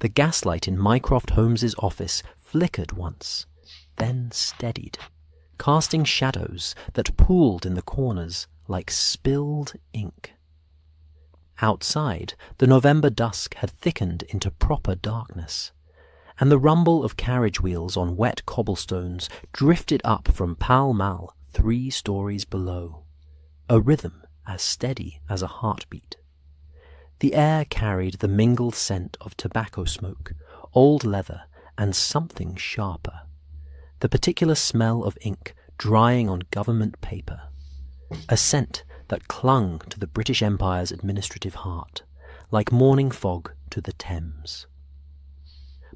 The gaslight in Mycroft Holmes's office flickered once, then steadied, casting shadows that pooled in the corners like spilled ink. Outside, the November dusk had thickened into proper darkness, and the rumble of carriage wheels on wet cobblestones drifted up from Pall Mall 3 stories below, a rhythm as steady as a heartbeat. The air carried the mingled scent of tobacco smoke, old leather, and something sharper, the particular smell of ink drying on government paper, a scent that clung to the British Empire's administrative heart, like morning fog to the Thames.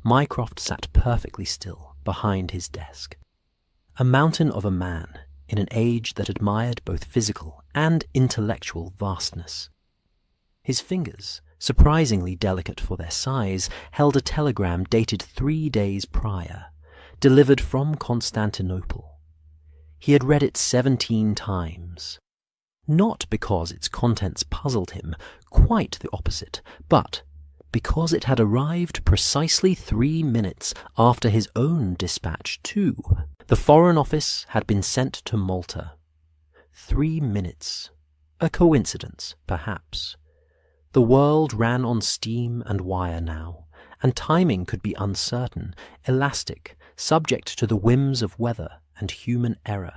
Mycroft sat perfectly still behind his desk, a mountain of a man in an age that admired both physical and intellectual vastness. His fingers, surprisingly delicate for their size, held a telegram dated 3 days prior, delivered from Constantinople. He had read it 17 times. Not because its contents puzzled him, quite the opposite, but because it had arrived precisely 3 minutes after his own dispatch too. The Foreign Office had been sent to Malta. 3 minutes. A coincidence, perhaps. The world ran on steam and wire now, and timing could be uncertain, elastic, subject to the whims of weather and human error.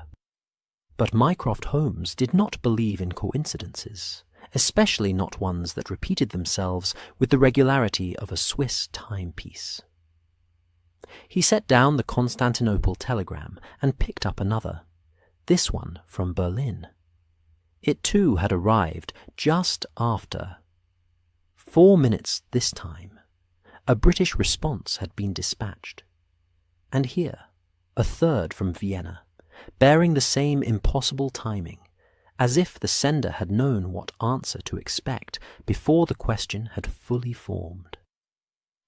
But Mycroft Holmes did not believe in coincidences, especially not ones that repeated themselves with the regularity of a Swiss timepiece. He set down the Constantinople telegram and picked up another, this one from Berlin. It too had arrived just after. 4 minutes this time. A British response had been dispatched. And here, a third from Vienna, bearing the same impossible timing, as if the sender had known what answer to expect before the question had fully formed.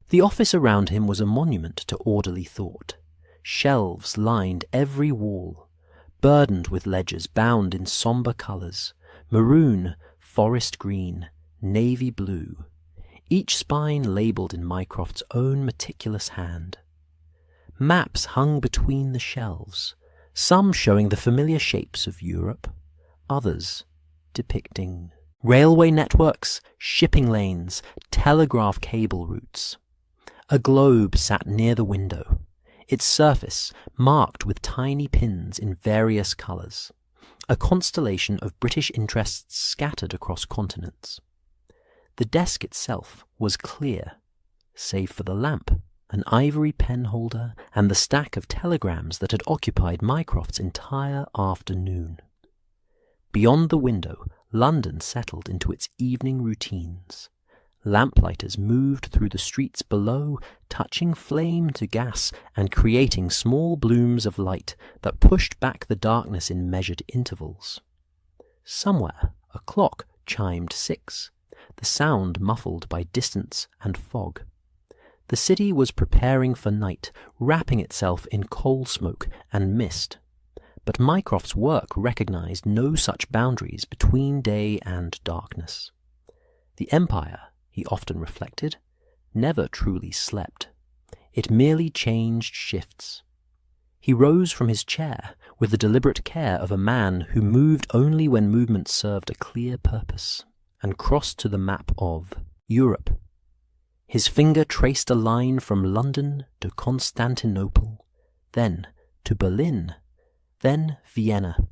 The office around him was a monument to orderly thought. Shelves lined every wall, burdened with ledgers bound in sombre colours, maroon, forest green, navy blue, each spine labelled in Mycroft's own meticulous hand. Maps hung between the shelves, some showing the familiar shapes of Europe, others depicting railway networks, shipping lanes, telegraph cable routes. A globe sat near the window, its surface marked with tiny pins in various colours, a constellation of British interests scattered across continents. The desk itself was clear, save for the lamp, an ivory pen holder, and the stack of telegrams that had occupied Mycroft's entire afternoon. Beyond the window, London settled into its evening routines. Lamplighters moved through the streets below, touching flame to gas and creating small blooms of light that pushed back the darkness in measured intervals. Somewhere a clock chimed 6, the sound muffled by distance and fog. The city was preparing for night, wrapping itself in coal smoke and mist. But Mycroft's work recognized no such boundaries between day and darkness. The Empire, he often reflected, never truly slept. It merely changed shifts. He rose from his chair with the deliberate care of a man who moved only when movement served a clear purpose, and crossed to the map of Europe. His finger traced a line from London to Constantinople, then to Berlin, then Vienna.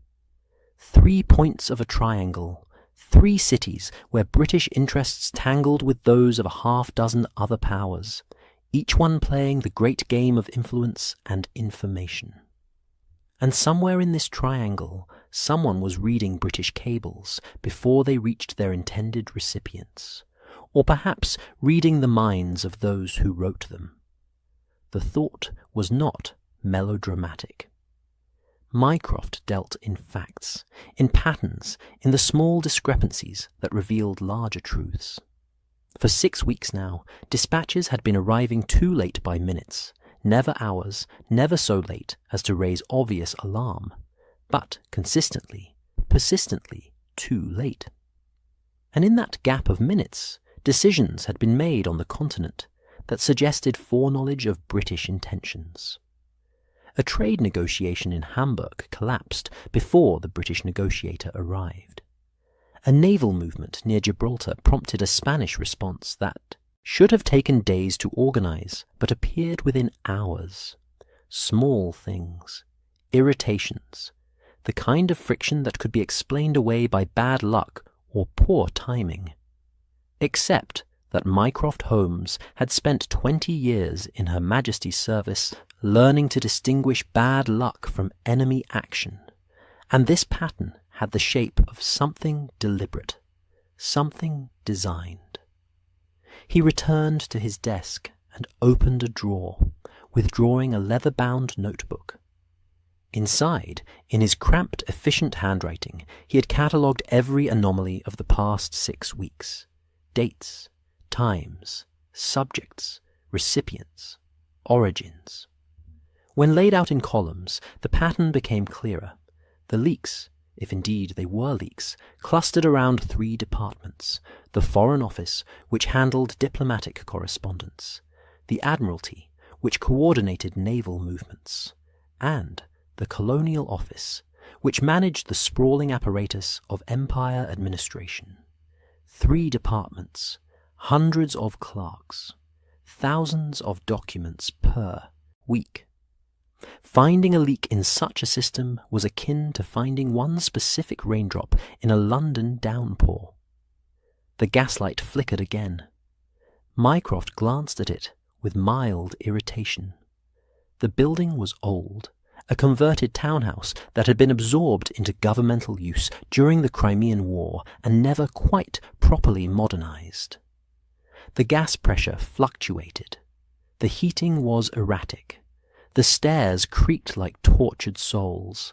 3 points of a triangle, 3 cities where British interests tangled with those of a half-dozen other powers, each one playing the great game of influence and information. And somewhere in this triangle, someone was reading British cables before they reached their intended recipients, or perhaps reading the minds of those who wrote them. The thought was not melodramatic. Mycroft dealt in facts, in patterns, in the small discrepancies that revealed larger truths. For 6 weeks now, dispatches had been arriving too late by minutes, never hours, never so late as to raise obvious alarm, but consistently, persistently too late. And in that gap of minutes, decisions had been made on the continent, that suggested foreknowledge of British intentions. A trade negotiation in Hamburg collapsed before the British negotiator arrived. A naval movement near Gibraltar prompted a Spanish response that should have taken days to organize, but appeared within hours. Small things, irritations, the kind of friction that could be explained away by bad luck or poor timing. Except that Mycroft Holmes had spent 20 years in Her Majesty's service learning to distinguish bad luck from enemy action, and this pattern had the shape of something deliberate, something designed. He returned to his desk and opened a drawer, withdrawing a leather-bound notebook. Inside, in his cramped, efficient handwriting, he had catalogued every anomaly of the past 6 weeks. Dates, times, subjects, recipients, origins. When laid out in columns, the pattern became clearer. The leaks, if indeed they were leaks, clustered around 3 departments: the Foreign Office, which handled diplomatic correspondence, the Admiralty, which coordinated naval movements, and the Colonial Office, which managed the sprawling apparatus of empire administration. 3 departments, hundreds of clerks, thousands of documents per week. Finding a leak in such a system was akin to finding one specific raindrop in a London downpour. The gaslight flickered again. Mycroft glanced at it with mild irritation. The building was old, a converted townhouse that had been absorbed into governmental use during the Crimean War and never quite properly modernized. The gas pressure fluctuated. The heating was erratic. The stairs creaked like tortured souls.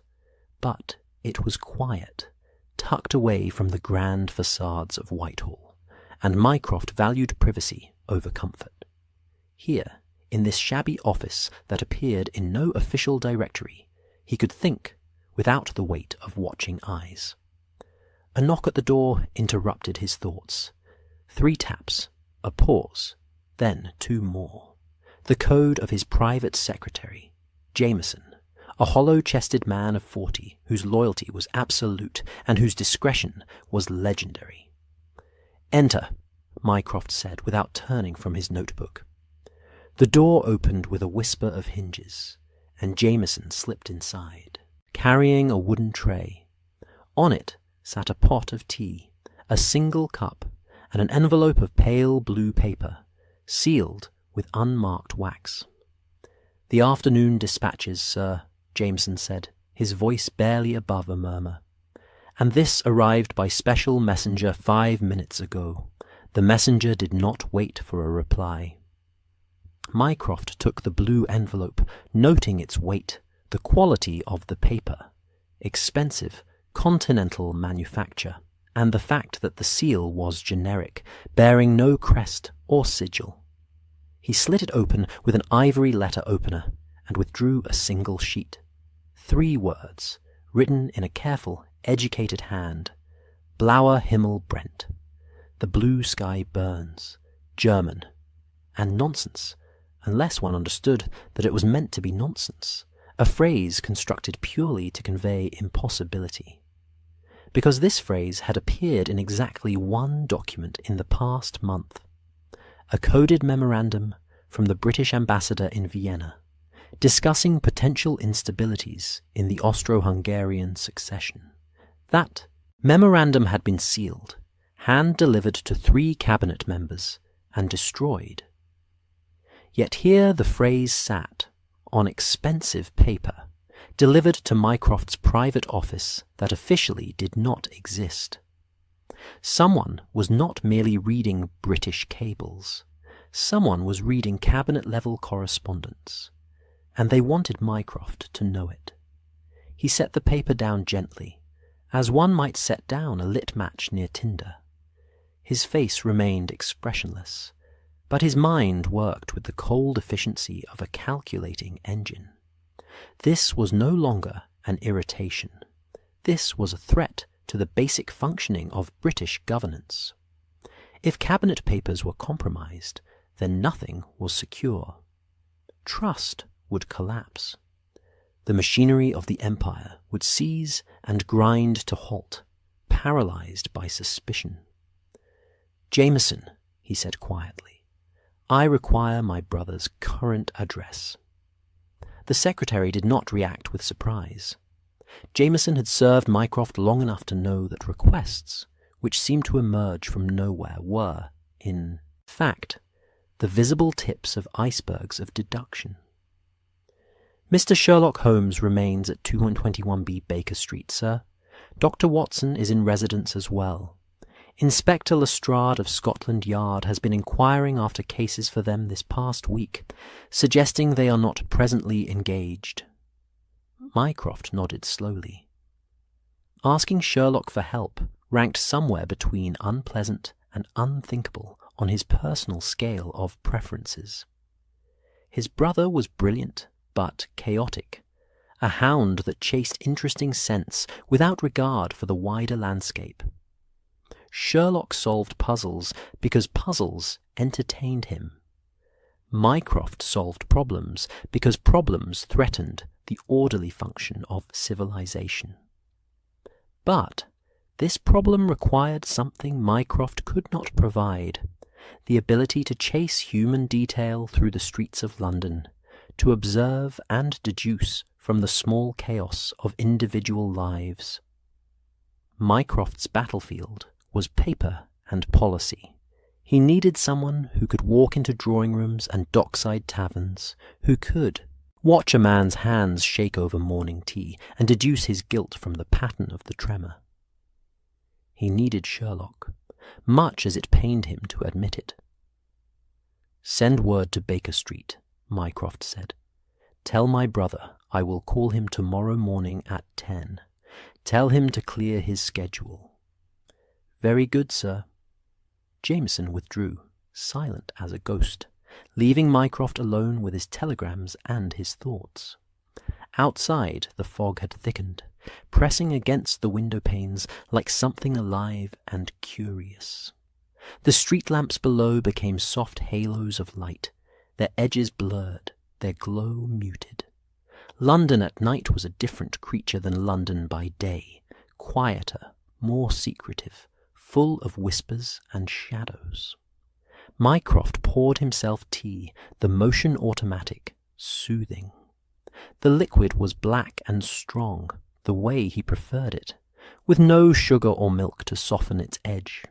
But it was quiet, tucked away from the grand facades of Whitehall, and Mycroft valued privacy over comfort. Here, in this shabby office that appeared in no official directory, he could think without the weight of watching eyes. A knock at the door interrupted his thoughts. 3 taps, a pause, then 2 more. The code of his private secretary, Jameson, a hollow-chested man of 40 whose loyalty was absolute and whose discretion was legendary. "Enter," Mycroft said without turning from his notebook. The door opened with a whisper of hinges, and Jameson slipped inside, carrying a wooden tray. On it sat a pot of tea, a single cup, and an envelope of pale blue paper, sealed with unmarked wax. "The afternoon dispatches, sir," Jameson said, his voice barely above a murmur. "And this arrived by special messenger 5 minutes ago. The messenger did not wait for a reply." Mycroft took the blue envelope, noting its weight, the quality of the paper, expensive, continental manufacture, and the fact that the seal was generic, bearing no crest or sigil. He slit it open with an ivory letter opener and withdrew a single sheet. 3 words, written in a careful, educated hand. "Blauer Himmel brennt." The blue sky burns. German. And nonsense, unless one understood that it was meant to be nonsense, a phrase constructed purely to convey impossibility. Because this phrase had appeared in exactly 1 document in the past month. A coded memorandum from the British ambassador in Vienna, discussing potential instabilities in the Austro-Hungarian succession. That memorandum had been sealed, hand-delivered to 3 cabinet members, and destroyed. Yet here the phrase sat, on expensive paper, delivered to Mycroft's private office that officially did not exist. Someone was not merely reading British cables. Someone was reading cabinet-level correspondence, and they wanted Mycroft to know it. He set the paper down gently, as one might set down a lit match near tinder. His face remained expressionless, but his mind worked with the cold efficiency of a calculating engine. This was no longer an irritation. This was a threat to the basic functioning of British governance. If cabinet papers were compromised, then nothing was secure. Trust would collapse. The machinery of the empire would seize and grind to halt, paralyzed by suspicion. "Jameson," he said quietly, "I require my brother's current address." The secretary did not react with surprise. Jameson had served Mycroft long enough to know that requests, which seemed to emerge from nowhere, were, in fact, the visible tips of icebergs of deduction. "Mr. Sherlock Holmes remains at 221B Baker Street, sir. Dr. Watson is in residence as well. Inspector Lestrade of Scotland Yard has been inquiring after cases for them this past week, suggesting they are not presently engaged." Mycroft nodded slowly. Asking Sherlock for help ranked somewhere between unpleasant and unthinkable on his personal scale of preferences. His brother was brilliant but chaotic, a hound that chased interesting scents without regard for the wider landscape. Sherlock solved puzzles because puzzles entertained him. Mycroft solved problems because problems threatened the orderly function of civilization. But this problem required something Mycroft could not provide: the ability to chase human detail through the streets of London, to observe and deduce from the small chaos of individual lives. Mycroft's battlefield was paper and policy. He needed someone who could walk into drawing rooms and dockside taverns, who could watch a man's hands shake over morning tea and deduce his guilt from the pattern of the tremor. He needed Sherlock, much as it pained him to admit it. "Send word to Baker Street," Mycroft said. "Tell my brother I will call him tomorrow morning at 10. Tell him to clear his schedule." "Very good, sir." Jameson withdrew, silent as a ghost, leaving Mycroft alone with his telegrams and his thoughts. Outside, the fog had thickened, pressing against the window panes like something alive and curious. The street lamps below became soft halos of light, their edges blurred, their glow muted. London at night was a different creature than London by day, quieter, more secretive, full of whispers and shadows. Mycroft poured himself tea, the motion automatic, soothing. The liquid was black and strong, the way he preferred it, with no sugar or milk to soften its edge.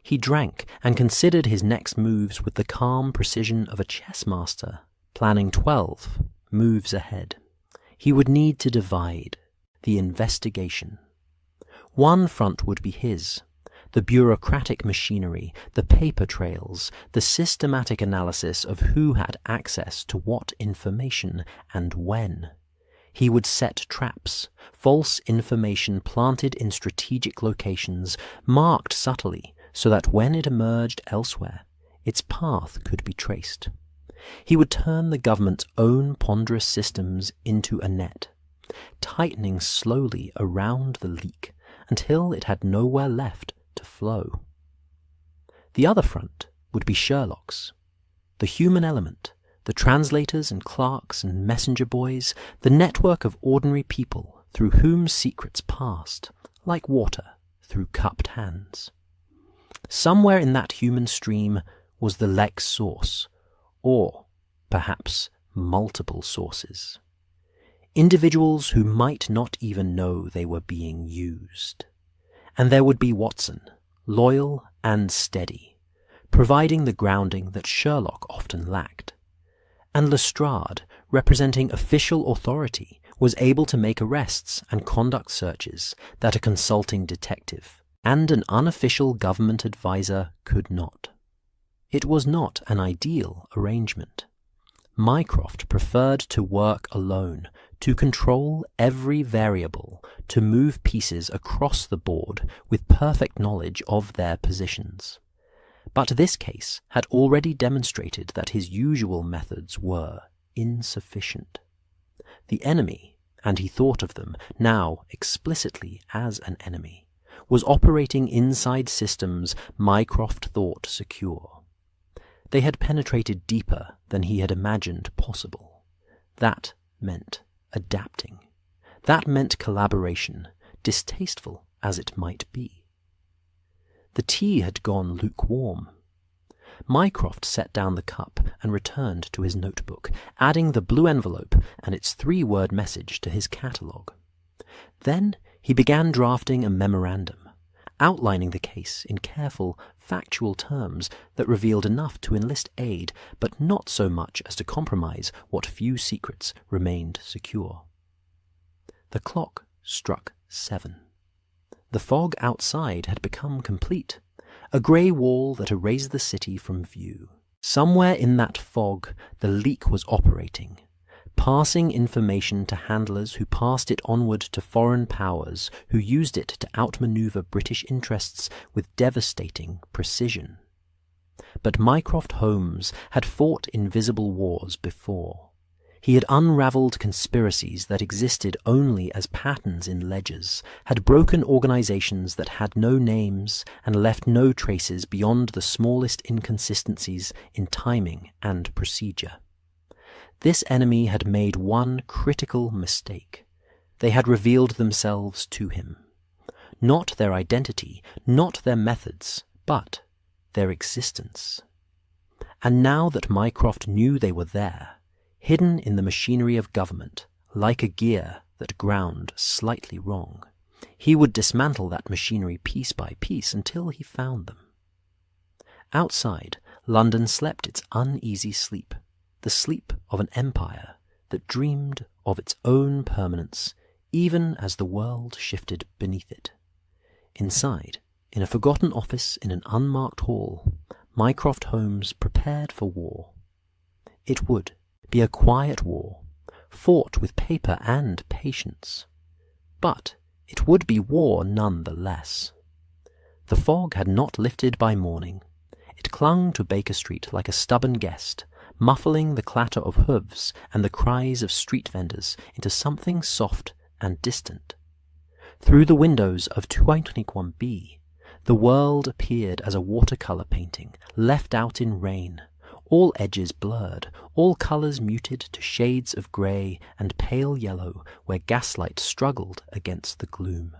He drank and considered his next moves with the calm precision of a chess master, planning 12 moves ahead. He would need to divide the investigation. One front would be his, the bureaucratic machinery, the paper trails, the systematic analysis of who had access to what information and when. He would set traps, false information planted in strategic locations, marked subtly so that when it emerged elsewhere, its path could be traced. He would turn the government's own ponderous systems into a net, tightening slowly around the leak until it had nowhere left to flow. The other front would be Sherlock's. The human element, the translators and clerks and messenger boys, the network of ordinary people through whom secrets passed, like water through cupped hands. Somewhere in that human stream was the Lex source, or perhaps multiple sources. Individuals who might not even know they were being used. And there would be Watson, loyal and steady, providing the grounding that Sherlock often lacked. And Lestrade, representing official authority, was able to make arrests and conduct searches that a consulting detective and an unofficial government advisor could not. It was not an ideal arrangement. Mycroft preferred to work alone, to control every variable, to move pieces across the board with perfect knowledge of their positions. But this case had already demonstrated that his usual methods were insufficient. The enemy, and he thought of them now explicitly as an enemy, was operating inside systems Mycroft thought secure. They had penetrated deeper than he had imagined possible. That meant adapting. That meant collaboration, distasteful as it might be. The tea had gone lukewarm. Mycroft set down the cup and returned to his notebook, adding the blue envelope and its 3-word message to his catalogue. Then he began drafting a memorandum, outlining the case in careful, factual terms that revealed enough to enlist aid, but not so much as to compromise what few secrets remained secure. The clock struck 7. The fog outside had become complete, a grey wall that erased the city from view. Somewhere in that fog, the leak was operating, passing information to handlers who passed it onward to foreign powers who used it to outmaneuver British interests with devastating precision. But Mycroft Holmes had fought invisible wars before. He had unravelled conspiracies that existed only as patterns in ledgers, had broken organisations that had no names and left no traces beyond the smallest inconsistencies in timing and procedure. This enemy had made one critical mistake. They had revealed themselves to him. Not their identity, not their methods, but their existence. And now that Mycroft knew they were there, hidden in the machinery of government, like a gear that ground slightly wrong, he would dismantle that machinery piece by piece until he found them. Outside, London slept its uneasy sleep, the sleep of an empire that dreamed of its own permanence, even as the world shifted beneath it. Inside, in a forgotten office in an unmarked hall, Mycroft Holmes prepared for war. It would be a quiet war, fought with paper and patience. But it would be war none the less. The fog had not lifted by morning. It clung to Baker Street like a stubborn guest, muffling the clatter of hooves and the cries of street vendors into something soft and distant. Through the windows of 221B, the world appeared as a watercolour painting left out in rain, all edges blurred, all colours muted to shades of grey and pale yellow where gaslight struggled against the gloom.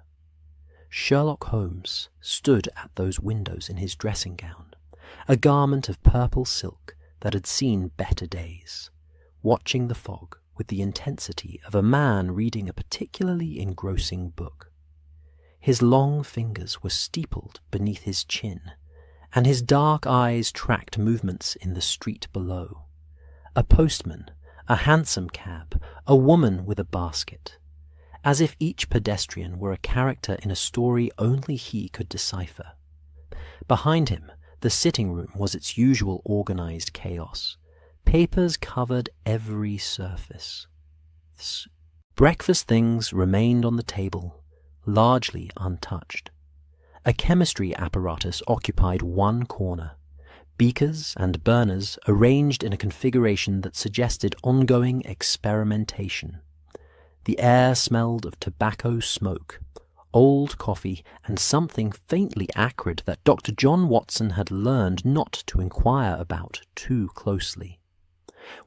Sherlock Holmes stood at those windows in his dressing gown, a garment of purple silk that had seen better days, watching the fog with the intensity of a man reading a particularly engrossing book. His long fingers were steepled beneath his chin, and his dark eyes tracked movements in the street below. A postman, a hansom cab, a woman with a basket, as if each pedestrian were a character in a story only he could decipher. Behind him, the sitting room was its usual organised chaos. Papers covered every surface. Breakfast things remained on the table, largely untouched. A chemistry apparatus occupied one corner, beakers and burners arranged in a configuration that suggested ongoing experimentation. The air smelled of tobacco smoke, old coffee, and something faintly acrid that Dr. John Watson had learned not to inquire about too closely.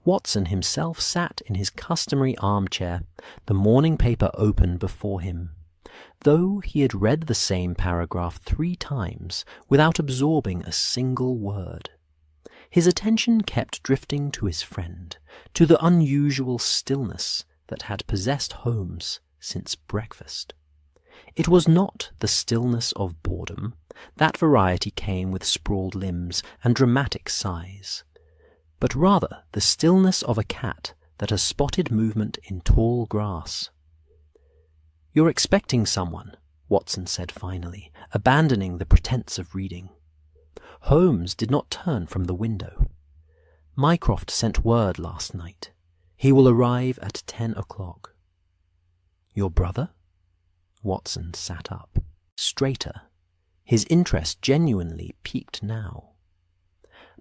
Watson himself sat in his customary armchair, the morning paper open before him, though he had read the same paragraph 3 times without absorbing a single word. His attention kept drifting to his friend, to the unusual stillness that had possessed Holmes since breakfast. It was not the stillness of boredom. That variety came with sprawled limbs and dramatic sighs, but rather the stillness of a cat that has spotted movement in tall grass. "You're expecting someone," Watson said finally, abandoning the pretense of reading. Holmes did not turn from the window. "Mycroft sent word last night. He will arrive at 10 o'clock. "Your brother?" Watson sat up, straighter. His interest genuinely piqued now.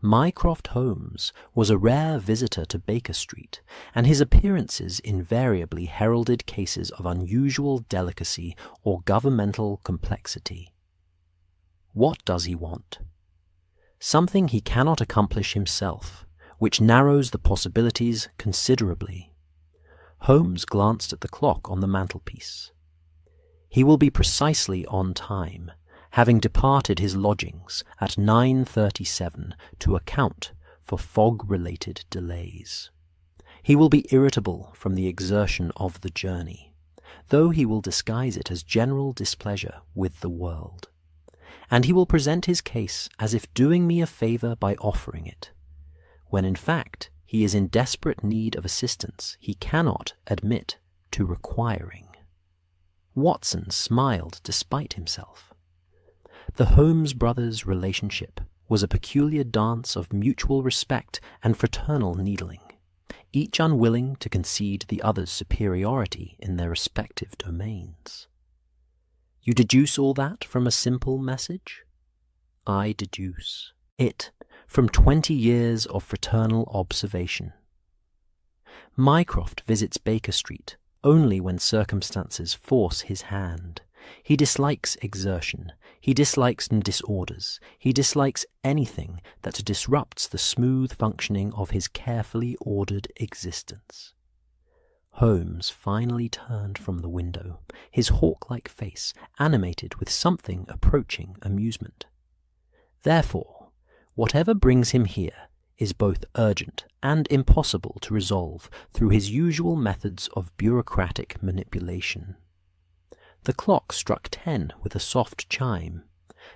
Mycroft Holmes was a rare visitor to Baker Street, and his appearances invariably heralded cases of unusual delicacy or governmental complexity. "What does he want?" something he cannot accomplish himself, which narrows the possibilities considerably. Holmes glanced at the clock on the mantelpiece. He will be precisely on time, having departed his lodgings at 9:37 to account for fog-related delays. He will be irritable from the exertion of the journey, though he will disguise it as general displeasure with the world. And he will present his case as if doing me a favour by offering it, when in fact he is in desperate need of assistance he cannot admit to requiring. Watson smiled despite himself. The Holmes brothers' relationship was a peculiar dance of mutual respect and fraternal needling, each unwilling to concede the other's superiority in their respective domains. You deduce all that from a simple message? I deduce it from 20 years of fraternal observation. Mycroft visits Baker Street only when circumstances force his hand. He dislikes exertion, he dislikes disorders, he dislikes anything that disrupts the smooth functioning of his carefully ordered existence. Holmes finally turned from the window, his hawk-like face animated with something approaching amusement. Therefore, whatever brings him here is both urgent and impossible to resolve through his usual methods of bureaucratic manipulation. The clock struck 10 with a soft chime.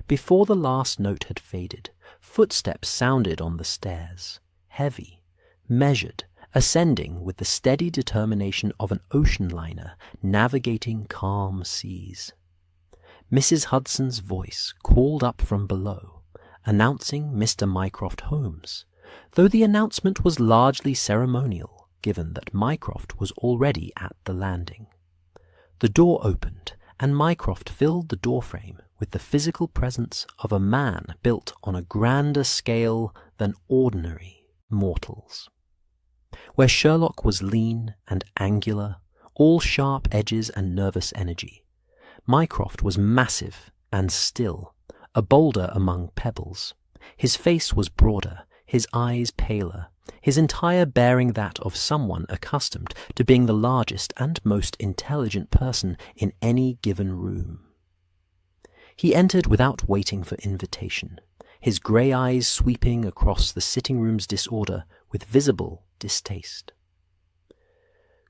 Before the last note had faded, footsteps sounded on the stairs, heavy, measured, ascending with the steady determination of an ocean liner navigating calm seas. Mrs. Hudson's voice called up from below, announcing Mr. Mycroft Holmes, though the announcement was largely ceremonial, given that Mycroft was already at the landing. The door opened, and Mycroft filled the doorframe with the physical presence of a man built on a grander scale than ordinary mortals. Where Sherlock was lean and angular, all sharp edges and nervous energy, Mycroft was massive and still, a boulder among pebbles. His face was broader, his eyes paler, his entire bearing that of someone accustomed to being the largest and most intelligent person in any given room. He entered without waiting for invitation, his grey eyes sweeping across the sitting-room's disorder with visible distaste.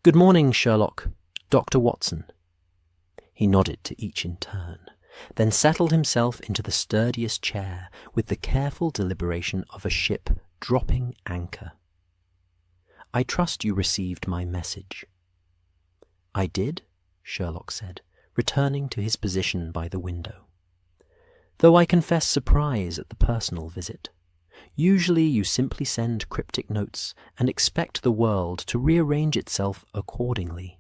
"Good morning, Sherlock. Dr. Watson." He nodded to each in turn, then settled himself into the sturdiest chair with the careful deliberation of a ship dropping anchor. "I trust you received my message." "I did," Sherlock said, returning to his position by the window. "Though I confess surprise at the personal visit. Usually you simply send cryptic notes and expect the world to rearrange itself accordingly.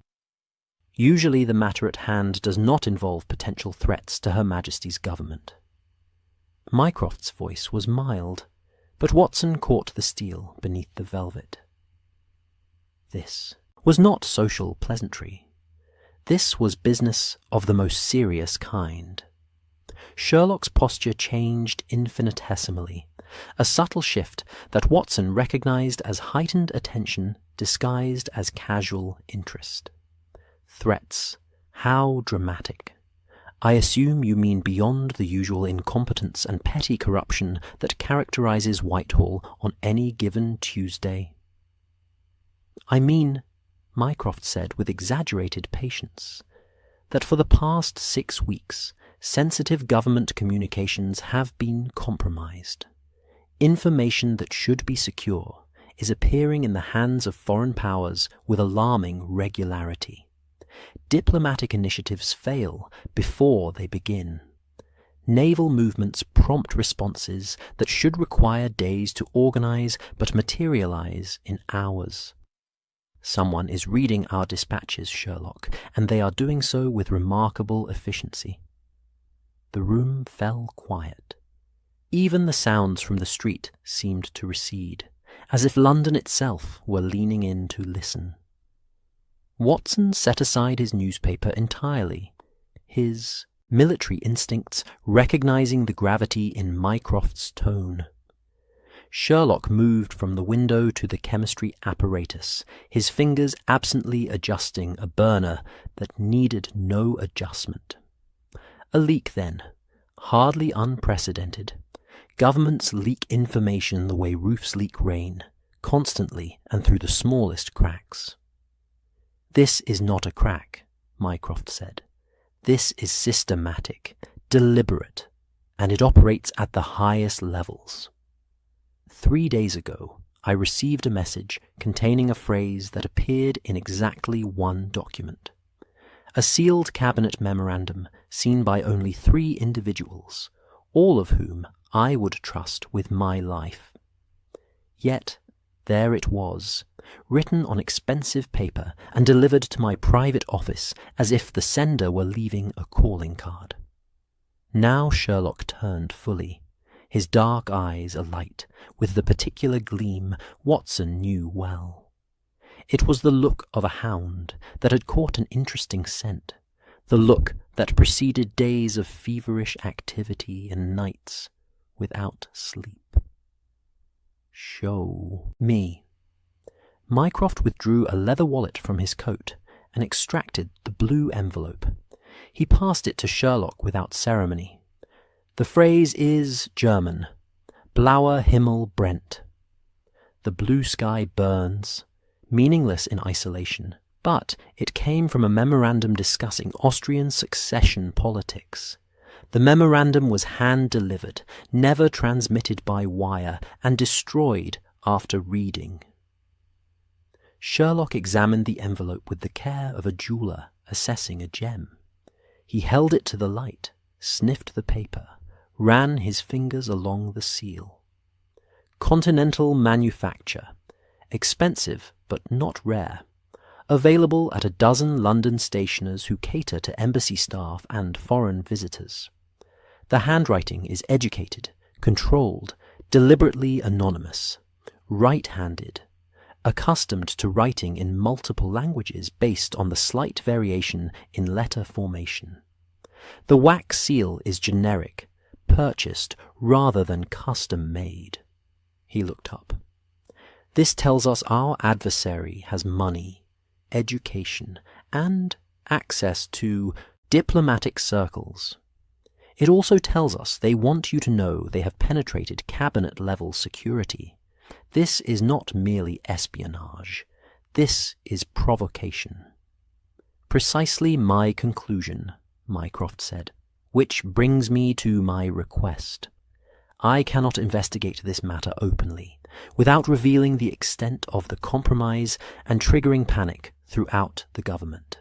Usually the matter at hand does not involve potential threats to Her Majesty's government." Mycroft's voice was mild, but Watson caught the steel beneath the velvet. This was not social pleasantry. This was business of the most serious kind. Sherlock's posture changed infinitesimally, a subtle shift that Watson recognized as heightened attention disguised as casual interest. "Threats. How dramatic. I assume you mean beyond the usual incompetence and petty corruption that characterizes Whitehall on any given Tuesday." "I mean," Mycroft said with exaggerated patience, "that for the past 6 weeks, sensitive government communications have been compromised. Information that should be secure is appearing in the hands of foreign powers with alarming regularity. Diplomatic initiatives fail before they begin. Naval movements prompt responses that should require days to organize but materialize in hours. Someone is reading our dispatches, Sherlock, and they are doing so with remarkable efficiency." The room fell quiet. Even the sounds from the street seemed to recede, as if London itself were leaning in to listen. Watson set aside his newspaper entirely, his military instincts recognizing the gravity in Mycroft's tone, Sherlock moved from the window to the chemistry apparatus, his fingers absently adjusting a burner that needed no adjustment. A leak, then. Hardly unprecedented. Governments leak information the way roofs leak rain, constantly and through the smallest cracks. "This is not a crack," Mycroft said. "This is systematic, deliberate, and it operates at the highest levels. 3 days ago, I received a message containing a phrase that appeared in exactly one document. A sealed cabinet memorandum seen by only 3 individuals, all of whom I would trust with my life. Yet there it was, written on expensive paper and delivered to my private office as if the sender were leaving a calling card." Now Sherlock turned fully, his dark eyes alight with the particular gleam Watson knew well. It was the look of a hound that had caught an interesting scent, the look that preceded days of feverish activity and nights without sleep. "Show me." Mycroft withdrew a leather wallet from his coat and extracted the blue envelope. He passed it to Sherlock without ceremony. "The phrase is German, Blauer Himmel brennt. The blue sky burns, meaningless in isolation, but it came from a memorandum discussing Austrian succession politics. The memorandum was hand-delivered, never transmitted by wire, and destroyed after reading." Sherlock examined the envelope with the care of a jeweller assessing a gem. He held it to the light, sniffed the paper, ran his fingers along the seal. "Continental manufacture. Expensive, but not rare. Available at a dozen London stationers who cater to embassy staff and foreign visitors. The handwriting is educated, controlled, deliberately anonymous, right-handed, accustomed to writing in multiple languages based on the slight variation in letter formation. The wax seal is generic, purchased rather than custom-made." He looked up. "This tells us our adversary has money, education, and access to diplomatic circles. It also tells us they want you to know they have penetrated cabinet-level security. This is not merely espionage. This is provocation." "Precisely my conclusion," Mycroft said, "which brings me to my request. I cannot investigate this matter openly, without revealing the extent of the compromise and triggering panic throughout the government.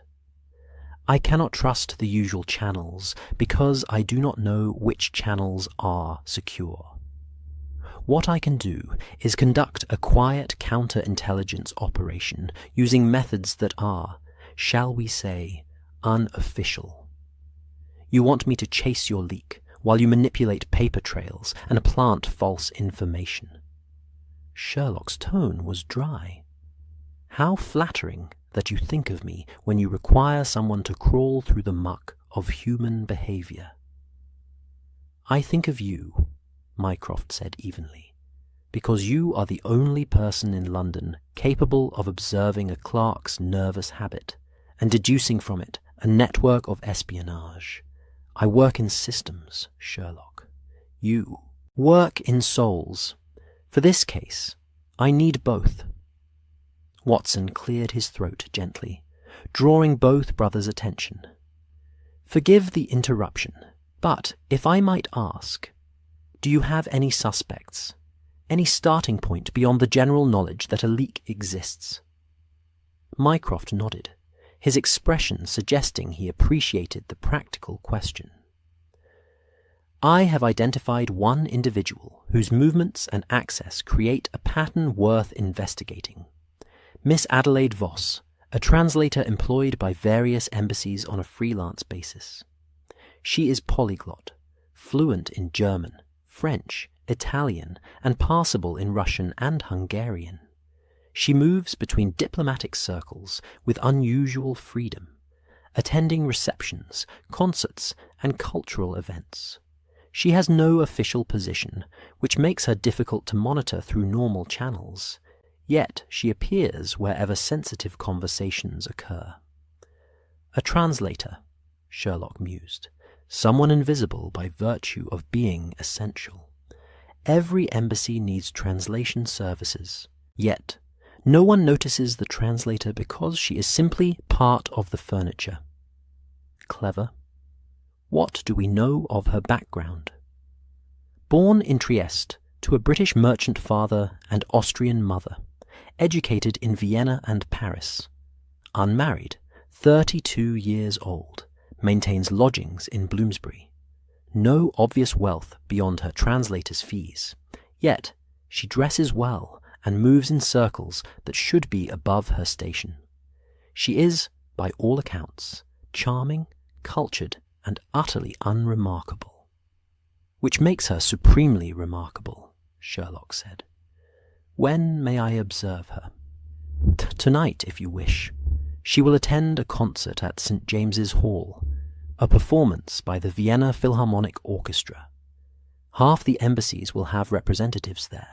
I cannot trust the usual channels because I do not know which channels are secure. What I can do is conduct a quiet counterintelligence operation using methods that are, shall we say, unofficial. You want me to chase your leak while you manipulate paper trails and plant false information." Sherlock's tone was dry. "How flattering that you think of me when you require someone to crawl through the muck of human behavior." "I think of you," Mycroft said evenly, "because you are the only person in London capable of observing a clerk's nervous habit and deducing from it a network of espionage. I work in systems, Sherlock. You work in souls. For this case, I need both." Watson cleared his throat gently, drawing both brothers' attention. "Forgive the interruption, but if I might ask, do you have any suspects? Any starting point beyond the general knowledge that a leak exists?" Mycroft nodded, his expression suggesting he appreciated the practical question. "I have identified one individual whose movements and access create a pattern worth investigating. Miss Adelaide Voss, a translator employed by various embassies on a freelance basis. She is polyglot, fluent in German, French, Italian, and passable in Russian and Hungarian. She moves between diplomatic circles with unusual freedom, attending receptions, concerts, and cultural events. She has no official position, which makes her difficult to monitor through normal channels, yet she appears wherever sensitive conversations occur. A translator, Sherlock mused, someone invisible by virtue of being essential. Every embassy needs translation services, yet no one notices the translator because she is simply part of the furniture. Clever. What do we know of her background? Born in Trieste to a British merchant father and Austrian mother, educated in Vienna and Paris, unmarried, 32 years old, maintains lodgings in Bloomsbury. No obvious wealth beyond her translator's fees, yet she dresses well and moves in circles that should be above her station. She is, by all accounts, charming, cultured, and utterly unremarkable. Which makes her supremely remarkable, Sherlock said. When may I observe her? Tonight, if you wish. She will attend a concert at St. James's Hall, a performance by the Vienna Philharmonic Orchestra. Half the embassies will have representatives there.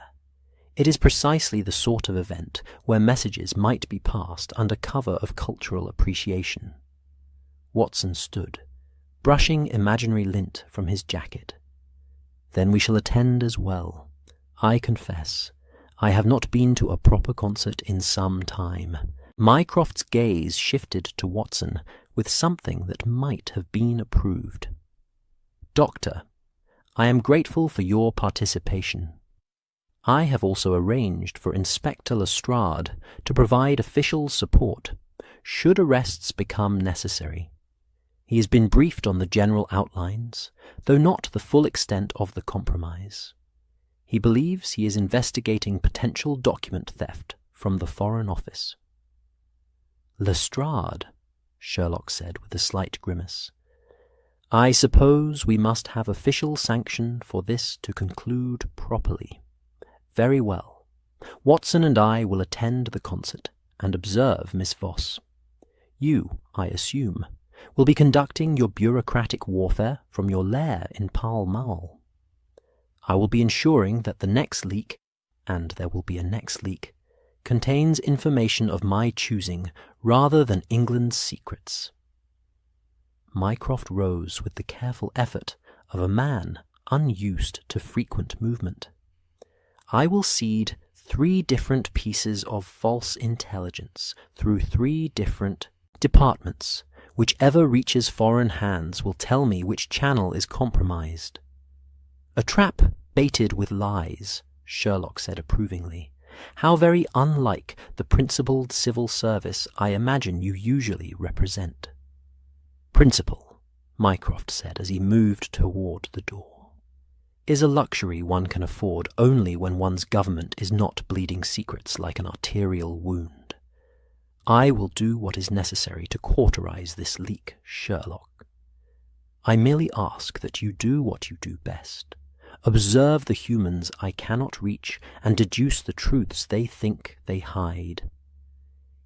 It is precisely the sort of event where messages might be passed under cover of cultural appreciation. Watson stood, brushing imaginary lint from his jacket. Then we shall attend as well. I confess, I have not been to a proper concert in some time. Mycroft's gaze shifted to Watson with something that might have been approved. Doctor, I am grateful for your participation. I have also arranged for Inspector Lestrade to provide official support, should arrests become necessary. He has been briefed on the general outlines, though not the full extent of the compromise. He believes he is investigating potential document theft from the Foreign Office. Lestrade, Sherlock said with a slight grimace. I suppose we must have official sanction for this to conclude properly. Very well. Watson and I will attend the concert and observe Miss Voss. You, I assume, will be conducting your bureaucratic warfare from your lair in Pall Mall. I will be ensuring that the next leak, and there will be a next leak, contains information of my choosing rather than England's secrets. Mycroft rose with the careful effort of a man unused to frequent movement. I will seed 3 different pieces of false intelligence through 3 different departments. Whichever reaches foreign hands will tell me which channel is compromised. A trap baited with lies, Sherlock said approvingly. How very unlike the principled civil service I imagine you usually represent. Principle, Mycroft said as he moved toward the door, is a luxury one can afford only when one's government is not bleeding secrets like an arterial wound. I will do what is necessary to cauterize this leak, Sherlock. I merely ask that you do what you do best. Observe the humans I cannot reach and deduce the truths they think they hide.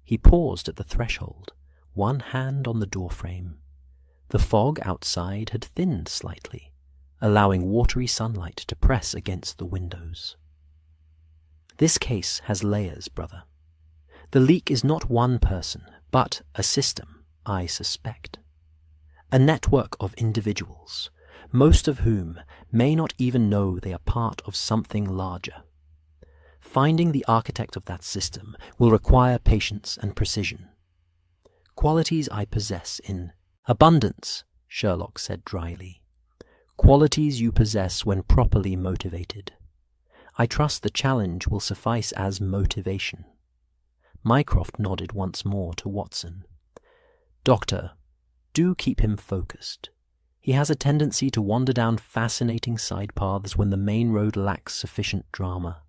He paused at the threshold, one hand on the doorframe. The fog outside had thinned slightly, allowing watery sunlight to press against the windows. This case has layers, brother. The leak is not one person, but a system, I suspect. A network of individuals, most of whom may not even know they are part of something larger. Finding the architect of that system will require patience and precision. Qualities I possess in abundance, Sherlock said dryly. Qualities you possess when properly motivated. I trust the challenge will suffice as motivation. Mycroft nodded once more to Watson. Doctor, do keep him focused. He has a tendency to wander down fascinating side paths when the main road lacks sufficient drama.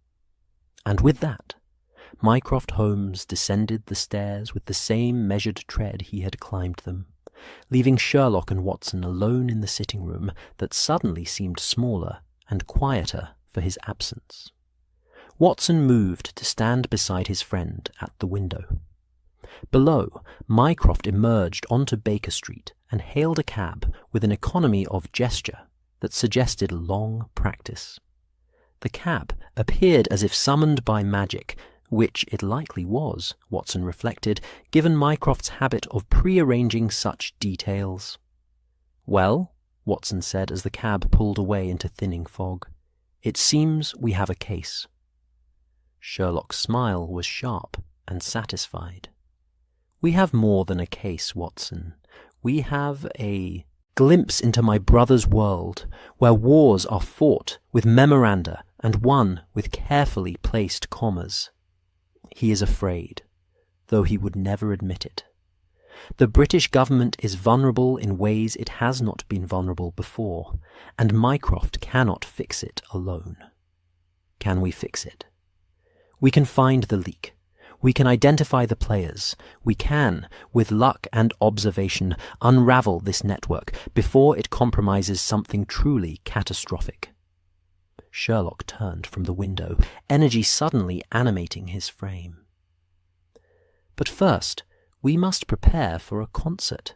And with that, Mycroft Holmes descended the stairs with the same measured tread he had climbed them, leaving Sherlock and Watson alone in the sitting room that suddenly seemed smaller and quieter for his absence. Watson moved to stand beside his friend at the window. Below, Mycroft emerged onto Baker Street and hailed a cab with an economy of gesture that suggested long practice. The cab appeared as if summoned by magic, which it likely was, Watson reflected, given Mycroft's habit of prearranging such details. "Well," Watson said as the cab pulled away into thinning fog, "it seems we have a case." Sherlock's smile was sharp and satisfied. "We have more than a case, Watson. We have a glimpse into my brother's world, where wars are fought with memoranda and won with carefully placed commas. He is afraid, though he would never admit it. The British government is vulnerable in ways it has not been vulnerable before, and Mycroft cannot fix it alone. Can we fix it? We can find the leak. We can identify the players. We can, with luck and observation, unravel this network before it compromises something truly catastrophic." Sherlock turned from the window, energy suddenly animating his frame. "But first, we must prepare for a concert.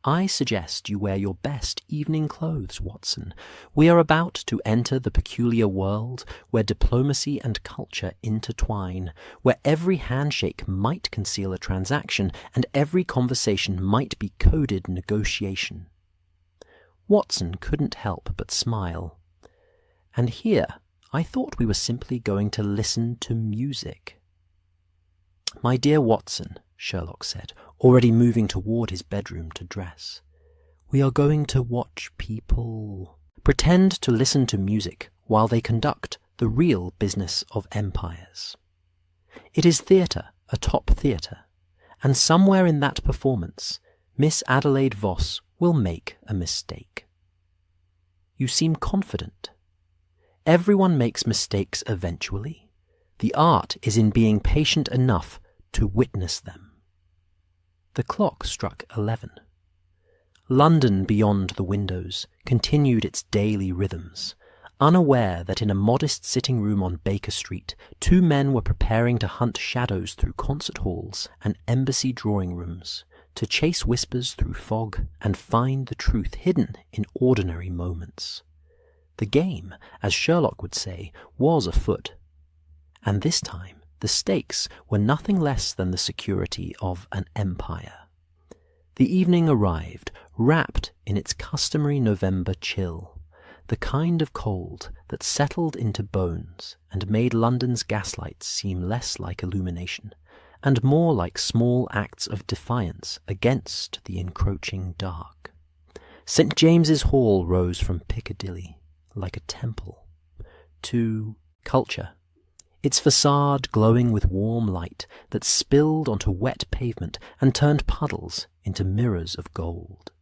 I suggest you wear your best evening clothes, Watson. We are about to enter the peculiar world where diplomacy and culture intertwine, where every handshake might conceal a transaction and every conversation might be coded negotiation." Watson couldn't help but smile. "And here, I thought we were simply going to listen to music." "My dear Watson," Sherlock said, already moving toward his bedroom to dress, "we are going to watch people pretend to listen to music while they conduct the real business of empires. It is theatre, a top theatre, and somewhere in that performance, Miss Adelaide Voss will make a mistake." "You seem confident." "Everyone makes mistakes eventually. The art is in being patient enough to witness them." The clock struck 11. London beyond the windows continued its daily rhythms, unaware that in a modest sitting room on Baker Street, two men were preparing to hunt shadows through concert halls and embassy drawing rooms, to chase whispers through fog and find the truth hidden in ordinary moments. The game, as Sherlock would say, was afoot, and this time the stakes were nothing less than the security of an empire. The evening arrived, wrapped in its customary November chill, the kind of cold that settled into bones and made London's gaslights seem less like illumination, and more like small acts of defiance against the encroaching dark. St. James's Hall rose from Piccadilly, like a temple, to culture, its facade glowing with warm light that spilled onto wet pavement and turned puddles into mirrors of gold.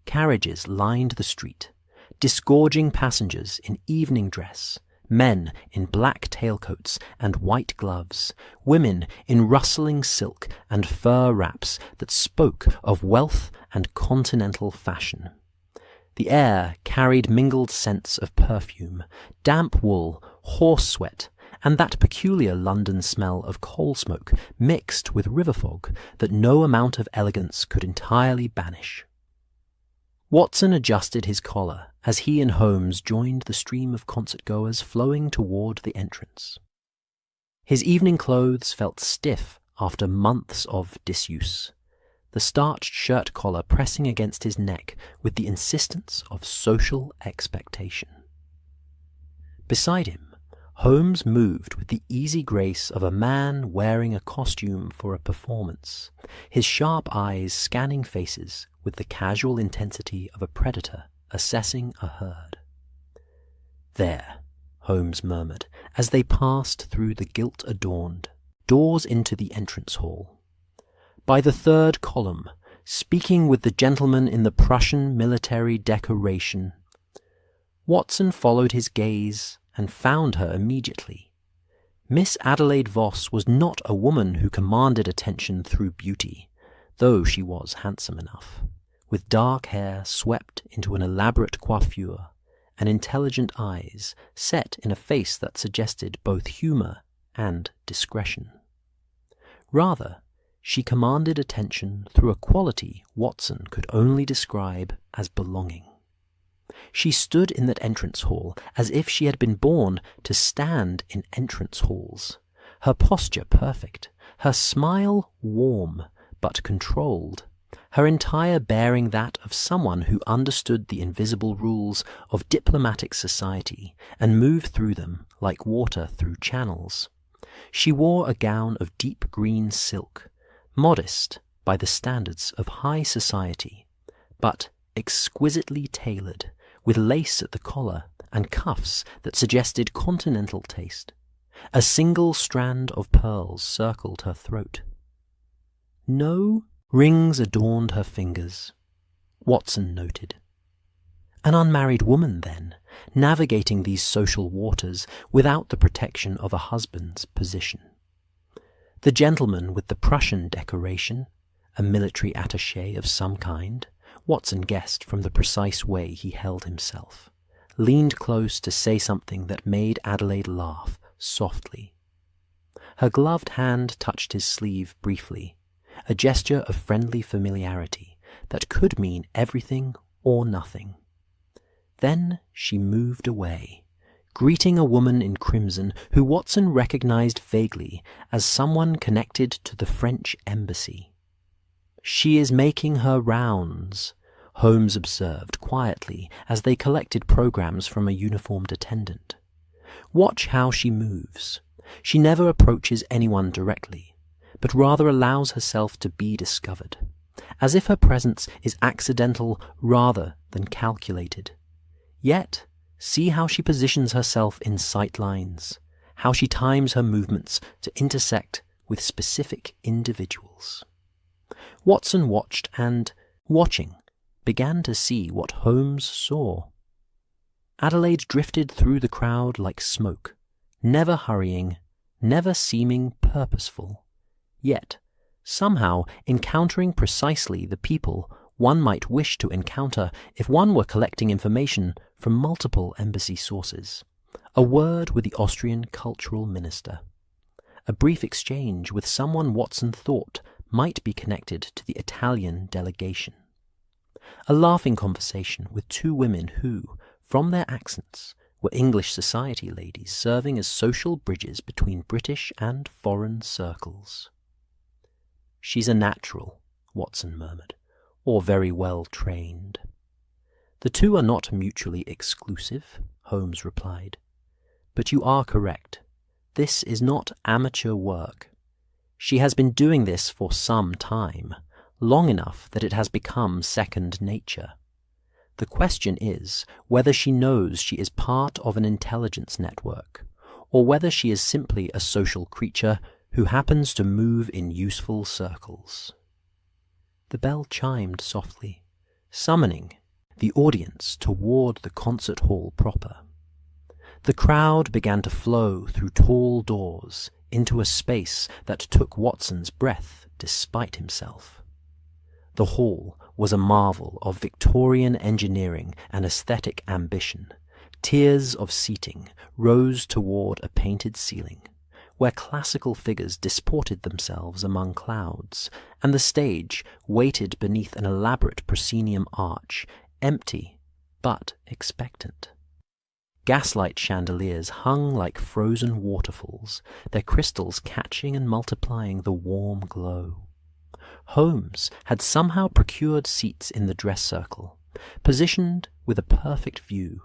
Carriages lined the street, disgorging passengers in evening dress, men in black tailcoats and white gloves, women in rustling silk and fur wraps that spoke of wealth and continental fashion. The air carried mingled scents of perfume, damp wool, horse sweat, and that peculiar London smell of coal smoke mixed with river fog that no amount of elegance could entirely banish. Watson adjusted his collar as he and Holmes joined the stream of concert-goers flowing toward the entrance. His evening clothes felt stiff after months of disuse, the starched shirt collar pressing against his neck with the insistence of social expectation. Beside him, Holmes moved with the easy grace of a man wearing a costume for a performance, his sharp eyes scanning faces with the casual intensity of a predator assessing a herd. "There," Holmes murmured, as they passed through the gilt-adorned doors into the entrance hall. "By the third column, speaking with the gentleman in the Prussian military decoration." Watson followed his gaze and found her immediately. Miss Adelaide Voss was not a woman who commanded attention through beauty, though she was handsome enough, with dark hair swept into an elaborate coiffure, and intelligent eyes set in a face that suggested both humour and discretion. Rather, she commanded attention through a quality Watson could only describe as belonging. She stood in that entrance hall as if she had been born to stand in entrance halls, her posture perfect, her smile warm but controlled, her entire bearing that of someone who understood the invisible rules of diplomatic society and moved through them like water through channels. She wore a gown of deep green silk, modest by the standards of high society, but exquisitely tailored, with lace at the collar and cuffs that suggested continental taste. A single strand of pearls circled her throat. No rings adorned her fingers, Watson noted. An unmarried woman, then, navigating these social waters without the protection of a husband's position. The gentleman with the Prussian decoration, a military attaché of some kind, Watson guessed from the precise way he held himself, leaned close to say something that made Adelaide laugh softly. Her gloved hand touched his sleeve briefly, a gesture of friendly familiarity that could mean everything or nothing. Then she moved away, greeting a woman in crimson who Watson recognized vaguely as someone connected to the French embassy. "She is making her rounds," Holmes observed quietly as they collected programs from a uniformed attendant. "Watch how she moves. She never approaches anyone directly, but rather allows herself to be discovered, as if her presence is accidental rather than calculated. Yet, see how she positions herself in sight lines, how she times her movements to intersect with specific individuals." Watson watched and, watching, began to see what Holmes saw. Adelaide drifted through the crowd like smoke, never hurrying, never seeming purposeful, yet somehow encountering precisely the people one might wish to encounter if one were collecting information from multiple embassy sources. A word with the Austrian cultural minister. A brief exchange with someone Watson thought might be connected to the Italian delegation. A laughing conversation with two women who, from their accents, were English society ladies serving as social bridges between British and foreign circles. "She's a natural," Watson murmured, "or very well trained." "The two are not mutually exclusive," Holmes replied. "But you are correct. This is not amateur work. She has been doing this for some time, long enough that it has become second nature. The question is whether she knows she is part of an intelligence network, or whether she is simply a social creature who happens to move in useful circles." The bell chimed softly, summoning the audience toward the concert hall proper. The crowd began to flow through tall doors into a space that took Watson's breath despite himself. The hall was a marvel of Victorian engineering and aesthetic ambition. Tiers of seating rose toward a painted ceiling, where classical figures disported themselves among clouds, and the stage waited beneath an elaborate proscenium arch, empty but expectant. Gaslight chandeliers hung like frozen waterfalls, their crystals catching and multiplying the warm glow. Holmes had somehow procured seats in the dress circle, positioned with a perfect view,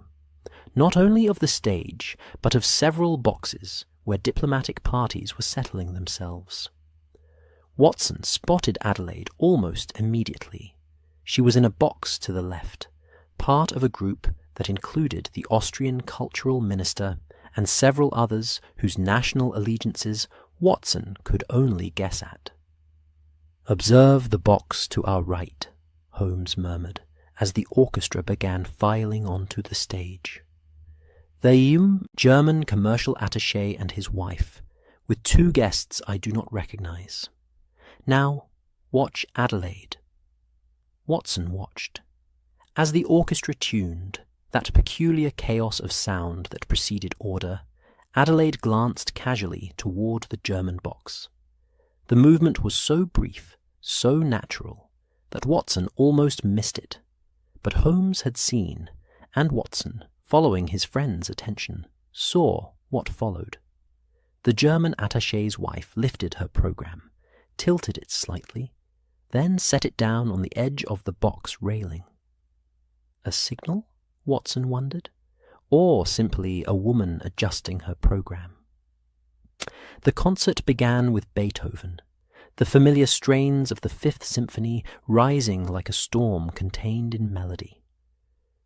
not only of the stage, but of several boxes where diplomatic parties were settling themselves. Watson spotted Adelaide almost immediately. She was in a box to the left, part of a group that included the Austrian cultural minister and several others whose national allegiances Watson could only guess at. "Observe the box to our right," Holmes murmured, as the orchestra began filing onto the stage. The German commercial attaché and his wife, with two guests I do not recognize. Now, watch Adelaide. Watson watched. As the orchestra tuned, that peculiar chaos of sound that preceded order, Adelaide glanced casually toward the German box. The movement was so brief, so natural, that Watson almost missed it, but Holmes had seen, and Watson, following his friend's attention, saw what followed. The German attaché's wife lifted her program, tilted it slightly, then set it down on the edge of the box railing. A signal, Watson wondered, or simply a woman adjusting her program. The concert began with Beethoven, the familiar strains of the Fifth Symphony rising like a storm contained in melody.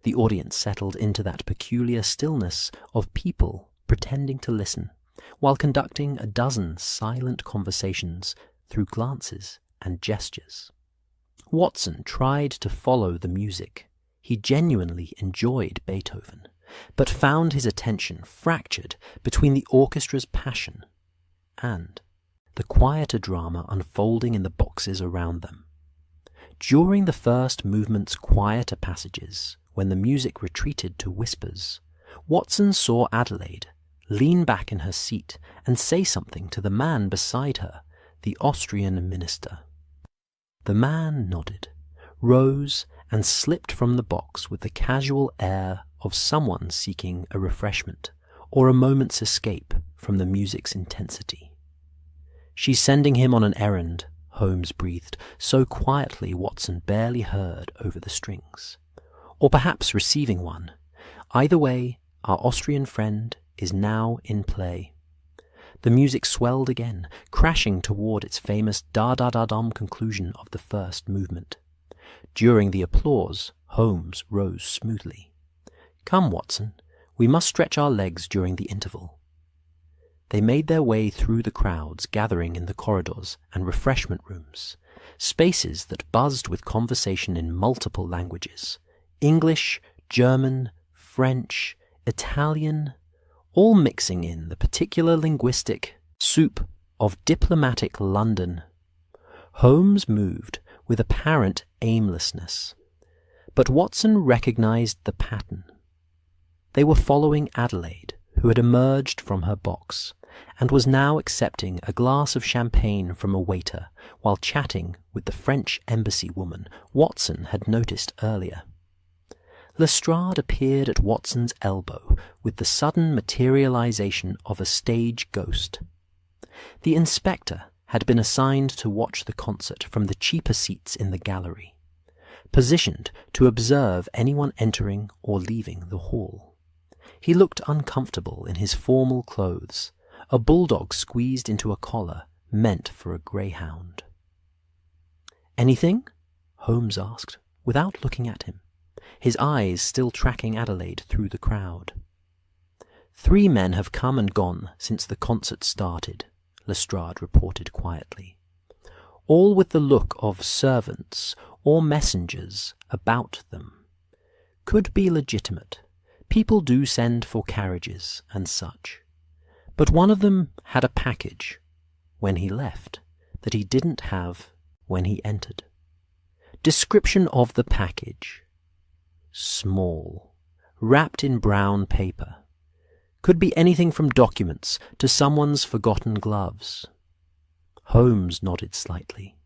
The audience settled into that peculiar stillness of people pretending to listen, while conducting a dozen silent conversations through glances and gestures. Watson tried to follow the music. He genuinely enjoyed Beethoven, but found his attention fractured between the orchestra's passion and the quieter drama unfolding in the boxes around them. During the first movement's quieter passages, when the music retreated to whispers, Watson saw Adelaide lean back in her seat and say something to the man beside her, the Austrian minister. The man nodded, rose, and slipped from the box with the casual air of someone seeking a refreshment or a moment's escape from the music's intensity. "She's sending him on an errand," Holmes breathed, so quietly Watson barely heard over the strings. "Or perhaps receiving one. Either way, our Austrian friend is now in play." The music swelled again, crashing toward its famous da-da-da-dum conclusion of the first movement. During the applause, Holmes rose smoothly. "Come, Watson, we must stretch our legs during the interval." They made their way through the crowds gathering in the corridors and refreshment rooms, spaces that buzzed with conversation in multiple languages: English, German, French, Italian, all mixing in the particular linguistic soup of diplomatic London. Holmes moved with apparent aimlessness, but Watson recognized the pattern. They were following Adelaide, who had emerged from her box and was now accepting a glass of champagne from a waiter while chatting with the French embassy woman Watson had noticed earlier. Lestrade appeared at Watson's elbow with the sudden materialization of a stage ghost. The inspector had been assigned to watch the concert from the cheaper seats in the gallery, positioned to observe anyone entering or leaving the hall. He looked uncomfortable in his formal clothes, a bulldog squeezed into a collar meant for a greyhound. "Anything?" Holmes asked, without looking at him, his eyes still tracking Adelaide through the crowd. "3 men have come and gone since the concert started," Lestrade reported quietly, "all with the look of servants or messengers about them. Could be legitimate. People do send for carriages and such. But one of them had a package when he left that he didn't have when he entered. Description of the package: small, wrapped in brown paper. Could be anything from documents to someone's forgotten gloves." Holmes nodded slightly.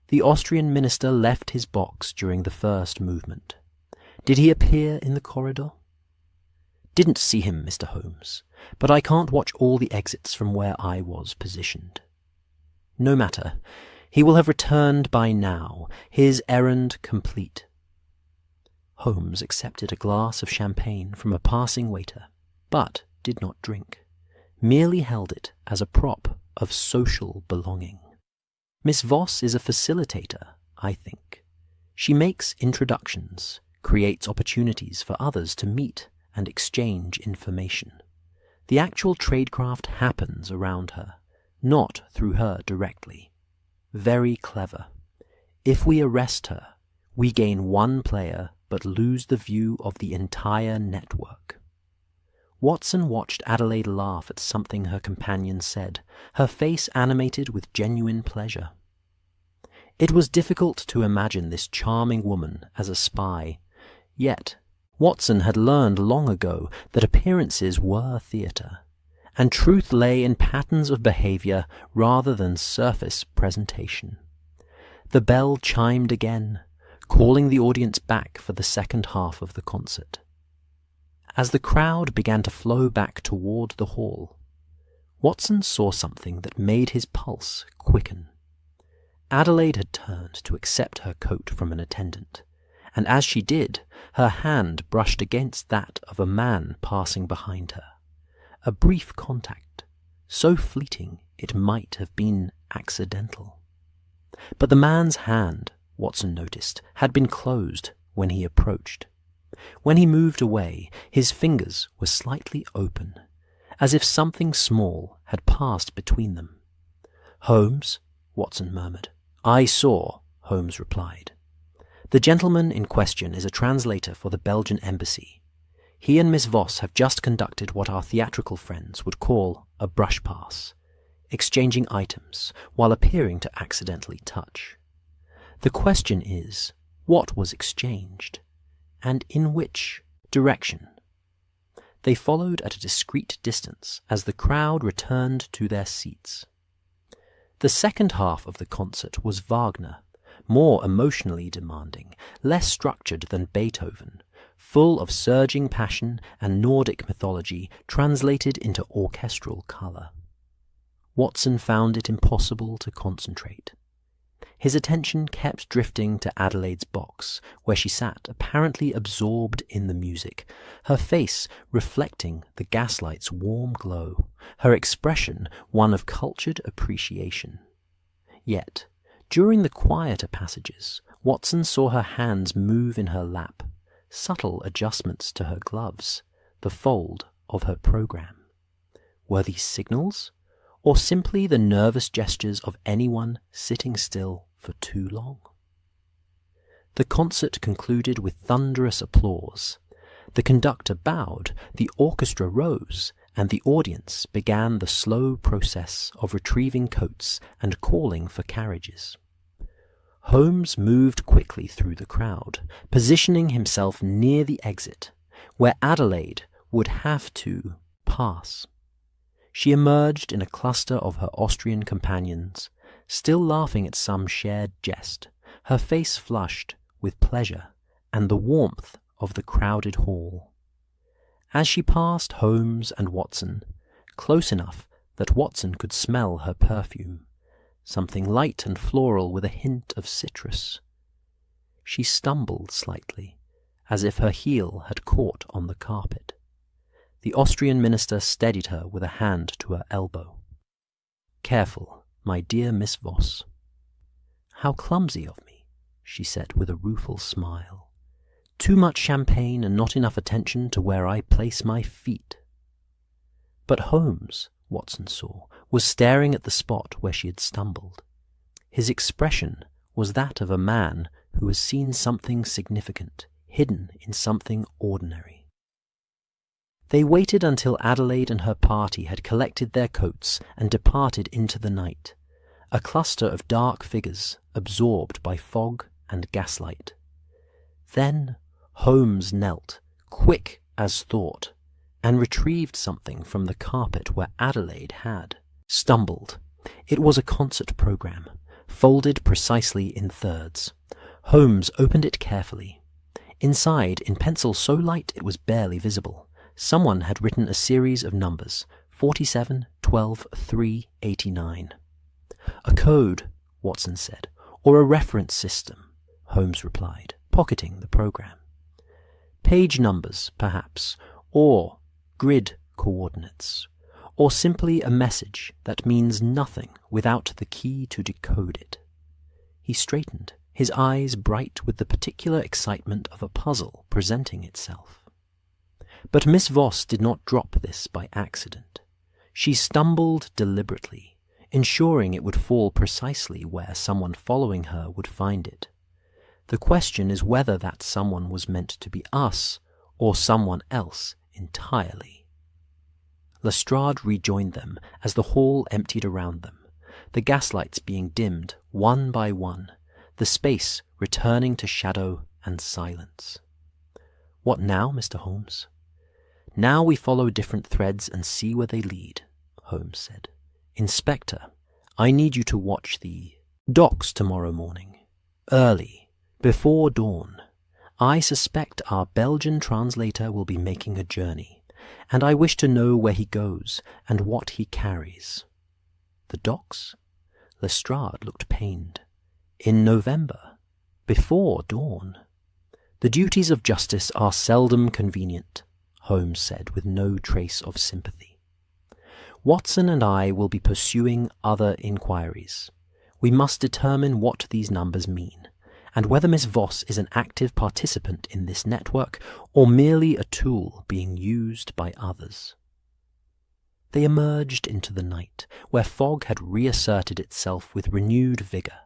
"The Austrian minister left his box during the first movement. Did he appear in the corridor?" "Didn't see him, Mr. Holmes, but I can't watch all the exits from where I was positioned." "No matter. He will have returned by now, his errand complete." Holmes accepted a glass of champagne from a passing waiter, but did not drink, merely held it as a prop of social belonging. "Miss Voss is a facilitator, I think. She makes introductions, creates opportunities for others to meet and exchange information. The actual tradecraft happens around her, not through her directly. Very clever. If we arrest her, we gain one player but lose the view of the entire network." Watson watched Adelaide laugh at something her companion said, her face animated with genuine pleasure. It was difficult to imagine this charming woman as a spy, yet Watson had learned long ago that appearances were theatre, and truth lay in patterns of behaviour rather than surface presentation. The bell chimed again, calling the audience back for the second half of the concert. As the crowd began to flow back toward the hall, Watson saw something that made his pulse quicken. Adelaide had turned to accept her coat from an attendant, and as she did, her hand brushed against that of a man passing behind her. A brief contact, so fleeting it might have been accidental. But the man's hand, Watson noticed, had been closed when he approached. When he moved away, his fingers were slightly open, as if something small had passed between them. "Holmes," Watson murmured. "I saw," Holmes replied. "The gentleman in question is a translator for the Belgian embassy. He and Miss Voss have just conducted what our theatrical friends would call a brush pass, exchanging items while appearing to accidentally touch. The question is, what was exchanged, and in which direction?" They followed at a discreet distance as the crowd returned to their seats. The second half of the concert was Wagner, more emotionally demanding, less structured than Beethoven, full of surging passion and Nordic mythology translated into orchestral colour. Watson found it impossible to concentrate. His attention kept drifting to Adelaide's box, where she sat apparently absorbed in the music, her face reflecting the gaslight's warm glow, her expression one of cultured appreciation. Yet, during the quieter passages, Watson saw her hands move in her lap, subtle adjustments to her gloves, the fold of her programme. Were these signals, or simply the nervous gestures of anyone sitting still for too long? The concert concluded with thunderous applause. The conductor bowed, the orchestra rose, and the audience began the slow process of retrieving coats and calling for carriages. Holmes moved quickly through the crowd, positioning himself near the exit, where Adelaide would have to pass. She emerged in a cluster of her Austrian companions, still laughing at some shared jest, her face flushed with pleasure and the warmth of the crowded hall. As she passed Holmes and Watson, close enough that Watson could smell her perfume, something light and floral with a hint of citrus, she stumbled slightly, as if her heel had caught on the carpet. The Austrian minister steadied her with a hand to her elbow. "Careful, my dear Miss Voss." "How clumsy of me," she said with a rueful smile. "Too much champagne and not enough attention to where I place my feet." But Holmes, Watson saw, was staring at the spot where she had stumbled. His expression was that of a man who has seen something significant, hidden in something ordinary. They waited until Adelaide and her party had collected their coats and departed into the night, a cluster of dark figures absorbed by fog and gaslight. Then Holmes knelt, quick as thought, and retrieved something from the carpet where Adelaide had stumbled. It was a concert programme, folded precisely in thirds. Holmes opened it carefully. Inside, in pencil so light it was barely visible, someone had written a series of numbers, 47, 12, 3, 89. "A code," Watson said, "or a reference system," Holmes replied, pocketing the programme. "Page numbers, perhaps, or grid coordinates, or simply a message that means nothing without the key to decode it." He straightened, his eyes bright with the particular excitement of a puzzle presenting itself. But Miss Voss did not drop this by accident. She stumbled deliberately, ensuring it would fall precisely where someone following her would find it. The question is whether that someone was meant to be us, or someone else entirely. Lestrade rejoined them as the hall emptied around them, the gaslights being dimmed one by one, the space returning to shadow and silence. "What now, Mr. Holmes?" "Now we follow different threads and see where they lead," Holmes said. "Inspector, I need you to watch the docks tomorrow morning, early, before dawn. I suspect our Belgian translator will be making a journey, and I wish to know where he goes and what he carries. The docks? Lestrade looked pained. In November, before dawn. The duties of justice are seldom convenient, Holmes said with no trace of sympathy. Watson and I will be pursuing other inquiries. We must determine what these numbers mean, and whether Miss Voss is an active participant in this network or merely a tool being used by others. They emerged into the night, where fog had reasserted itself with renewed vigour,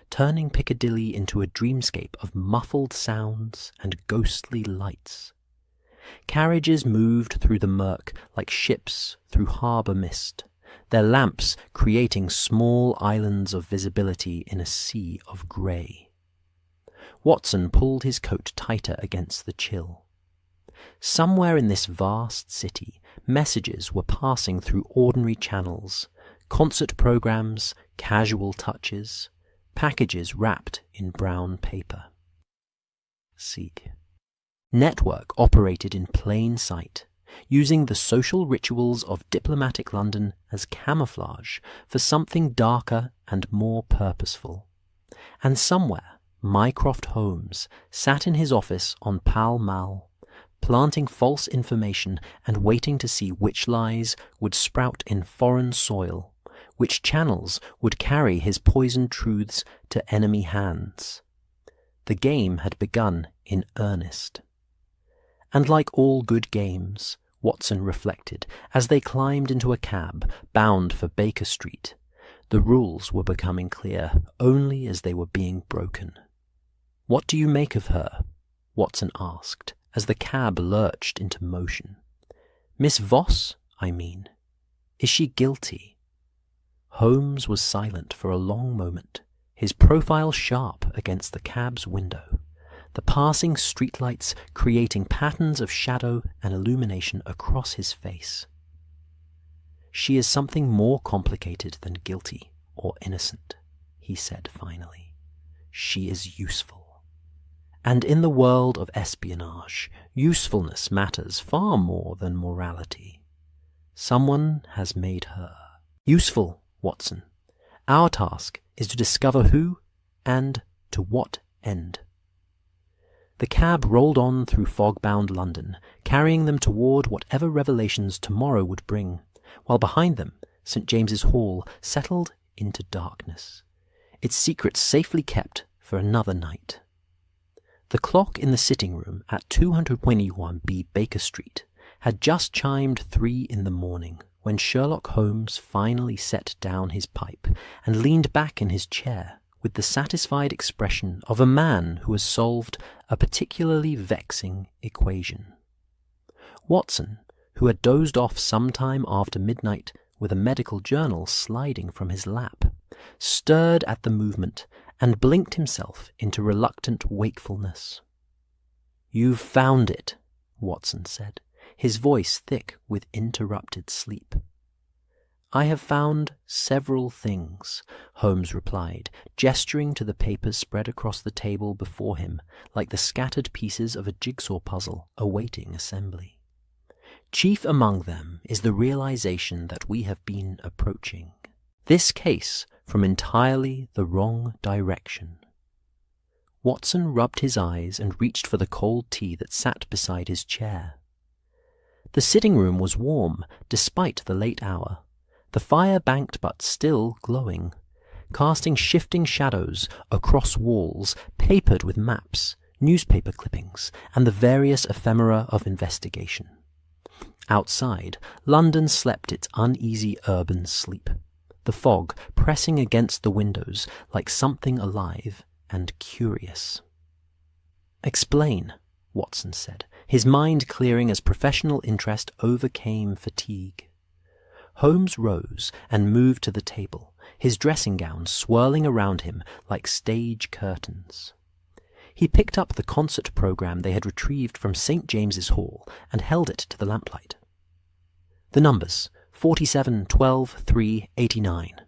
turning Piccadilly into a dreamscape of muffled sounds and ghostly lights. Carriages moved through the murk like ships through harbour mist, their lamps creating small islands of visibility in a sea of grey. Watson pulled his coat tighter against the chill. Somewhere in this vast city, messages were passing through ordinary channels, concert programmes, casual touches, packages wrapped in brown paper. See. Network operated in plain sight, using the social rituals of diplomatic London as camouflage for something darker and more purposeful. And somewhere, Mycroft Holmes sat in his office on Pall Mall, planting false information and waiting to see which lies would sprout in foreign soil, which channels would carry his poisoned truths to enemy hands. The game had begun in earnest. And like all good games, Watson reflected, as they climbed into a cab bound for Baker Street, the rules were becoming clear only as they were being broken. "What do you make of her?" Watson asked, as the cab lurched into motion. "Miss Voss, I mean. Is she guilty?" Holmes was silent for a long moment, his profile sharp against the cab's window, the passing streetlights creating patterns of shadow and illumination across his face. "She is something more complicated than guilty or innocent," he said finally. "She is useful. And in the world of espionage, usefulness matters far more than morality. Someone has made her useful, Watson. Our task is to discover who and to what end." The cab rolled on through fog-bound London, carrying them toward whatever revelations tomorrow would bring, while behind them St. James's Hall settled into darkness, its secrets safely kept for another night. The clock in the sitting room at 221B Baker Street had just chimed 3 in the morning when Sherlock Holmes finally set down his pipe and leaned back in his chair with the satisfied expression of a man who has solved a particularly vexing equation. Watson, who had dozed off some time after midnight with a medical journal sliding from his lap, stirred at the movement and blinked himself into reluctant wakefulness. "You've found it," Watson said, his voice thick with interrupted sleep. "I have found several things," Holmes replied, gesturing to the papers spread across the table before him like the scattered pieces of a jigsaw puzzle awaiting assembly. "Chief among them is the realization that we have been approaching this case from entirely the wrong direction." Watson rubbed his eyes and reached for the cold tea that sat beside his chair. The sitting room was warm despite the late hour, the fire banked but still glowing, casting shifting shadows across walls papered with maps, newspaper clippings, and the various ephemera of investigation. Outside, London slept its uneasy urban sleep, the fog pressing against the windows like something alive and curious. "Explain," Watson said, his mind clearing as professional interest overcame fatigue. Holmes rose and moved to the table, his dressing gown swirling around him like stage curtains. He picked up the concert programme they had retrieved from St. James's Hall and held it to the lamplight. "The numbers, 47, 12, 3, 89.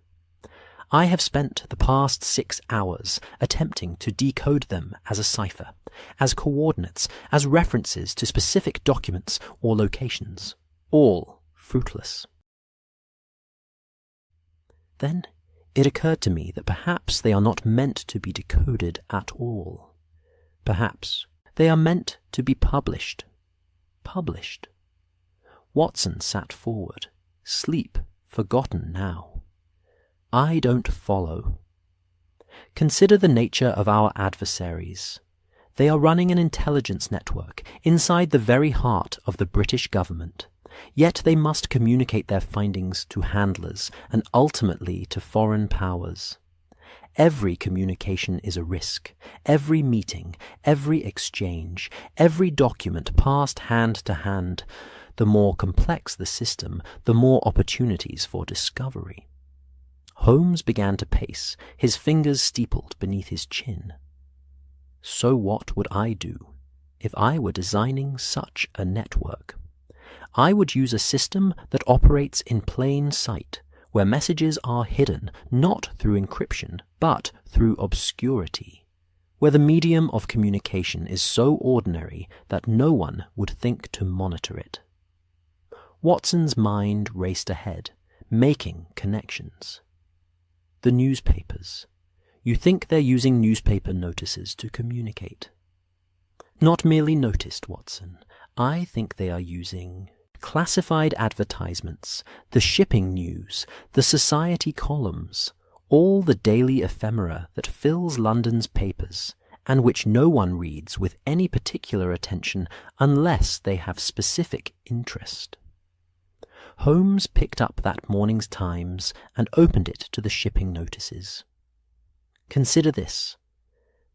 I have spent the past 6 hours attempting to decode them as a cipher, as coordinates, as references to specific documents or locations, all fruitless. Then it occurred to me that perhaps they are not meant to be decoded at all. Perhaps they are meant to be published. Published. Watson sat forward, sleep forgotten now. I don't follow. Consider the nature of our adversaries. They are running an intelligence network inside the very heart of the British government, yet they must communicate their findings to handlers and ultimately to foreign powers. Every communication is a risk. Every meeting, every exchange, every document passed hand to hand. The more complex the system, the more opportunities for discovery. Holmes began to pace, his fingers steepled beneath his chin. So what would I do if I were designing such a network? I would use a system that operates in plain sight, where messages are hidden not through encryption, but through obscurity, where the medium of communication is so ordinary that no one would think to monitor it. Watson's mind raced ahead, making connections. The newspapers. You think they're using newspaper notices to communicate. Not merely noticed, Watson. I think they are using classified advertisements, the shipping news, the society columns, all the daily ephemera that fills London's papers, and which no one reads with any particular attention unless they have specific interest. Holmes picked up that morning's Times and opened it to the shipping notices. Consider this.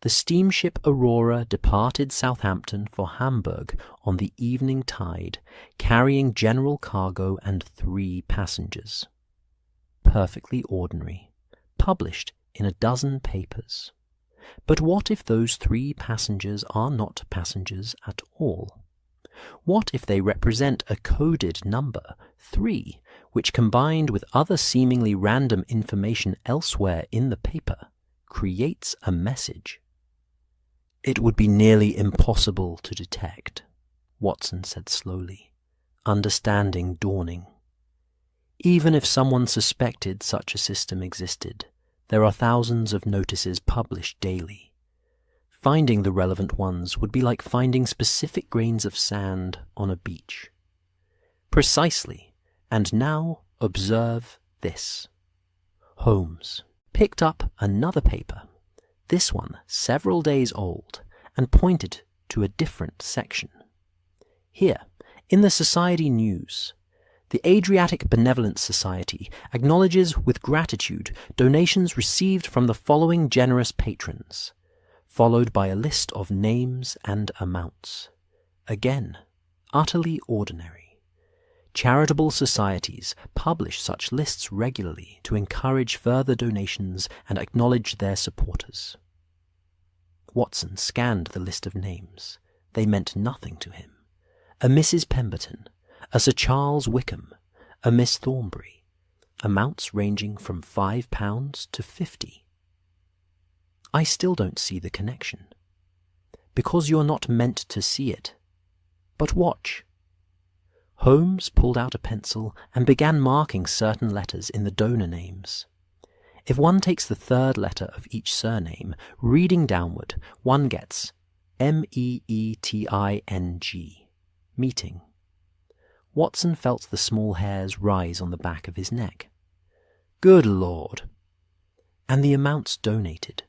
The steamship Aurora departed Southampton for Hamburg on the evening tide, carrying general cargo and 3 passengers. Perfectly ordinary, published in a dozen papers. But what if those 3 passengers are not passengers at all? What if they represent a coded number, 3, which combined with other seemingly random information elsewhere in the paper, creates a message? It would be nearly impossible to detect, Watson said slowly, understanding dawning. Even if someone suspected such a system existed, there are thousands of notices published daily. Finding the relevant ones would be like finding specific grains of sand on a beach. Precisely, and now observe this. Holmes picked up another paper, this one several days old, and pointed to a different section. Here, in the Society News, the Adriatic Benevolent Society acknowledges with gratitude donations received from the following generous patrons, followed by a list of names and amounts. Again, utterly ordinary. Charitable societies publish such lists regularly to encourage further donations and acknowledge their supporters. Watson scanned the list of names. They meant nothing to him. A Mrs. Pemberton, a Sir Charles Wickham, a Miss Thornbury, amounts ranging from £5 to 50. I still don't see the connection. Because you're not meant to see it. But watch. Holmes pulled out a pencil and began marking certain letters in the donor names. If one takes the 3rd letter of each surname, reading downward, one gets MEETING, meeting. Watson felt the small hairs rise on the back of his neck. Good Lord! And the amounts donated,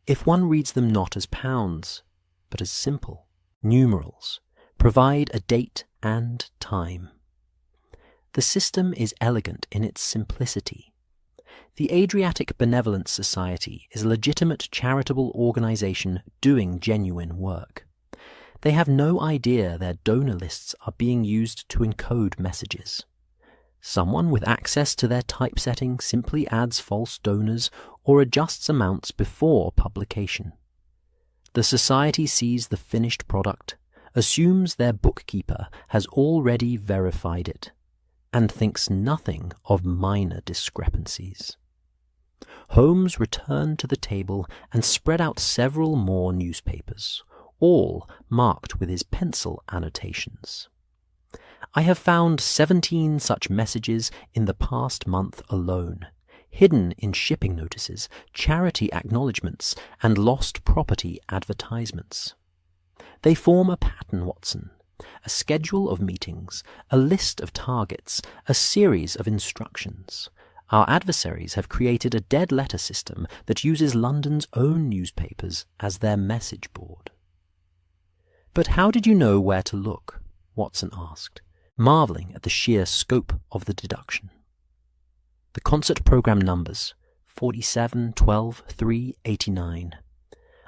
if one reads them not as pounds, but as simple numerals, provide a date and time. The system is elegant in its simplicity. The Adriatic Benevolent Society is a legitimate charitable organization doing genuine work. They have no idea their donor lists are being used to encode messages. Someone with access to their typesetting simply adds false donors or adjusts amounts before publication. The society sees the finished product, assumes their bookkeeper has already verified it, and thinks nothing of minor discrepancies. Holmes returned to the table and spread out several more newspapers, all marked with his pencil annotations. I have found 17 such messages in the past month alone, hidden in shipping notices, charity acknowledgements, and lost property advertisements. They form a pattern, Watson, a schedule of meetings, a list of targets, a series of instructions. Our adversaries have created a dead letter system that uses London's own newspapers as their message board. "But how did you know where to look?" Watson asked, marvelling at the sheer scope of the deduction. The concert program numbers, 47, 12, 3, 89.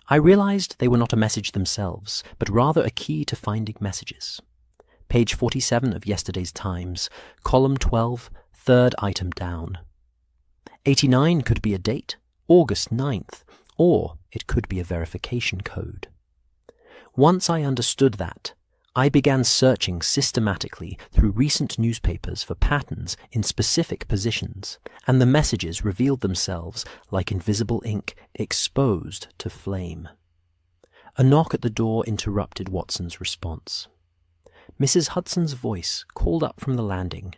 I realized they were not a message themselves, but rather a key to finding messages. Page 47 of yesterday's Times, column 12, third item down. 89 could be a date, August 9th, or it could be a verification code. Once I understood that, I began searching systematically through recent newspapers for patterns in specific positions, and the messages revealed themselves like invisible ink exposed to flame. A knock at the door interrupted Watson's response. Mrs. Hudson's voice called up from the landing,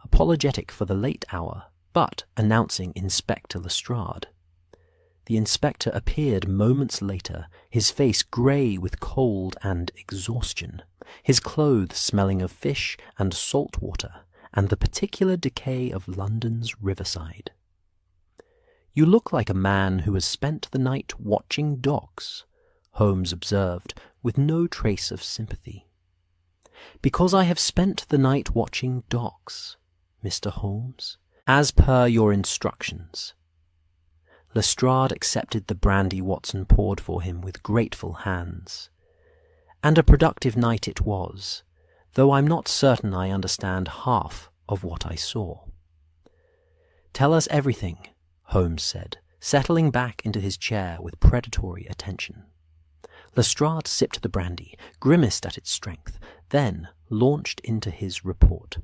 apologetic for the late hour, but announcing Inspector Lestrade. The inspector appeared moments later, his face grey with cold and exhaustion, his clothes smelling of fish and salt water, and the particular decay of London's riverside. "You look like a man who has spent the night watching docks," Holmes observed, with no trace of sympathy. "Because I have spent the night watching docks, Mr. Holmes, as per your instructions." Lestrade accepted the brandy Watson poured for him with grateful hands. And a productive night it was, though I'm not certain I understand half of what I saw. "Tell us everything," Holmes said, settling back into his chair with predatory attention. Lestrade sipped the brandy, grimaced at its strength, then launched into his report.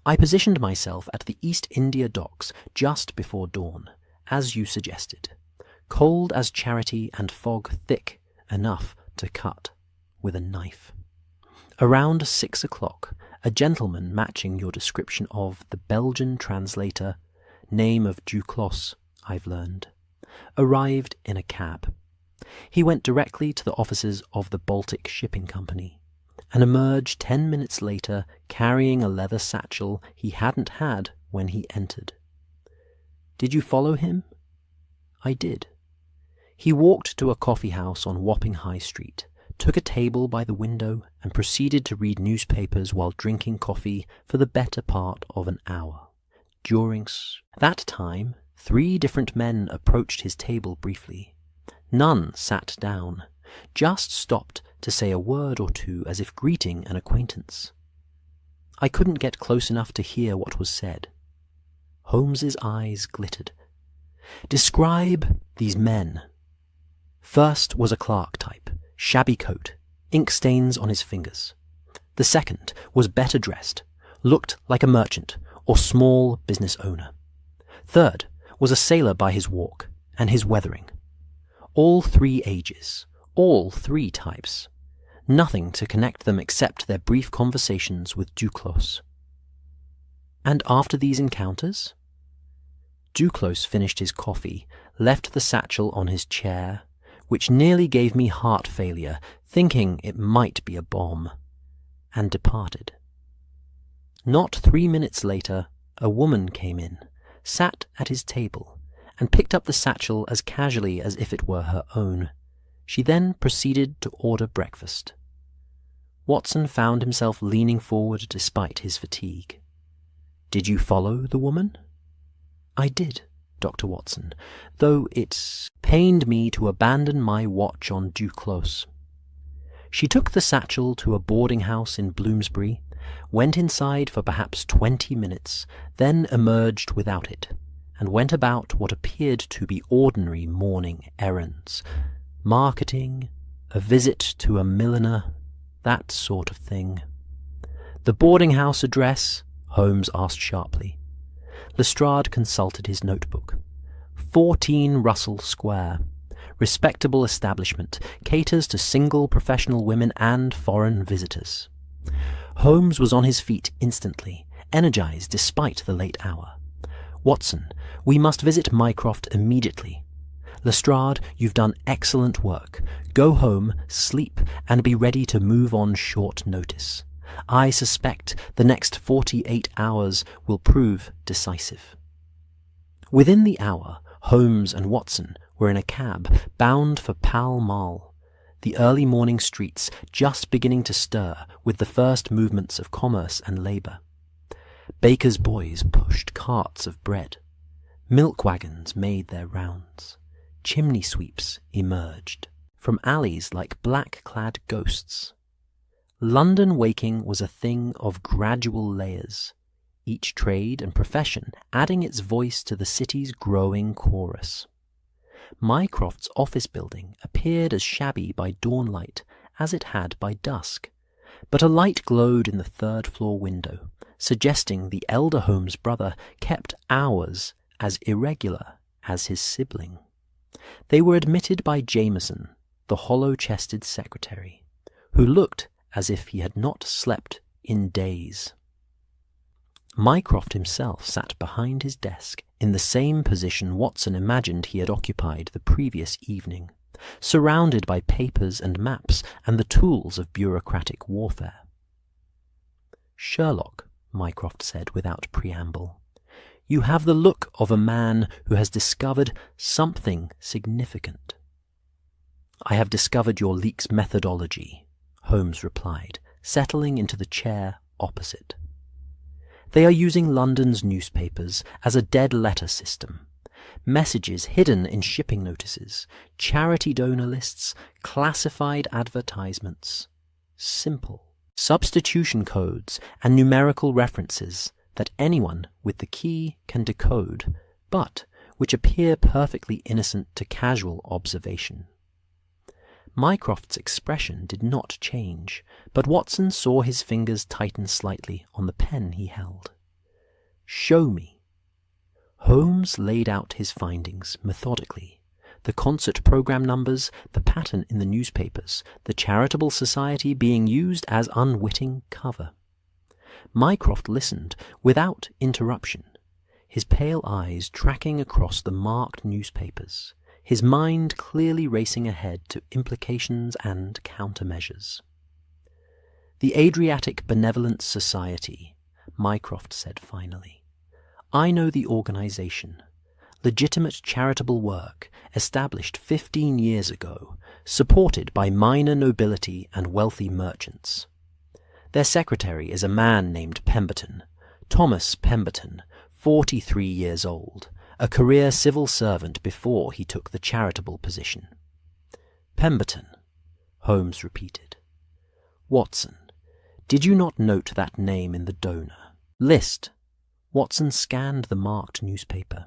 "I positioned myself at the East India Docks just before dawn, as you suggested, cold as charity and fog thick enough to cut with a knife. Around 6 o'clock, a gentleman matching your description of the Belgian translator, name of Duclos, I've learned, arrived in a cab. He went directly to the offices of the Baltic Shipping Company, and emerged 10 minutes later carrying a leather satchel he hadn't had when he entered. Did you follow him?" "I did. He walked to a coffee house on Wapping High Street, took a table by the window, and proceeded to read newspapers while drinking coffee for the better part of an hour. During that time, 3 different men approached his table briefly. None sat down, just stopped to say a word or two as if greeting an acquaintance. I couldn't get close enough to hear what was said." Holmes's eyes glittered. "Describe these men." "First was a clerk type, shabby coat, ink stains on his fingers. The second was better dressed, looked like a merchant or small business owner. Third was a sailor by his walk and his weathering. All 3 ages, all 3 types. Nothing to connect them except their brief conversations with Duclos." "And after these encounters?" Duclos finished his coffee, left the satchel on his chair, which nearly gave me heart failure, thinking it might be a bomb, and departed. Not 3 minutes later, a woman came in, sat at his table, and picked up the satchel as casually as if it were her own. She then proceeded to order breakfast. Watson found himself leaning forward despite his fatigue. "Did you follow the woman?" "I did, Dr. Watson, though it pained me to abandon my watch on Duclos. She took the satchel to a boarding house in Bloomsbury, went inside for perhaps 20 minutes, then emerged without it, and went about what appeared to be ordinary morning errands. Marketing, a visit to a milliner, that sort of thing." "The boarding house address?" Holmes asked sharply. Lestrade consulted his notebook. 14 Russell Square. respectable establishment, caters to single professional women and foreign visitors. Holmes was on his feet instantly, energized despite the late hour. Watson, we must visit Mycroft immediately. Lestrade, you've done excellent work. Go home, sleep, and be ready to move on short notice. I suspect the next 48 hours will prove decisive. Within the hour, Holmes and Watson were in a cab bound for Pall Mall, the early morning streets just beginning to stir with the first movements of commerce and labour. Bakers' boys pushed carts of bread. Milk wagons made their rounds. Chimney sweeps emerged from alleys like black-clad ghosts. London waking was a thing of gradual layers, each trade and profession adding its voice to the city's growing chorus. Mycroft's office building appeared as shabby by dawnlight as it had by dusk, but a light glowed in the third-floor window, suggesting the elder Holmes brother kept hours as irregular as his sibling. They were admitted by Jameson, the hollow-chested secretary, who looked as if he had not slept in days. Mycroft himself sat behind his desk in the same position Watson imagined he had occupied the previous evening, surrounded by papers and maps and the tools of bureaucratic warfare. "Sherlock," Mycroft said without preamble, "you have the look of a man who has discovered something significant." "I have discovered your leak's methodology," Holmes replied, settling into the chair opposite. "They are using London's newspapers as a dead letter system. Messages hidden in shipping notices, charity donor lists, classified advertisements. Simple. Substitution codes and numerical references that anyone with the key can decode, but which appear perfectly innocent to casual observation." Mycroft's expression did not change, but Watson saw his fingers tighten slightly on the pen he held. "Show me." Holmes laid out his findings methodically. The concert program numbers, the pattern in the newspapers, the charitable society being used as unwitting cover. Mycroft listened without interruption, his pale eyes tracking across the marked newspapers, his mind clearly racing ahead to implications and countermeasures. "The Adriatic Benevolent Society," Mycroft said finally. "I know the organization. Legitimate charitable work, established 15 years ago, supported by minor nobility and wealthy merchants. Their secretary is a man named Pemberton, Thomas Pemberton, 43 years old, a career civil servant before he took the charitable position." "Pemberton," Holmes repeated. "Watson, did you not note that name in the donor list?" Watson scanned the marked newspaper.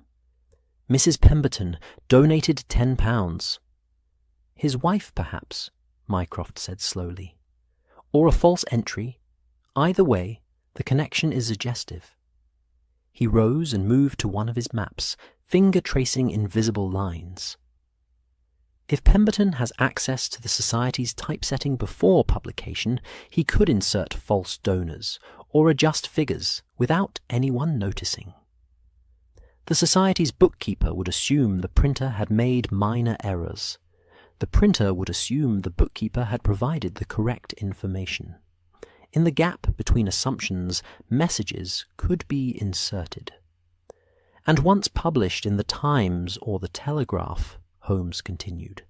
"Mrs. Pemberton donated £10. "His wife, perhaps," Mycroft said slowly. "Or a false entry. Either way, the connection is suggestive." He rose and moved to one of his maps, finger-tracing invisible lines. "If Pemberton has access to the Society's typesetting before publication, he could insert false donors or adjust figures without anyone noticing. The Society's bookkeeper would assume the printer had made minor errors. The printer would assume the bookkeeper had provided the correct information. In the gap between assumptions, messages could be inserted. And once published in the Times or the Telegraph," Holmes continued,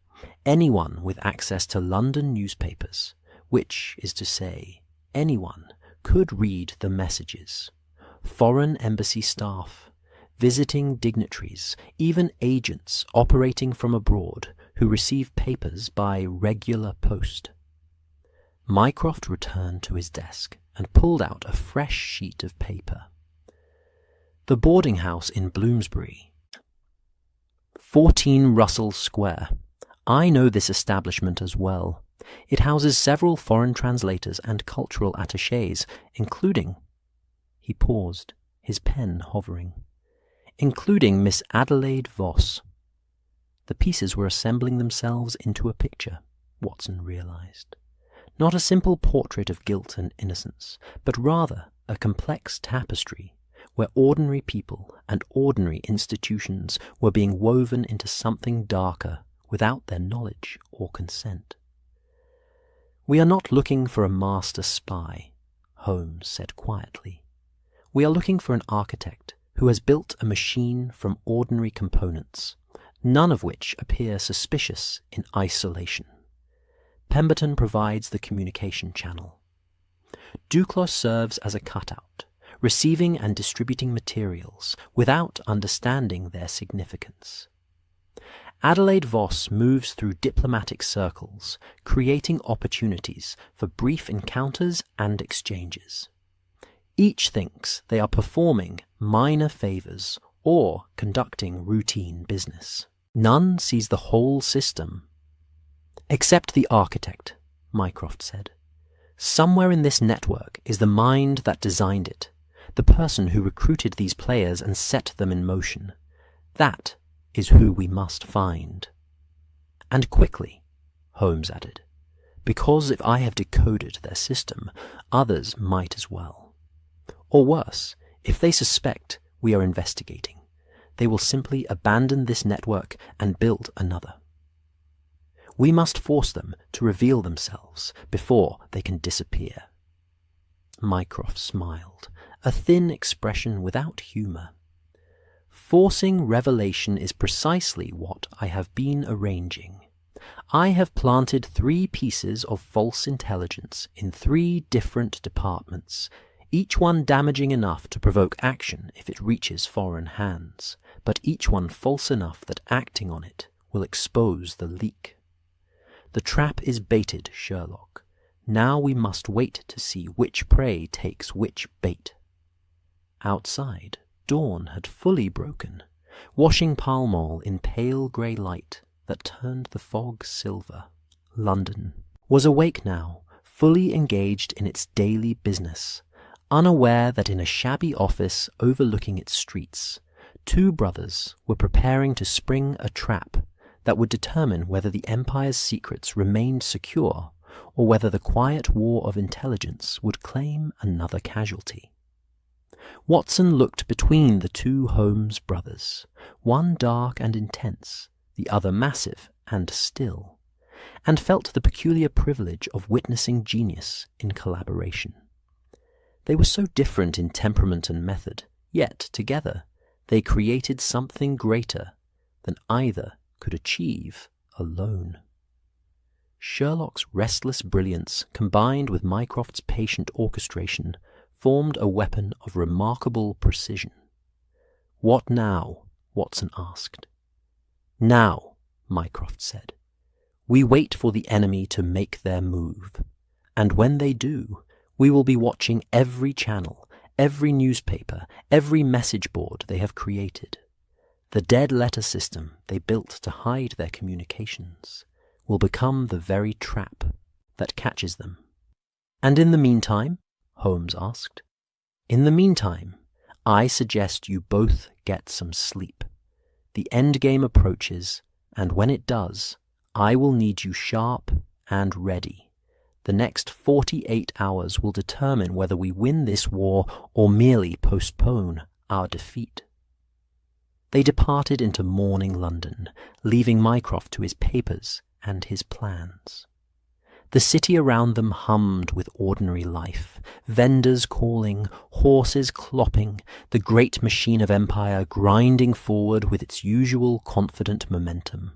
"anyone with access to London newspapers, which is to say, anyone, could read the messages. Foreign embassy staff, visiting dignitaries, even agents operating from abroad who receive papers by regular post." Mycroft returned to his desk and pulled out a fresh sheet of paper. "The boarding house in Bloomsbury, 14 Russell Square. I know this establishment as well. It houses several foreign translators and cultural attachés, including—" He paused, his pen hovering. "Including Miss Adelaide Voss." The pieces were assembling themselves into a picture, Watson realized. Not a simple portrait of guilt and innocence, but rather a complex tapestry where ordinary people and ordinary institutions were being woven into something darker without their knowledge or consent. "We are not looking for a master spy," Holmes said quietly. "We are looking for an architect who has built a machine from ordinary components, none of which appear suspicious in isolation. Pemberton provides the communication channel. Duclos serves as a cutout, receiving and distributing materials without understanding their significance. Adelaide Voss moves through diplomatic circles, creating opportunities for brief encounters and exchanges. Each thinks they are performing minor favors or conducting routine business. None sees the whole system. Except the architect," Mycroft said. "Somewhere in this network is the mind that designed it, the person who recruited these players and set them in motion. That is who we must find. And quickly," Holmes added, "because if I have decoded their system, others might as well. Or worse, if they suspect we are investigating, they will simply abandon this network and build another. We must force them to reveal themselves before they can disappear." Mycroft smiled, a thin expression without humour. "Forcing revelation is precisely what I have been arranging. I have planted 3 pieces of false intelligence in 3 different departments, each one damaging enough to provoke action if it reaches foreign hands, but each one false enough that acting on it will expose the leak. The trap is baited, Sherlock. Now we must wait to see which prey takes which bait." Outside, dawn had fully broken, washing Pall Mall in pale grey light that turned the fog silver. London was awake now, fully engaged in its daily business, unaware that in a shabby office overlooking its streets, 2 brothers were preparing to spring a trap that would determine whether the Empire's secrets remained secure or whether the quiet war of intelligence would claim another casualty. Watson looked between the 2 Holmes brothers, one dark and intense, the other massive and still, and felt the peculiar privilege of witnessing genius in collaboration. They were so different in temperament and method, yet together they created something greater than either could achieve alone. Sherlock's restless brilliance, combined with Mycroft's patient orchestration, formed a weapon of remarkable precision. "What now?" Watson asked. "Now," Mycroft said. "We wait for the enemy to make their move, and when they do, we will be watching every channel, every newspaper, every message board they have created. The dead letter system they built to hide their communications will become the very trap that catches them." "And in the meantime?" Holmes asked. "In the meantime, I suggest you both get some sleep. The endgame approaches, and when it does, I will need you sharp and ready. The next 48 hours will determine whether we win this war or merely postpone our defeat." They departed into morning London, leaving Mycroft to his papers and his plans. The city around them hummed with ordinary life, vendors calling, horses clopping, the great machine of empire grinding forward with its usual confident momentum.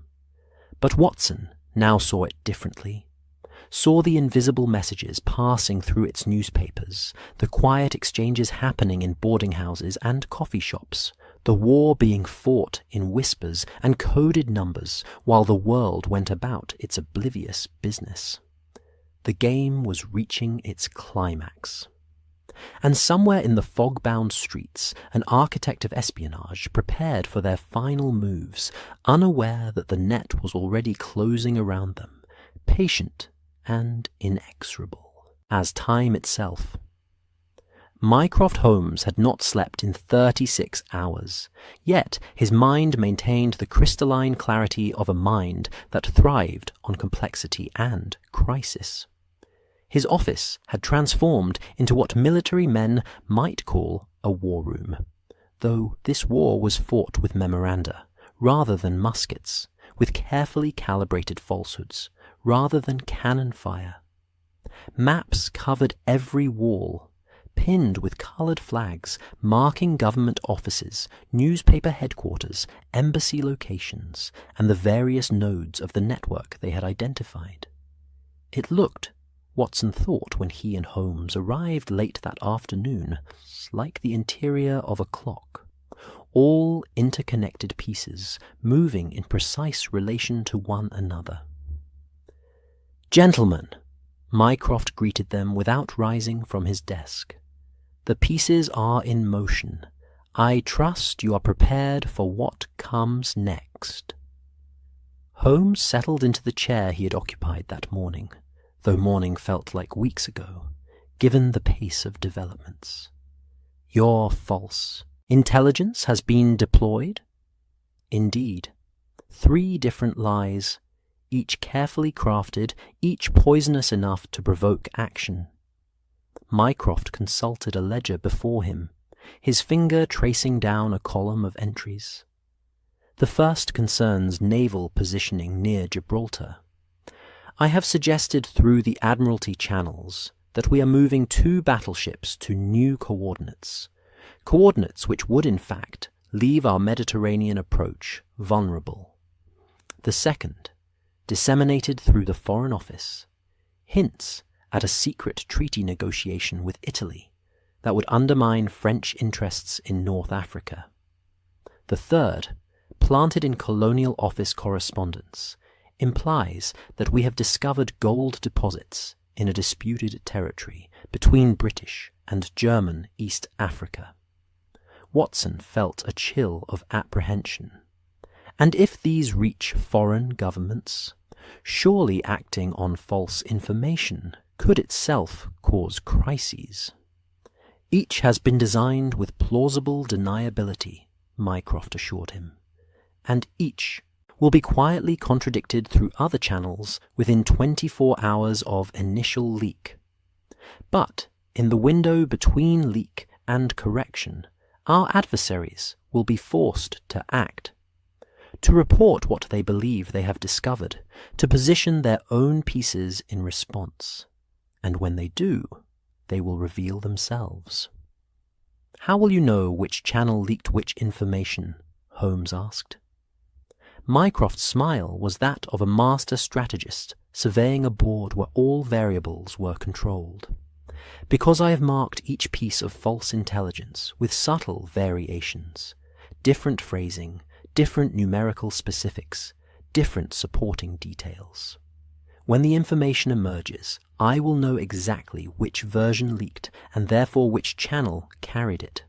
But Watson now saw it differently, saw the invisible messages passing through its newspapers, the quiet exchanges happening in boarding houses and coffee shops, the war being fought in whispers and coded numbers while the world went about its oblivious business. The game was reaching its climax. And somewhere in the fog-bound streets, an architect of espionage prepared for their final moves, unaware that the net was already closing around them, patient and inexorable as time itself. Mycroft Holmes had not slept in 36 hours, yet his mind maintained the crystalline clarity of a mind that thrived on complexity and crisis. His office had transformed into what military men might call a war room, though this war was fought with memoranda rather than muskets, with carefully calibrated falsehoods rather than cannon fire. Maps covered every wall, pinned with coloured flags marking government offices, newspaper headquarters, embassy locations, and the various nodes of the network they had identified. It looked, Watson thought when he and Holmes arrived late that afternoon, like the interior of a clock, all interconnected pieces moving in precise relation to one another. "Gentlemen," Mycroft greeted them without rising from his desk. "The pieces are in motion. I trust you are prepared for what comes next." Holmes settled into the chair he had occupied that morning, though morning felt like weeks ago, given the pace of developments. "You're false. Intelligence has been deployed?" "Indeed. 3 different lies, each carefully crafted, each poisonous enough to provoke action." Mycroft consulted a ledger before him, his finger tracing down a column of entries. The first concerns naval positioning near Gibraltar. "I have suggested through the Admiralty channels that we are moving 2 battleships to new coordinates which would in fact leave our Mediterranean approach vulnerable. The second, disseminated through the Foreign Office, hints at a secret treaty negotiation with Italy that would undermine French interests in North Africa. The third, planted in Colonial Office correspondence, implies that we have discovered gold deposits in a disputed territory between British and German East Africa." Watson felt a chill of apprehension. And if these reach foreign governments, surely acting on false information could itself cause crises. "Each has been designed with plausible deniability," Mycroft assured him, "and each will be quietly contradicted through other channels within 24 hours of initial leak. But in the window between leak and correction, our adversaries will be forced to act, to report what they believe they have discovered, to position their own pieces in response. And when they do, they will reveal themselves." "How will you know which channel leaked which information?" Holmes asked. Mycroft's smile was that of a master strategist surveying a board where all variables were controlled. "Because I have marked each piece of false intelligence with subtle variations, different phrasing, different numerical specifics, different supporting details. When the information emerges, I will know exactly which version leaked and therefore which channel carried it.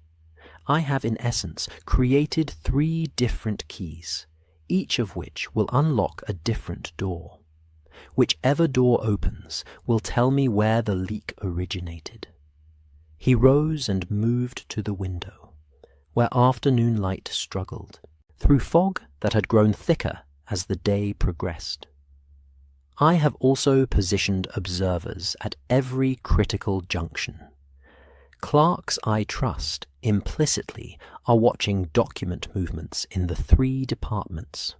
I have in essence created 3 different keys, each of which will unlock a different door. Whichever door opens will tell me where the leak originated." He rose and moved to the window, where afternoon light struggled, through fog that had grown thicker as the day progressed. "I have also positioned observers at every critical junction. Clerks I trust implicitly are watching document movements in the 3 departments.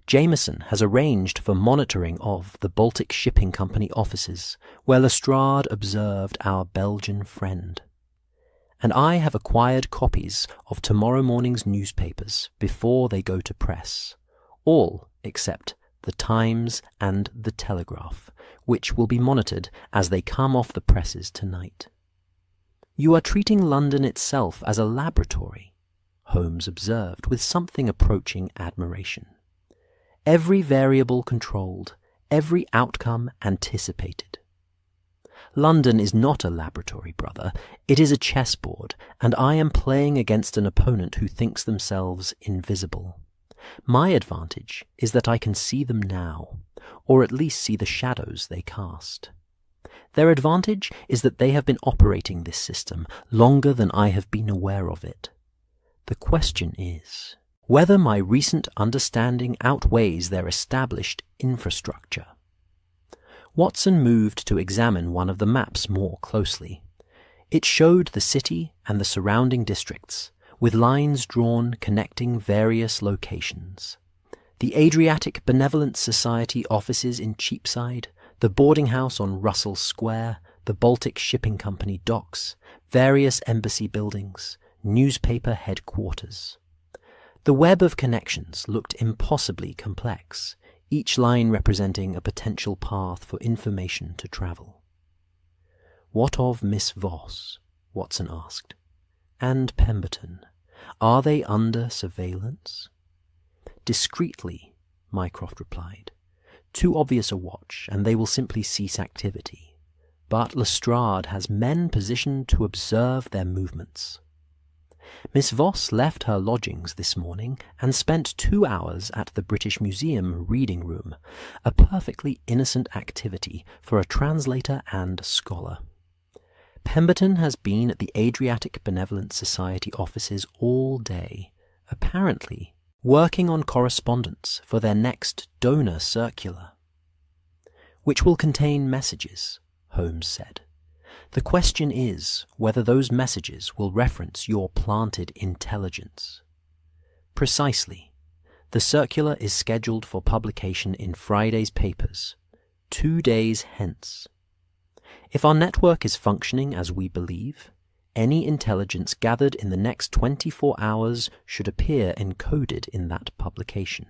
Jameson has arranged for monitoring of the Baltic Shipping Company offices, where Lestrade observed our Belgian friend. And I have acquired copies of tomorrow morning's newspapers before they go to press, all except the Times and the Telegraph, which will be monitored as they come off the presses tonight." "You are treating London itself as a laboratory," Holmes observed with something approaching admiration. "Every variable controlled, every outcome anticipated." "London is not a laboratory, brother. It is a chessboard, and I am playing against an opponent who thinks themselves invisible. My advantage is that I can see them now, or at least see the shadows they cast. Their advantage is that they have been operating this system longer than I have been aware of it. The question is whether my recent understanding outweighs their established infrastructure. Watson moved to examine one of the maps more closely. It showed the city and the surrounding districts, with lines drawn connecting various locations. The Adriatic Benevolent Society offices in Cheapside, the boarding house on Russell Square, the Baltic Shipping Company docks, various embassy buildings, newspaper headquarters. The web of connections looked impossibly complex, each line representing a potential path for information to travel. "What of Miss Voss?" Watson asked. "And Pemberton? Are they under surveillance?" "Discreetly," Mycroft replied. "Too obvious a watch, and they will simply cease activity. But Lestrade has men positioned to observe their movements. Miss Voss left her lodgings this morning and spent 2 hours at the British Museum reading room, a perfectly innocent activity for a translator and scholar. Pemberton has been at the Adriatic Benevolent Society offices all day, apparently working on correspondence for their next donor circular." "Which will contain messages," Holmes said. "The question is whether those messages will reference your planted intelligence." "Precisely. The circular is scheduled for publication in Friday's papers, 2 days hence. If our network is functioning as we believe, any intelligence gathered in the next 24 hours should appear encoded in that publication."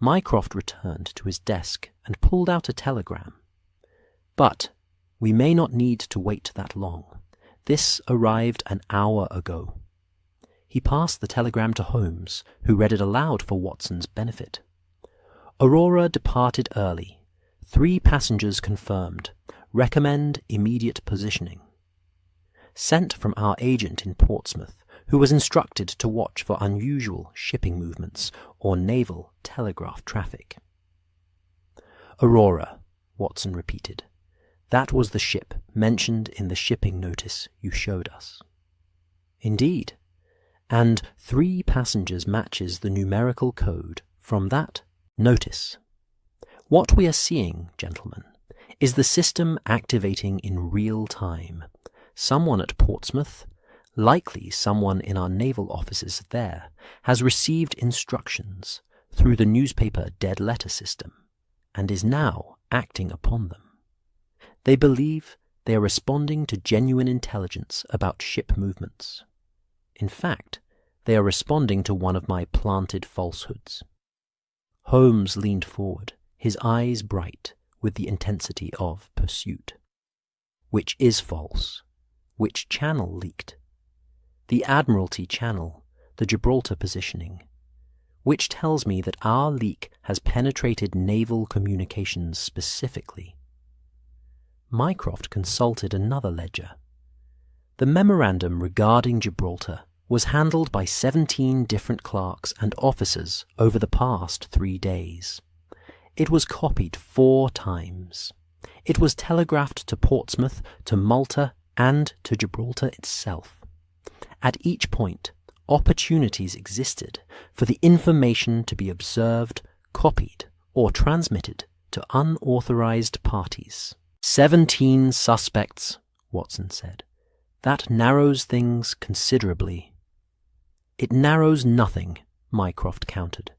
Mycroft returned to his desk and pulled out a telegram. "But we may not need to wait that long. This arrived an hour ago." He passed the telegram to Holmes, who read it aloud for Watson's benefit. "Aurora departed early. 3 passengers confirmed. Recommend immediate positioning. Sent from our agent in Portsmouth, who was instructed to watch for unusual shipping movements or naval telegraph traffic." "Aurora," Watson repeated. "That was the ship mentioned in the shipping notice you showed us." "Indeed. And 3 passengers matches the numerical code from that notice. What we are seeing, gentlemen, is the system activating in real time. Someone at Portsmouth, likely someone in our naval offices there, has received instructions through the newspaper dead letter system and is now acting upon them. They believe they are responding to genuine intelligence about ship movements. In fact, they are responding to one of my planted falsehoods." Holmes leaned forward, his eyes bright with the intensity of pursuit. "Which is false? Which channel leaked?" "The Admiralty channel, the Gibraltar positioning, which tells me that our leak has penetrated naval communications specifically." Mycroft consulted another ledger. The memorandum regarding Gibraltar was handled by 17 different clerks and officers over the past 3 days. It was copied 4 times. It was telegraphed to Portsmouth, to Malta, and to Gibraltar itself. At each point, opportunities existed for the information to be observed, copied, or transmitted to unauthorized parties. 17 suspects, Watson said. That narrows things considerably. "It narrows nothing," Mycroft countered,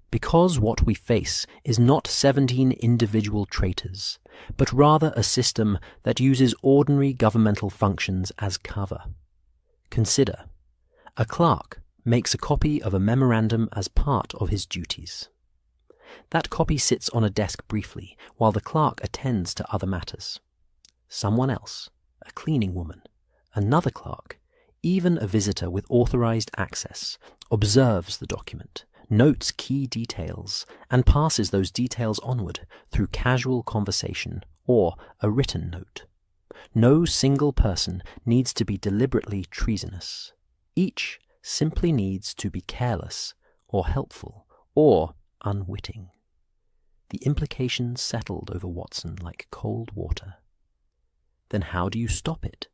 "because what we face is not 17 individual traitors, but rather a system that uses ordinary governmental functions as cover. Consider, a clerk makes a copy of a memorandum as part of his duties. That copy sits on a desk briefly while the clerk attends to other matters. Someone else, a cleaning woman, another clerk, even a visitor with authorized access, observes the document, notes key details, and passes those details onward through casual conversation or a written note. No single person needs to be deliberately treasonous. Each simply needs to be careless or helpful or unwitting. The implications settled over Watson like cold water. Then how do you stop it?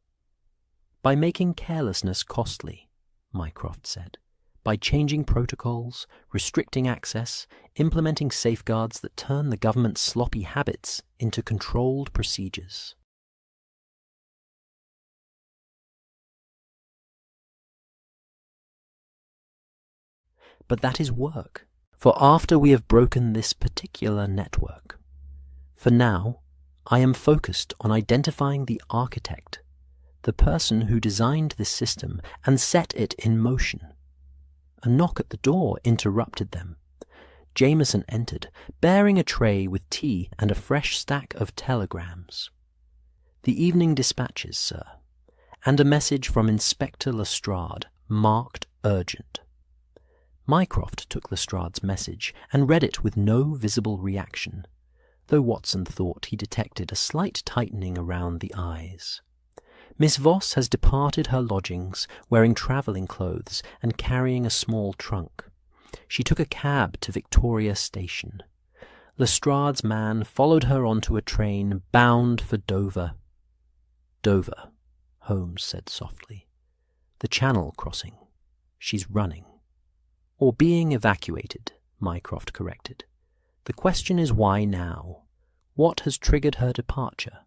By making carelessness costly, Mycroft said. By changing protocols, restricting access, implementing safeguards that turn the government's sloppy habits into controlled procedures. But that is work. For after we have broken this particular network, for now, I am focused on identifying the architect, the person who designed this system and set it in motion. A knock at the door interrupted them. Jameson entered, bearing a tray with tea and a fresh stack of telegrams. The evening dispatches, sir, and a message from Inspector Lestrade, marked urgent. Mycroft took Lestrade's message and read it with no visible reaction, though Watson thought he detected a slight tightening around the eyes. Miss Voss has departed her lodgings, wearing travelling clothes and carrying a small trunk. She took a cab to Victoria Station. Lestrade's man followed her onto a train bound for Dover. Dover, Holmes said softly. The Channel crossing. She's running. Or being evacuated, Mycroft corrected. The question is why now? What has triggered her departure?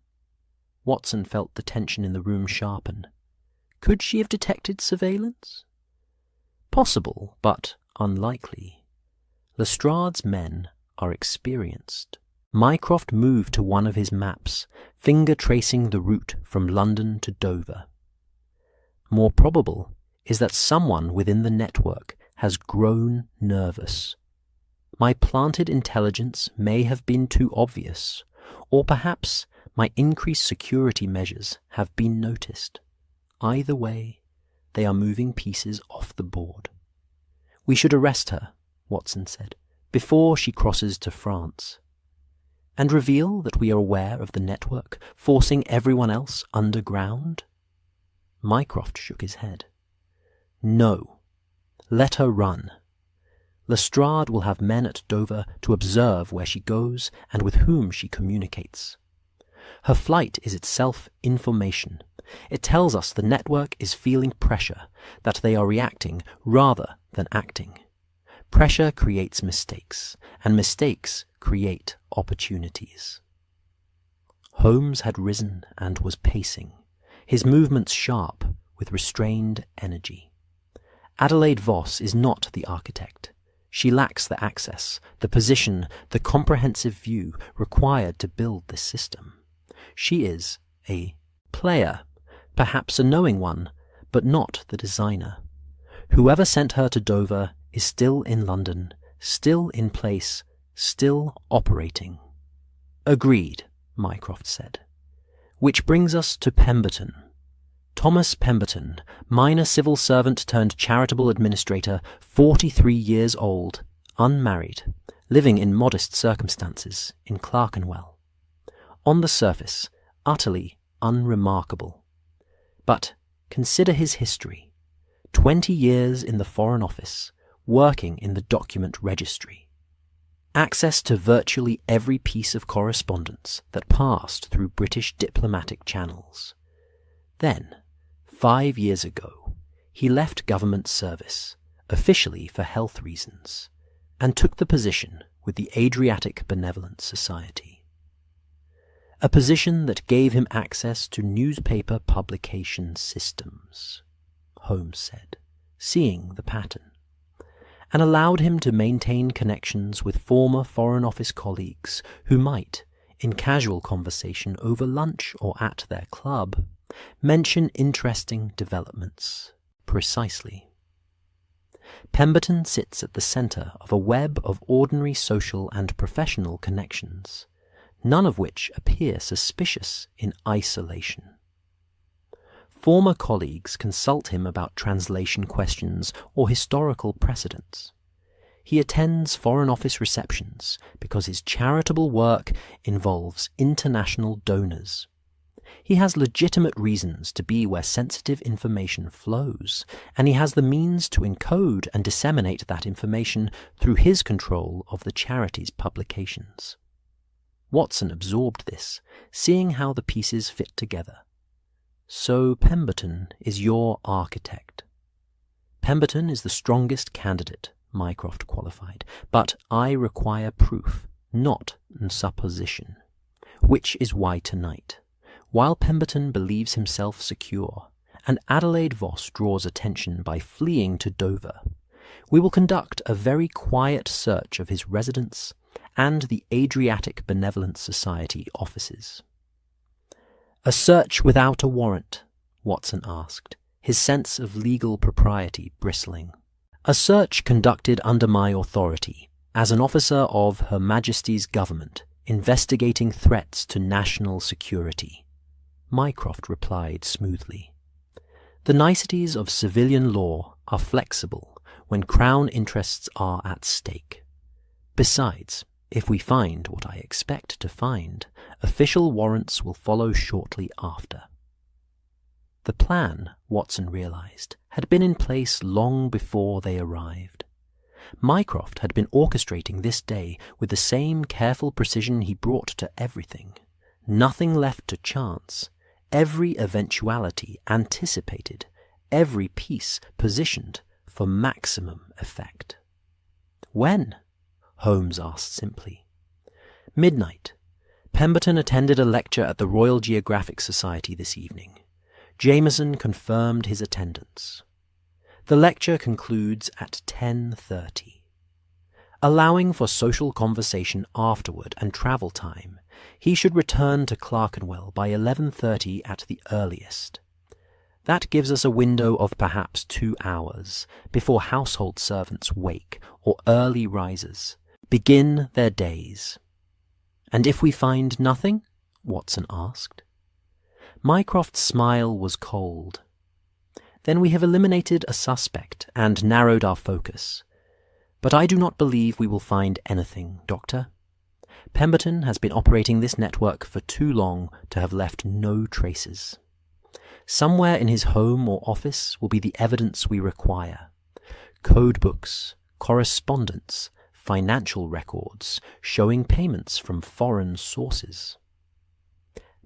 Watson felt the tension in the room sharpen. Could she have detected surveillance? Possible, but unlikely. Lestrade's men are experienced. Mycroft moved to one of his maps, finger tracing the route from London to Dover. More probable is that someone within the network has grown nervous. My planted intelligence may have been too obvious, or perhaps my increased security measures have been noticed. Either way, they are moving pieces off the board. We should arrest her, Watson said, before she crosses to France, and reveal that we are aware of the network, forcing everyone else underground. Mycroft shook his head. No. Let her run. Lestrade will have men at Dover to observe where she goes and with whom she communicates. Her flight is itself information. It tells us the network is feeling pressure, that they are reacting rather than acting. Pressure creates mistakes, and mistakes create opportunities. Holmes had risen and was pacing, his movements sharp with restrained energy. Adelaide Voss is not the architect. She lacks the access, the position, the comprehensive view required to build this system. She is a player, perhaps a knowing one, but not the designer. Whoever sent her to Dover is still in London, still in place, still operating. Agreed, Mycroft said. Which brings us to Pemberton. Thomas Pemberton, minor civil servant turned charitable administrator, 43 years old, unmarried, living in modest circumstances in Clerkenwell. On the surface, utterly unremarkable. But consider his history. 20 years in the Foreign Office, working in the document registry. Access to virtually every piece of correspondence that passed through British diplomatic channels. Then, 5 years ago, he left government service, officially for health reasons, and took the position with the Adriatic Benevolent Society. A position that gave him access to newspaper publication systems, Holmes said, seeing the pattern, and allowed him to maintain connections with former Foreign Office colleagues who might, in casual conversation over lunch or at their club, mention interesting developments. Precisely. Pemberton sits at the centre of a web of ordinary social and professional connections, none of which appear suspicious in isolation. Former colleagues consult him about translation questions or historical precedents. He attends Foreign Office receptions because his charitable work involves international donors. He has legitimate reasons to be where sensitive information flows, and he has the means to encode and disseminate that information through his control of the charity's publications. Watson absorbed this, seeing how the pieces fit together. So Pemberton is your architect. Pemberton is the strongest candidate, Mycroft qualified, but I require proof, not supposition. Which is why tonight, while Pemberton believes himself secure, and Adelaide Voss draws attention by fleeing to Dover, we will conduct a very quiet search of his residence and the Adriatic Benevolent Society offices. "A search without a warrant?" Watson asked, his sense of legal propriety bristling. "A search conducted under my authority, as an officer of Her Majesty's government, investigating threats to national security," Mycroft replied smoothly. "The niceties of civilian law are flexible when Crown interests are at stake. Besides, if we find what I expect to find, official warrants will follow shortly after." The plan, Watson realized, had been in place long before they arrived. Mycroft had been orchestrating this day with the same careful precision he brought to everything. Nothing left to chance, every eventuality anticipated, every piece positioned for maximum effect. "When?" Holmes asked simply. "Midnight. Pemberton attended a lecture at the Royal Geographic Society this evening. Jameson confirmed his attendance. The lecture concludes at 10:30. Allowing for social conversation afterward and travel time, he should return to Clerkenwell by 11:30 at the earliest. That gives us a window of perhaps 2 hours before household servants wake or early risers begin their days." "And if we find nothing?" Watson asked. Mycroft's smile was cold. "Then we have eliminated a suspect and narrowed our focus. But I do not believe we will find anything, Doctor. Pemberton has been operating this network for too long to have left no traces. Somewhere in his home or office will be the evidence we require. Code books, correspondence, financial records showing payments from foreign sources.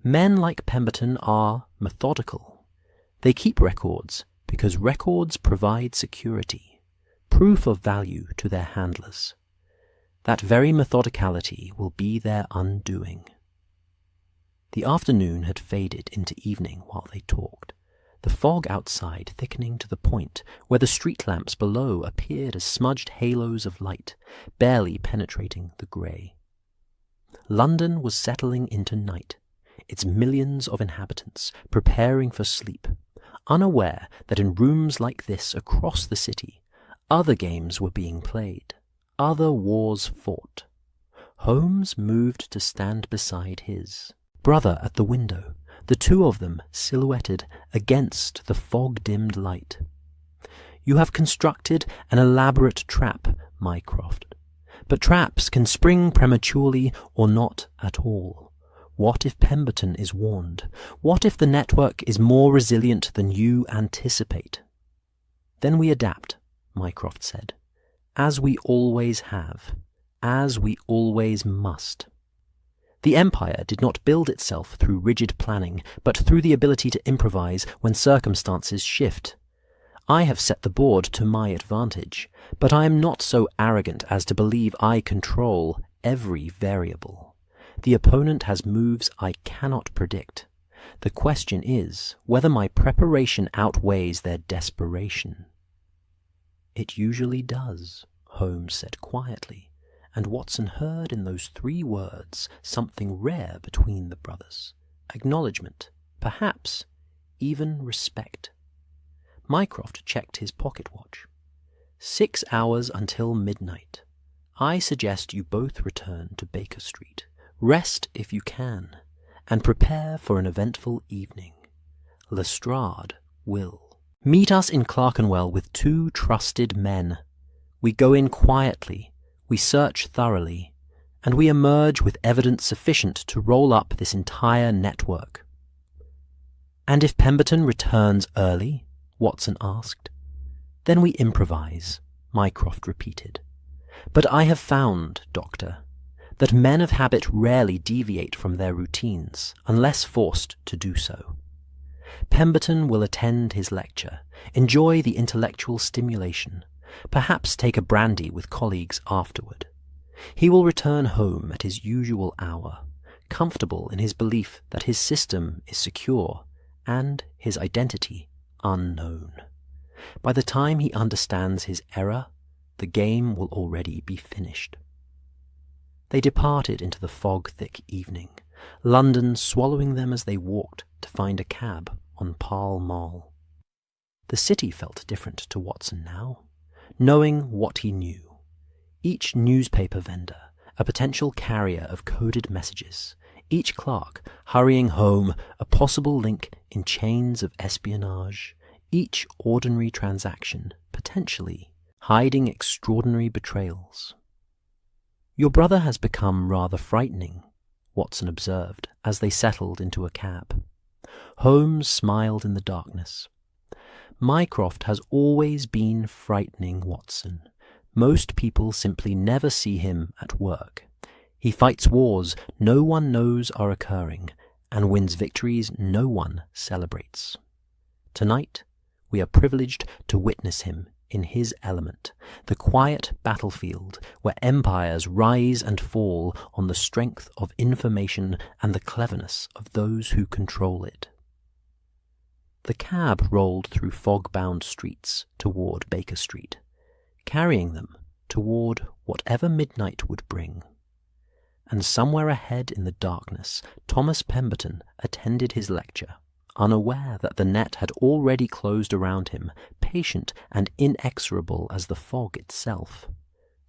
Men like Pemberton are methodical. They keep records because records provide security, proof of value to their handlers. That very methodicality will be their undoing." The afternoon had faded into evening while they talked, the fog outside thickening to the point where the street lamps below appeared as smudged halos of light, barely penetrating the grey. London was settling into night, its millions of inhabitants preparing for sleep, unaware that in rooms like this across the city, other games were being played, other wars fought. Holmes moved to stand beside his brother at the window, the two of them silhouetted against the fog-dimmed light. "You have constructed an elaborate trap, Mycroft, but traps can spring prematurely or not at all. What if Pemberton is warned? What if the network is more resilient than you anticipate?" "Then we adapt," Mycroft said, "as we always have, as we always must." The empire did not build itself through rigid planning, but through the ability to improvise when circumstances shift. I have set the board to my advantage, but I am not so arrogant as to believe I control every variable. The opponent has moves I cannot predict. The question is whether my preparation outweighs their desperation. "It usually does," Holmes said quietly, and Watson heard in those 3 words something rare between the brothers. Acknowledgement, perhaps even respect. Mycroft checked his pocket watch. 6 hours until midnight. I suggest you both return to Baker Street. Rest if you can, and prepare for an eventful evening. Lestrade will. Meet us in Clerkenwell with 2 trusted men. We go in quietly, we search thoroughly, and we emerge with evidence sufficient to roll up this entire network." "And if Pemberton returns early?" Watson asked. "Then we improvise," Mycroft repeated. "But I have found, Doctor, that men of habit rarely deviate from their routines unless forced to do so. Pemberton will attend his lecture, enjoy the intellectual stimulation, perhaps take a brandy with colleagues afterward. He will return home at his usual hour, comfortable in his belief that his system is secure and his identity unknown. By the time he understands his error, the game will already be finished. They departed into the fog-thick evening, London swallowing them as they walked to find a cab on Pall Mall. The city felt different to Watson now, knowing what he knew. Each newspaper vendor, a potential carrier of coded messages, each clerk hurrying home a possible link in chains of espionage, each ordinary transaction potentially hiding extraordinary betrayals. "Your brother has become rather frightening," Watson observed as they settled into a cab. Holmes smiled in the darkness. "Mycroft has always been frightening, Watson. Most people simply never see him at work. He fights wars no one knows are occurring, and wins victories no one celebrates. Tonight, we are privileged to witness him in his element, the quiet battlefield where empires rise and fall on the strength of information and the cleverness of those who control it." The cab rolled through fog-bound streets toward Baker Street, carrying them toward whatever midnight would bring. And somewhere ahead in the darkness, Thomas Pemberton attended his lecture, unaware that the net had already closed around him, patient and inexorable as the fog itself.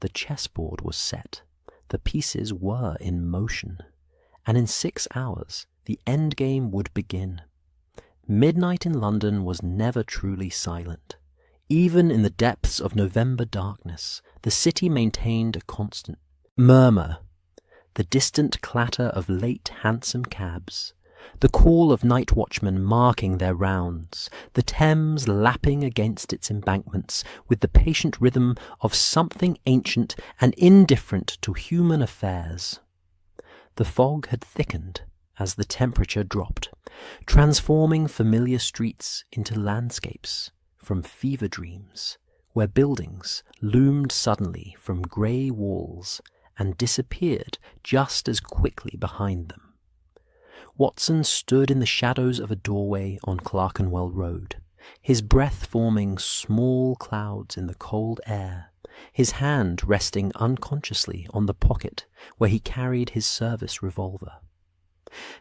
The chessboard was set, the pieces were in motion, and in 6 hours the endgame would begin. Midnight in London was never truly silent. Even in the depths of November darkness, the city maintained a constant murmur, the distant clatter of late hansom cabs, the call of night watchmen marking their rounds, the Thames lapping against its embankments with the patient rhythm of something ancient and indifferent to human affairs. The fog had thickened as the temperature dropped, transforming familiar streets into landscapes from fever dreams, where buildings loomed suddenly from grey walls and disappeared just as quickly behind them. Watson stood in the shadows of a doorway on Clerkenwell Road, his breath forming small clouds in the cold air, his hand resting unconsciously on the pocket where he carried his service revolver.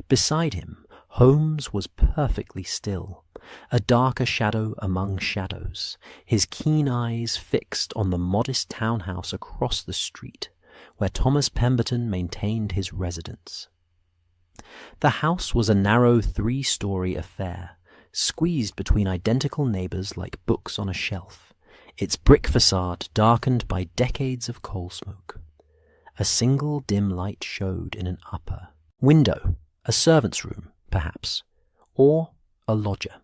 Beside him, Holmes was perfectly still, a darker shadow among shadows, his keen eyes fixed on the modest townhouse across the street, where Thomas Pemberton maintained his residence. The house was a narrow 3-story affair, squeezed between identical neighbours like books on a shelf, its brick facade darkened by decades of coal smoke. A single dim light showed in an upper window, a servant's room, perhaps, or a lodger.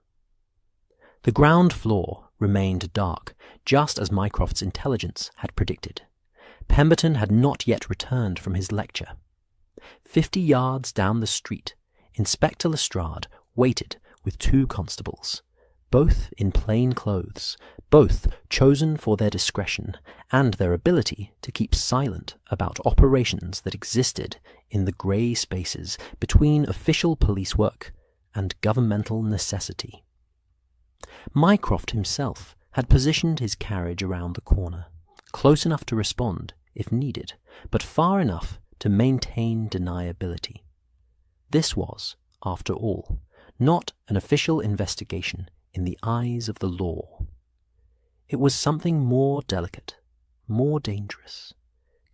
The ground floor remained dark, just as Mycroft's intelligence had predicted. Pemberton had not yet returned from his lecture. 50 yards down the street, Inspector Lestrade waited with 2 constables, both in plain clothes, both chosen for their discretion and their ability to keep silent about operations that existed in the grey spaces between official police work and governmental necessity. Mycroft himself had positioned his carriage around the corner, close enough to respond if needed, but far enough to maintain deniability. This was, after all, not an official investigation in the eyes of the law. It was something more delicate, more dangerous,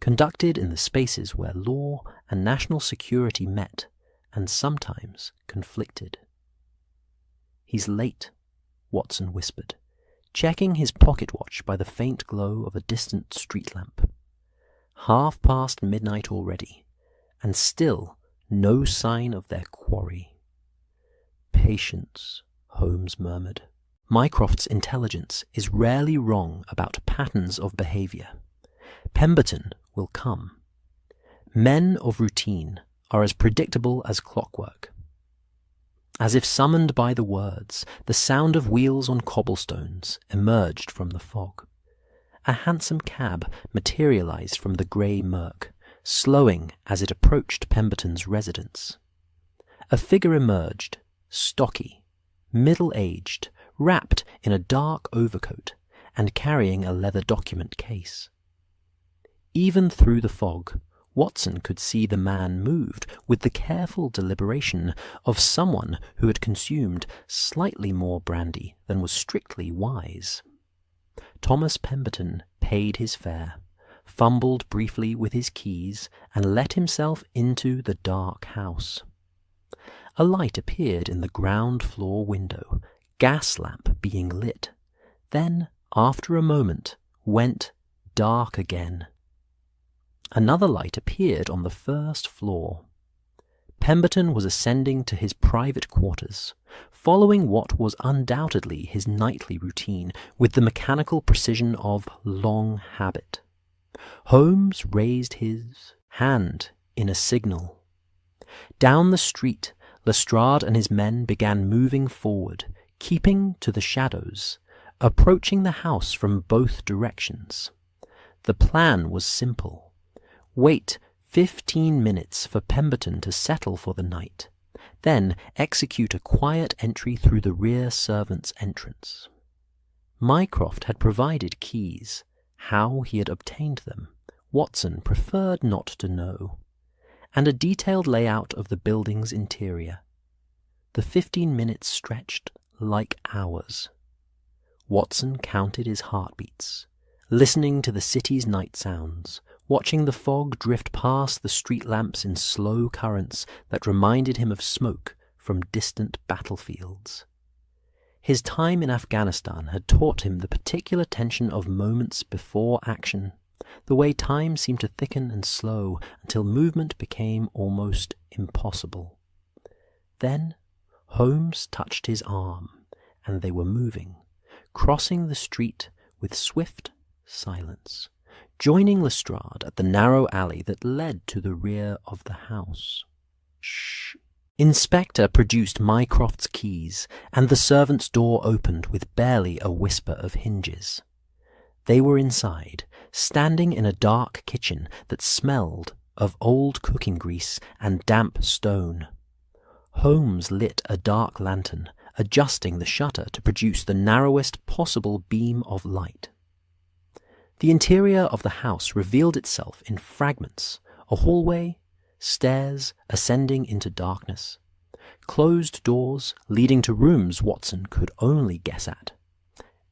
conducted in the spaces where law and national security met and sometimes conflicted. "He's late," Watson whispered, checking his pocket watch by the faint glow of a distant street lamp. 1:30 midnight already, and still no sign of their quarry. "Patience," Holmes murmured. "Mycroft's intelligence is rarely wrong about patterns of behaviour. Pemberton will come. Men of routine are as predictable as clockwork. As if summoned by the words, the sound of wheels on cobblestones emerged from the fog. A hansom cab materialized from the grey murk, slowing as it approached Pemberton's residence. A figure emerged, stocky, middle-aged, wrapped in a dark overcoat and carrying a leather document case. Even through the fog, Watson could see the man moved with the careful deliberation of someone who had consumed slightly more brandy than was strictly wise. Thomas Pemberton paid his fare, fumbled briefly with his keys, and let himself into the dark house. A light appeared in the ground floor window, gas lamp being lit, then, after a moment, went dark again. Another light appeared on the first floor. Pemberton was ascending to his private quarters, following what was undoubtedly his nightly routine with the mechanical precision of long habit. Holmes raised his hand in a signal. Down the street, Lestrade and his men began moving forward, keeping to the shadows, approaching the house from both directions. The plan was simple. Wait 15 minutes for Pemberton to settle for the night, then execute a quiet entry through the rear servants' entrance. Mycroft had provided keys. How he had obtained them, Watson preferred not to know, and a detailed layout of the building's interior. The 15 minutes stretched like hours. Watson counted his heartbeats, listening to the city's night sounds, watching the fog drift past the street lamps in slow currents that reminded him of smoke from distant battlefields. His time in Afghanistan had taught him the particular tension of moments before action, the way time seemed to thicken and slow until movement became almost impossible. Then Holmes touched his arm, and they were moving, crossing the street with swift silence, joining Lestrade at the narrow alley that led to the rear of the house. Shh. Inspector produced Mycroft's keys, and the servants' door opened with barely a whisper of hinges. They were inside, standing in a dark kitchen that smelled of old cooking grease and damp stone. Holmes lit a dark lantern, adjusting the shutter to produce the narrowest possible beam of light. The interior of the house revealed itself in fragments: a hallway, stairs ascending into darkness, closed doors leading to rooms Watson could only guess at.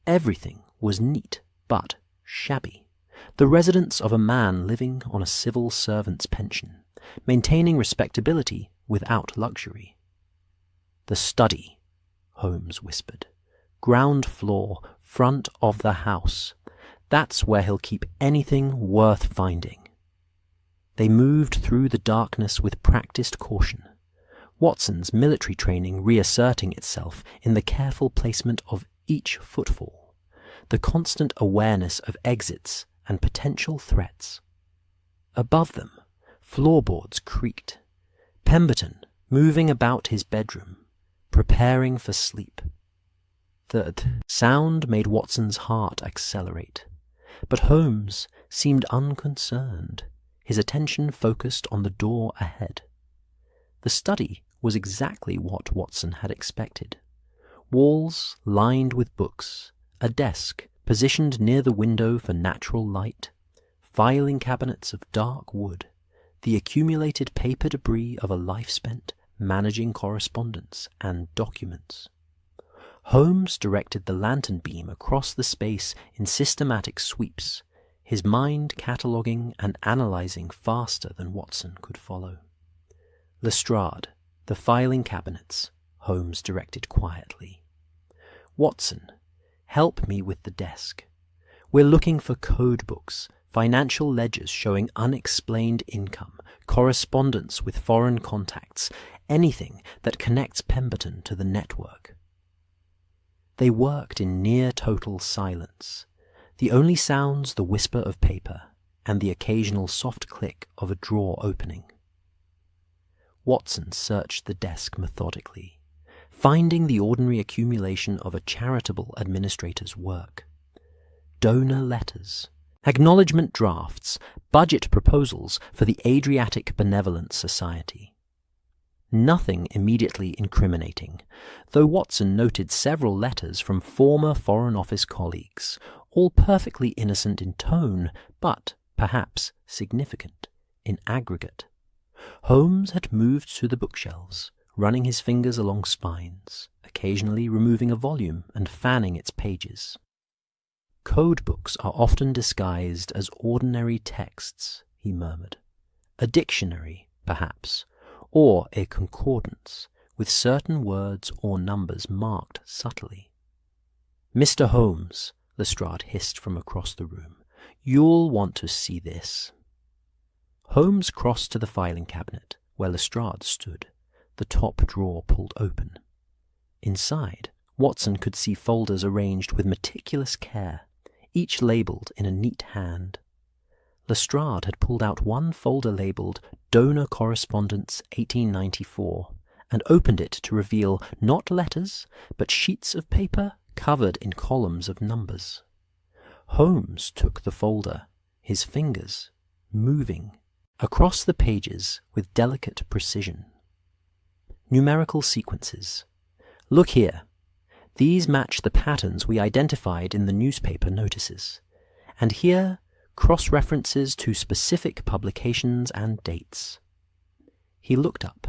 Everything was neat but shabby, the residence of a man living on a civil servant's pension, maintaining respectability without luxury. "The study," Holmes whispered. "Ground floor, front of the house. That's where he'll keep anything worth finding." They moved through the darkness with practiced caution, Watson's military training reasserting itself in the careful placement of each footfall, the constant awareness of exits and potential threats. Above them, floorboards creaked. Pemberton, moving about his bedroom, preparing for sleep. The sound made Watson's heart accelerate, but Holmes seemed unconcerned, his attention focused on the door ahead. The study was exactly what Watson had expected. Walls lined with books, a desk positioned near the window for natural light, filing cabinets of dark wood, the accumulated paper debris of a life spent managing correspondence and documents. Holmes directed the lantern beam across the space in systematic sweeps, his mind cataloguing and analyzing faster than Watson could follow. "Lestrade, the filing cabinets," Holmes directed quietly. "Watson, help me with the desk. We're looking for code books, financial ledgers showing unexplained income, correspondence with foreign contacts, anything that connects Pemberton to the network." They worked in near-total silence, the only sounds the whisper of paper and the occasional soft click of a drawer opening. Watson searched the desk methodically, finding the ordinary accumulation of a charitable administrator's work. Donor letters, acknowledgement drafts, budget proposals for the Adriatic Benevolent Society. Nothing immediately incriminating, though Watson noted several letters from former Foreign Office colleagues, all perfectly innocent in tone, but perhaps significant in aggregate. Holmes had moved to the bookshelves, running his fingers along spines, occasionally removing a volume and fanning its pages. Code books are often disguised as ordinary texts, he murmured. A dictionary, perhaps, or a concordance, with certain words or numbers marked subtly. "Mr. Holmes," Lestrade hissed from across the room, "you'll want to see this." Holmes crossed to the filing cabinet, where Lestrade stood, the top drawer pulled open. Inside, Watson could see folders arranged with meticulous care, each labelled in a neat hand. Lestrade had pulled out one folder labelled Donor Correspondence 1894 and opened it to reveal not letters, but sheets of paper covered in columns of numbers. Holmes took the folder, his fingers moving across the pages with delicate precision. Numerical sequences. "Look here. These match the patterns we identified in the newspaper notices. And here, cross-references to specific publications and dates." He looked up,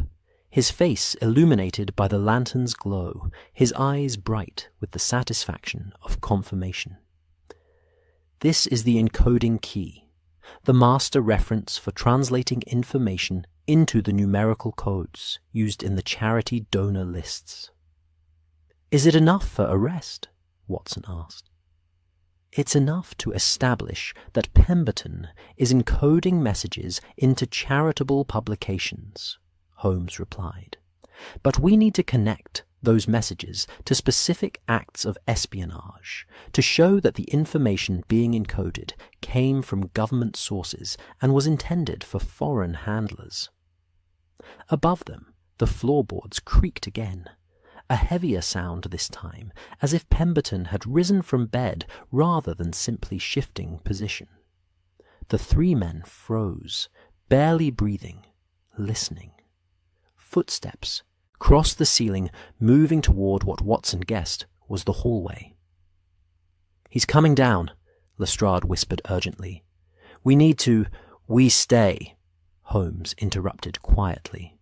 his face illuminated by the lantern's glow, his eyes bright with the satisfaction of confirmation. "This is the encoding key, the master reference for translating information into the numerical codes used in the charity donor lists." "Is it enough for arrest?" Watson asked. "It's enough to establish that Pemberton is encoding messages into charitable publications," Holmes replied. "But we need to connect those messages to specific acts of espionage to show that the information being encoded came from government sources and was intended for foreign handlers." Above them, the floorboards creaked again, a heavier sound this time, as if Pemberton had risen from bed rather than simply shifting position. The three men froze, barely breathing, listening. Footsteps crossed the ceiling, moving toward what Watson guessed was the hallway. "He's coming down," Lestrade whispered urgently. We stay," Holmes interrupted quietly.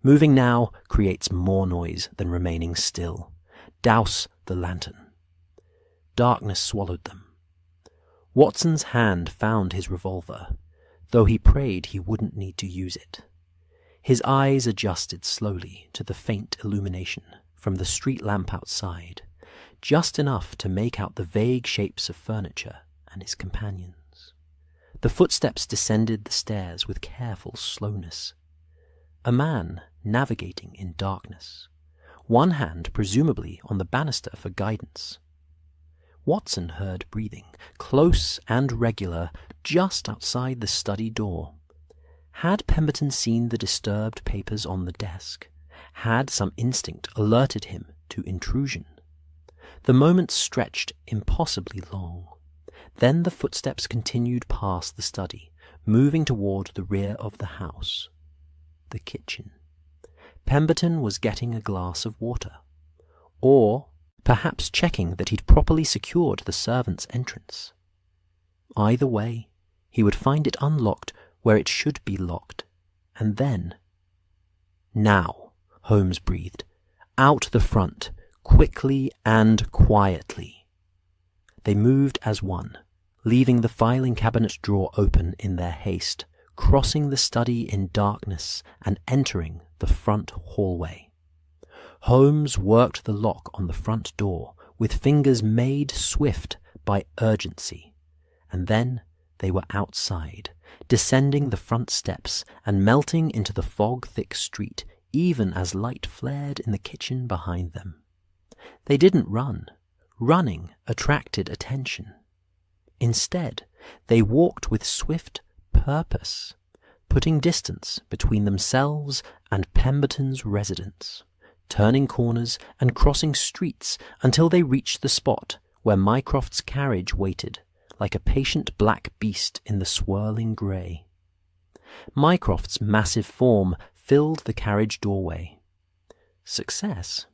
"Moving now creates more noise than remaining still. Douse the lantern." Darkness swallowed them. Watson's hand found his revolver, though he prayed he wouldn't need to use it. His eyes adjusted slowly to the faint illumination from the street lamp outside, just enough to make out the vague shapes of furniture and his companions. The footsteps descended the stairs with careful slowness. A man navigating in darkness, one hand presumably on the banister for guidance. Watson heard breathing, close and regular, just outside the study door. Had Pemberton seen the disturbed papers on the desk? Had some instinct alerted him to intrusion? The moments stretched impossibly long. Then the footsteps continued past the study, moving toward the rear of the house. The kitchen. Pemberton was getting a glass of water, or perhaps checking that he'd properly secured the servants' entrance. Either way, he would find it unlocked where it should be locked, and then... "Now," Holmes breathed, "out the front, quickly and quietly." They moved as one, leaving the filing cabinet drawer open in their haste, crossing the study in darkness and entering the front hallway. Holmes worked the lock on the front door with fingers made swift by urgency, and then they were outside, descending the front steps and melting into the fog-thick street even as light flared in the kitchen behind them. They didn't run. Running attracted attention. Instead, they walked with swift purpose, putting distance between themselves and Pemberton's residence, turning corners and crossing streets until they reached the spot where Mycroft's carriage waited, like a patient black beast in the swirling grey. Mycroft's massive form filled the carriage doorway. Success?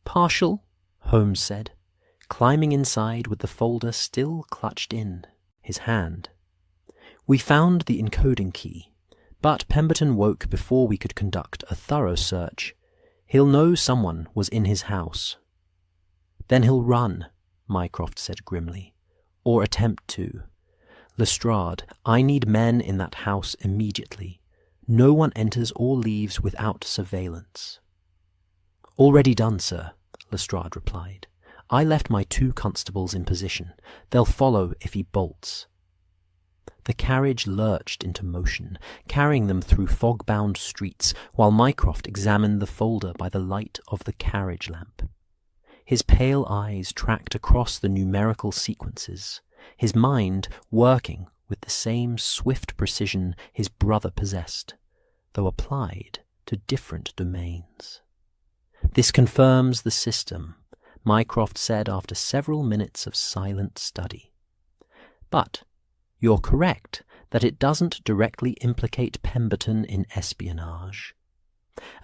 Partial, Holmes said, climbing inside with the folder still clutched in his hand. We found the encoding key, but Pemberton woke before we could conduct a thorough search. He'll know someone was in his house. Then he'll run, Mycroft said grimly, or attempt to. Lestrade, I need men in that house immediately. No one enters or leaves without surveillance. Already done, sir, Lestrade replied. I left my 2 constables in position. They'll follow if he bolts. The carriage lurched into motion, carrying them through fog-bound streets, while Mycroft examined the folder by the light of the carriage lamp. His pale eyes tracked across the numerical sequences, his mind working with the same swift precision his brother possessed, though applied to different domains. This confirms the system, Mycroft said after several minutes of silent study. But you're correct that it doesn't directly implicate Pemberton in espionage.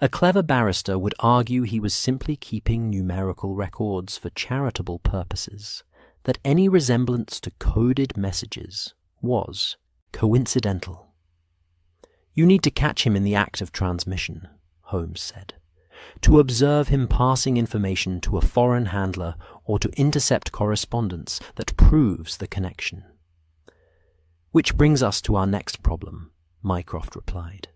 A clever barrister would argue he was simply keeping numerical records for charitable purposes, that any resemblance to coded messages was coincidental. You need to catch him in the act of transmission, Holmes said, to observe him passing information to a foreign handler or to intercept correspondence that proves the connection. Which brings us to our next problem, Mycroft replied.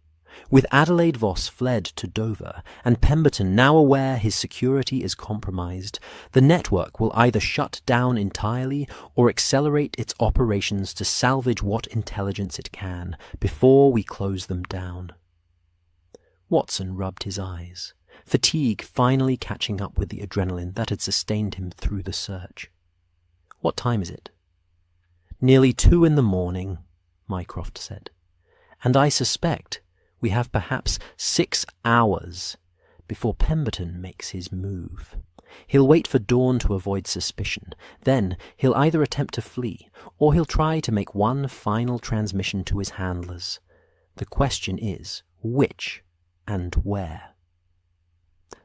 With Adelaide Voss fled to Dover, and Pemberton now aware his security is compromised, the network will either shut down entirely or accelerate its operations to salvage what intelligence it can before we close them down. Watson rubbed his eyes, fatigue finally catching up with the adrenaline that had sustained him through the search. What time is it? Nearly 2 a.m, Mycroft said, and I suspect we have perhaps 6 hours before Pemberton makes his move. He'll wait for dawn to avoid suspicion. Then he'll either attempt to flee, or he'll try to make one final transmission to his handlers. The question is, which and where?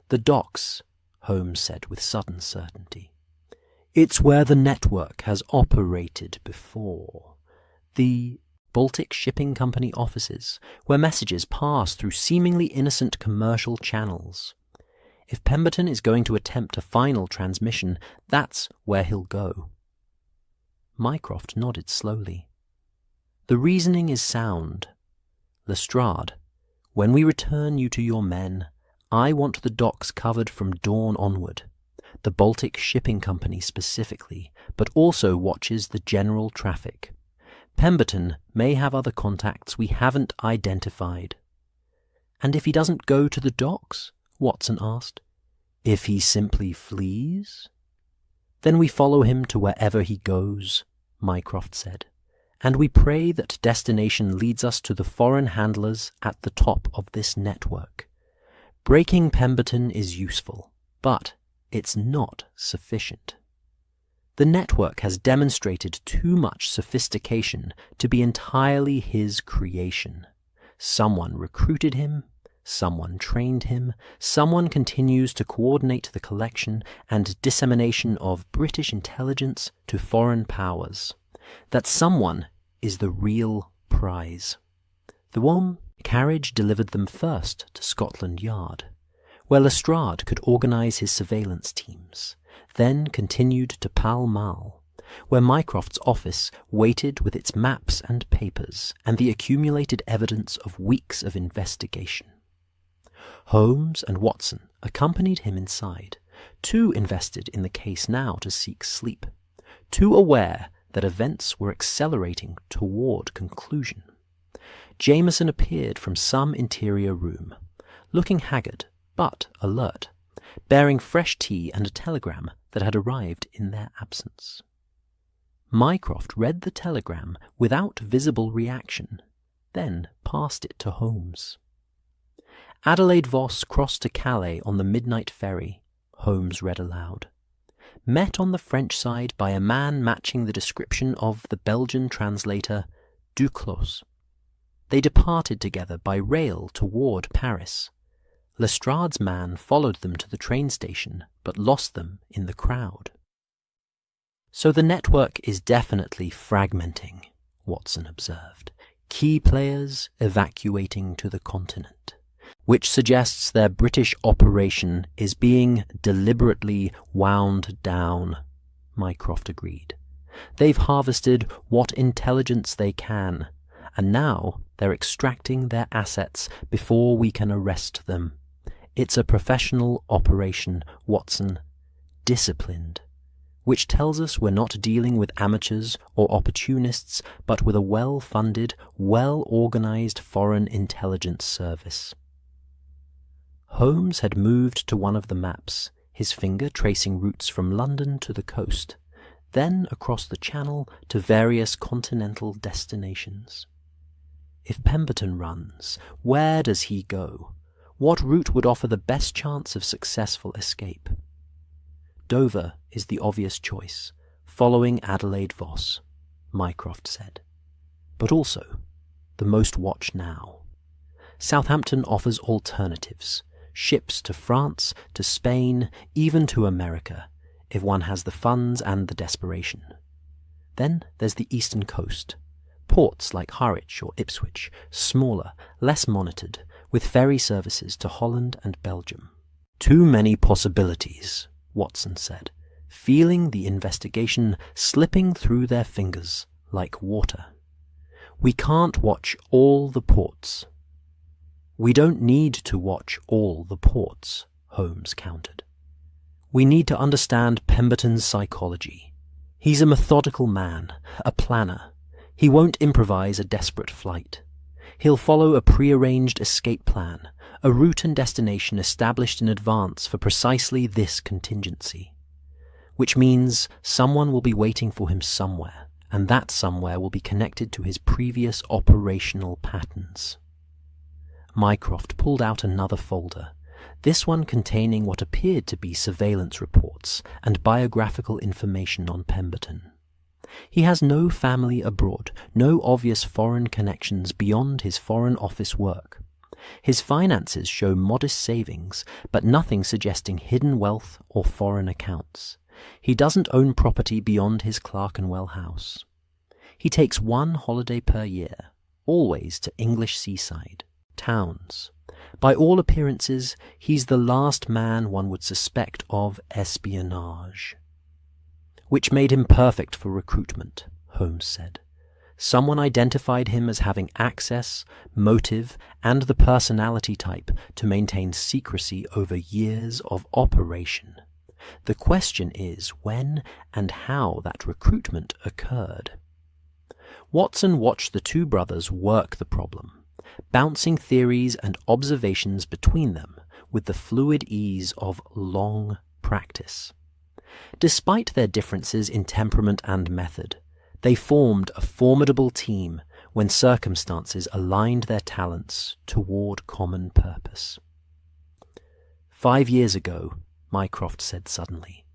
The docks, Holmes said with sudden certainty. It's where the network has operated before. The Baltic Shipping Company offices, where messages pass through seemingly innocent commercial channels. If Pemberton is going to attempt a final transmission, that's where he'll go. Mycroft nodded slowly. The reasoning is sound. Lestrade, when we return you to your men, I want the docks covered from dawn onward. The Baltic Shipping Company specifically, but also watches the general traffic. Pemberton may have other contacts we haven't identified. And if he doesn't go to the docks? Watson asked. If he simply flees? Then we follow him to wherever he goes, Mycroft said, and we pray that destination leads us to the foreign handlers at the top of this network. Breaking Pemberton is useful, but it's not sufficient. The network has demonstrated too much sophistication to be entirely his creation. Someone recruited him, someone trained him, someone continues to coordinate the collection and dissemination of British intelligence to foreign powers. That someone is the real prize. The one carriage delivered them first to Scotland Yard, where Lestrade could organise his surveillance teams, then continued to Pall Mall, where Mycroft's office waited with its maps and papers and the accumulated evidence of weeks of investigation. Holmes and Watson accompanied him inside, too invested in the case now to seek sleep, too aware that events were accelerating toward conclusion. Jameson appeared from some interior room, looking haggard but alert, bearing fresh tea and a telegram that had arrived in their absence. Mycroft read the telegram without visible reaction, then passed it to Holmes. Adelaide Voss crossed to Calais on the midnight ferry, Holmes read aloud. Met on the French side by a man matching the description of the Belgian translator Duclos. They departed together by rail toward Paris. Lestrade's man followed them to the train station, but lost them in the crowd. So the network is definitely fragmenting, Watson observed. Key players evacuating to the continent, which suggests their British operation is being deliberately wound down, Mycroft agreed. They've harvested what intelligence they can, and now they're extracting their assets before we can arrest them. It's a professional operation, Watson. Disciplined. Which tells us we're not dealing with amateurs or opportunists, but with a well-funded, well-organized foreign intelligence service. Holmes had moved to one of the maps, his finger tracing routes from London to the coast, then across the Channel to various continental destinations. If Pemberton runs, where does he go? What route would offer the best chance of successful escape? Dover is the obvious choice, following Adelaide Voss, Mycroft said. But also, the most watched now. Southampton offers alternatives, ships to France, to Spain, even to America, if one has the funds and the desperation. Then there's the eastern coast, ports like Harwich or Ipswich, smaller, less monitored, with ferry services to Holland and Belgium. Too many possibilities, Watson said, feeling the investigation slipping through their fingers like water. We can't watch all the ports. We don't need to watch all the ports, Holmes countered. We need to understand Pemberton's psychology. He's a methodical man, a planner. He won't improvise a desperate flight. He'll follow a prearranged escape plan, a route and destination established in advance for precisely this contingency. Which means someone will be waiting for him somewhere, and that somewhere will be connected to his previous operational patterns. Mycroft pulled out another folder, this one containing what appeared to be surveillance reports and biographical information on Pemberton. He has no family abroad, no obvious foreign connections beyond his Foreign Office work. His finances show modest savings, but nothing suggesting hidden wealth or foreign accounts. He doesn't own property beyond his Clerkenwell house. He takes one holiday per year, always to English seaside towns. By all appearances, he's the last man one would suspect of espionage. Which made him perfect for recruitment, Holmes said. Someone identified him as having access, motive, and the personality type to maintain secrecy over years of operation. The question is when and how that recruitment occurred. Watson watched the two brothers work the problem, bouncing theories and observations between them with the fluid ease of long practice. Despite their differences in temperament and method, they formed a formidable team when circumstances aligned their talents toward common purpose. 5 years ago, Mycroft said suddenly,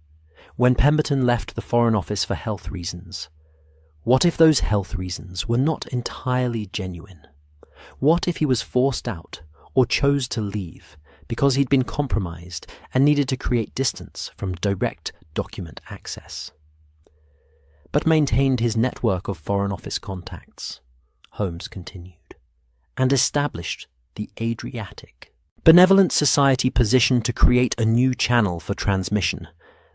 when Pemberton left the Foreign Office for health reasons, what if those health reasons were not entirely genuine? What if he was forced out or chose to leave because he'd been compromised and needed to create distance from direct document access? But maintained his network of Foreign Office contacts, Holmes continued, and established the Adriatic. Benevolent society positioned to create a new channel for transmission.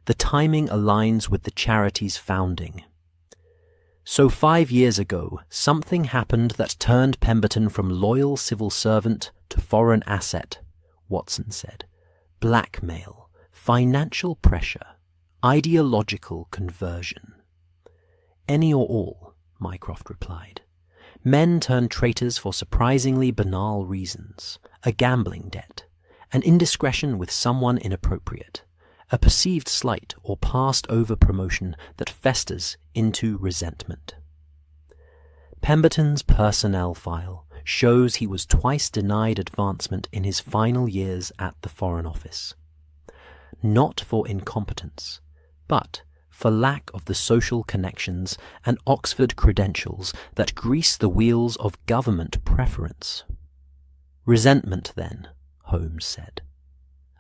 The timing aligns with the charity's founding. So 5 years ago, something happened that turned Pemberton from loyal civil servant to foreign asset, Watson said. Blackmail, financial pressure, ideological conversion. Any or all, Mycroft replied. Men turn traitors for surprisingly banal reasons. A gambling debt, an indiscretion with someone inappropriate, a perceived slight or passed-over promotion that festers into resentment. Pemberton's personnel file shows he was twice denied advancement in his final years at the Foreign Office. Not for incompetence, but for lack of the social connections and Oxford credentials that grease the wheels of government preference. Resentment, then, Holmes said.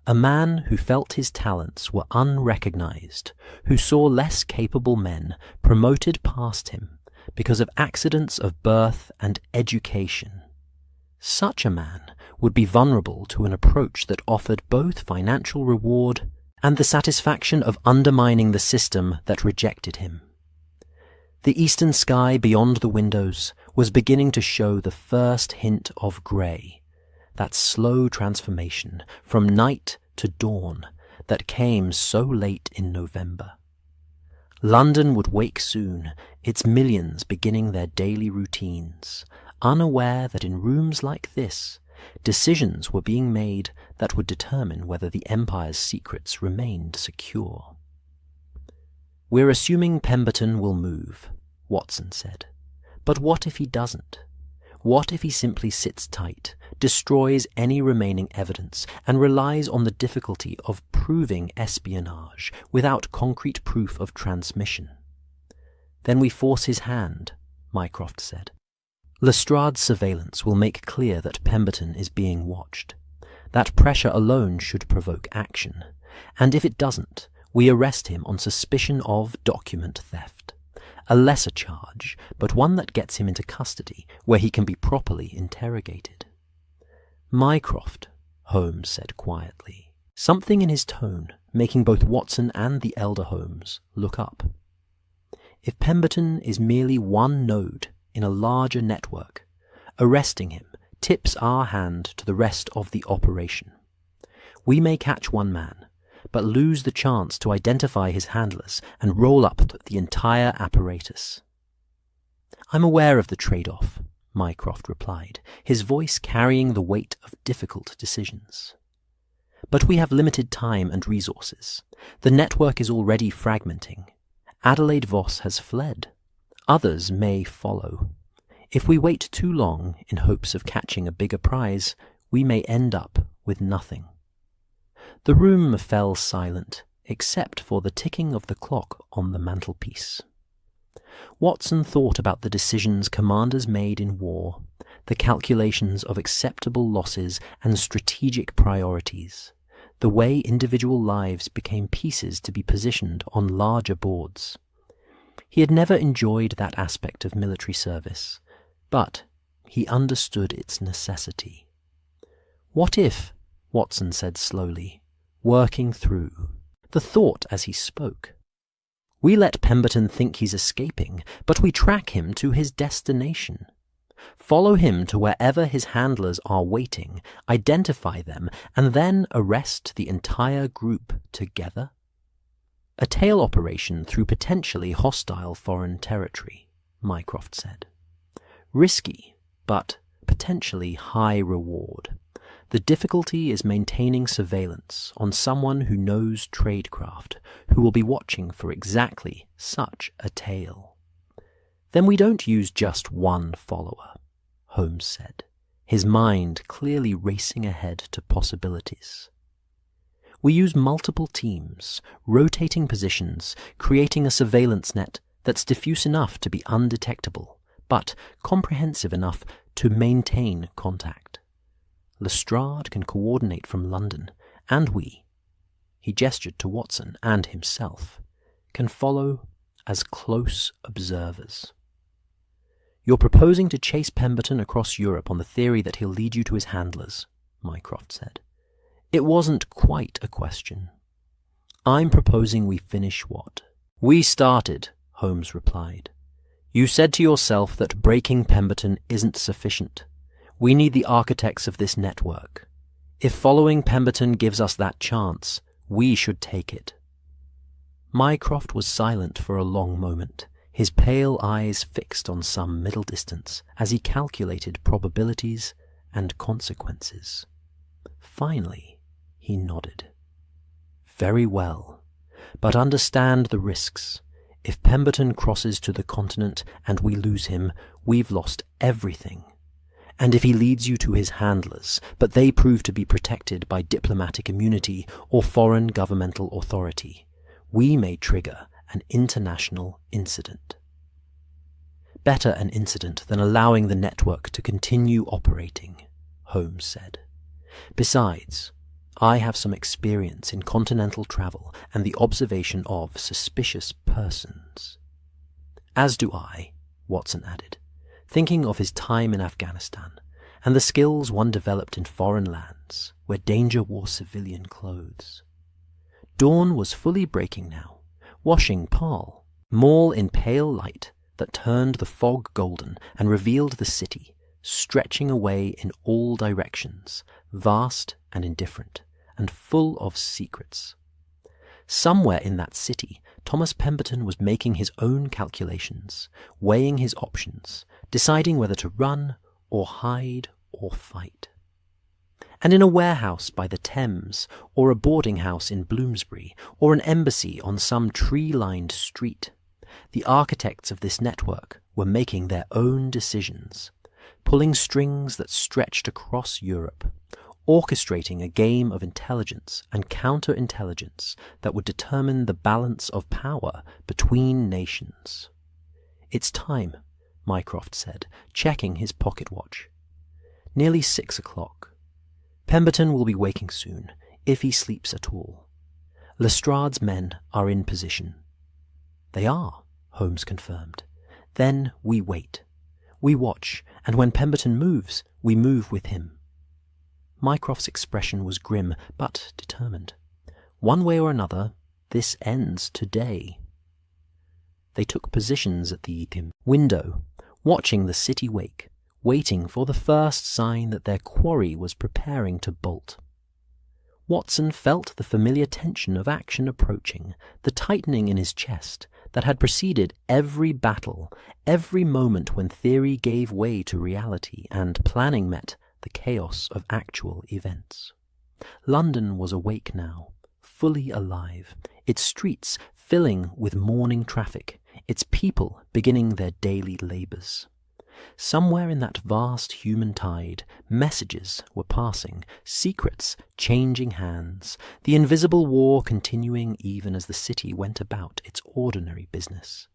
A man who felt his talents were unrecognized, who saw less capable men promoted past him because of accidents of birth and education. Such a man would be vulnerable to an approach that offered both financial reward and the satisfaction of undermining the system that rejected him. The eastern sky beyond the windows was beginning to show the first hint of grey, that slow transformation from night to dawn that came so late in November. London would wake soon, its millions beginning their daily routines, unaware that in rooms like this, decisions were being made that would determine whether the Empire's secrets remained secure. "We're assuming Pemberton will move," Watson said. "But what if he doesn't? What if he simply sits tight, destroys any remaining evidence, and relies on the difficulty of proving espionage without concrete proof of transmission?" "Then we force his hand," Mycroft said. "Lestrade's surveillance will make clear that Pemberton is being watched. That pressure alone should provoke action, and if it doesn't, we arrest him on suspicion of document theft. A lesser charge, but one that gets him into custody, where he can be properly interrogated." "Mycroft," Holmes said quietly, something in his tone making both Watson and the elder Holmes look up. "If Pemberton is merely one node in a larger network, arresting him tips our hand to the rest of the operation. We may catch one man, but lose the chance to identify his handlers and roll up the entire apparatus." "I'm aware of the trade-off," Mycroft replied, his voice carrying the weight of difficult decisions. "But we have limited time and resources. The network is already fragmenting. Adelaide Voss has fled. Others may follow. If we wait too long in hopes of catching a bigger prize, we may end up with nothing." The room fell silent, except for the ticking of the clock on the mantelpiece. Watson thought about the decisions commanders made in war, the calculations of acceptable losses and strategic priorities, the way individual lives became pieces to be positioned on larger boards. He had never enjoyed that aspect of military service, but he understood its necessity. "What if," Watson said slowly, working through the thought as he spoke, "we let Pemberton think he's escaping, but we track him to his destination. Follow him to wherever his handlers are waiting, identify them, and then arrest the entire group together? A tail operation through potentially hostile foreign territory," Mycroft said. "Risky, but potentially high reward. The difficulty is maintaining surveillance on someone who knows tradecraft, who will be watching for exactly such a tail." "Then we don't use just one follower," Holmes said, his mind clearly racing ahead to possibilities. "We use multiple teams, rotating positions, creating a surveillance net that's diffuse enough to be undetectable, but comprehensive enough to maintain contact. Lestrade can coordinate from London, and we," he gestured to Watson and himself, "can follow as close observers." "You're proposing to chase Pemberton across Europe on the theory that he'll lead you to his handlers," Mycroft said. "It wasn't quite a question. I'm proposing we finish what we started," Holmes replied. "You said to yourself that breaking Pemberton isn't sufficient. We need the architects of this network. If following Pemberton gives us that chance, we should take it." Mycroft was silent for a long moment, his pale eyes fixed on some middle distance as he calculated probabilities and consequences. Finally, he nodded. Very well. But understand the risks. If Pemberton crosses to the continent and we lose him, we've lost everything. And if he leads you to his handlers, but they prove to be protected by diplomatic immunity or foreign governmental authority, we may trigger an international incident. Better an incident than allowing the network to continue operating, Holmes said. Besides, I have some experience in continental travel and the observation of suspicious persons. As do I, Watson added, thinking of his time in Afghanistan and the skills one developed in foreign lands where danger wore civilian clothes. Dawn was fully breaking now, washing Pall, Mall in pale light that turned the fog golden and revealed the city, stretching away in all directions, vast and indifferent, and full of secrets. Somewhere in that city, Thomas Pemberton was making his own calculations, weighing his options, deciding whether to run or hide or fight. And in a warehouse by the Thames, or a boarding house in Bloomsbury, or an embassy on some tree-lined street, the architects of this network were making their own decisions, pulling strings that stretched across Europe, orchestrating a game of intelligence and counterintelligence that would determine the balance of power between nations. "It's time," Mycroft said, checking his pocket watch. "Nearly 6 o'clock. Pemberton will be waking soon, if he sleeps at all. Lestrade's men are in position." "They are," Holmes confirmed. "Then we wait. We watch, and when Pemberton moves, we move with him." Mycroft's expression was grim, but determined. "One way or another, this ends today." They took positions at the window, watching the city wake, waiting for the first sign that their quarry was preparing to bolt. Watson felt the familiar tension of action approaching, the tightening in his chest that had preceded every battle, every moment when theory gave way to reality and planning met the chaos of actual events. London was awake now, fully alive, its streets filling with morning traffic, its people beginning their daily labours. Somewhere in that vast human tide, messages were passing, secrets changing hands, the invisible war continuing even as the city went about its ordinary business.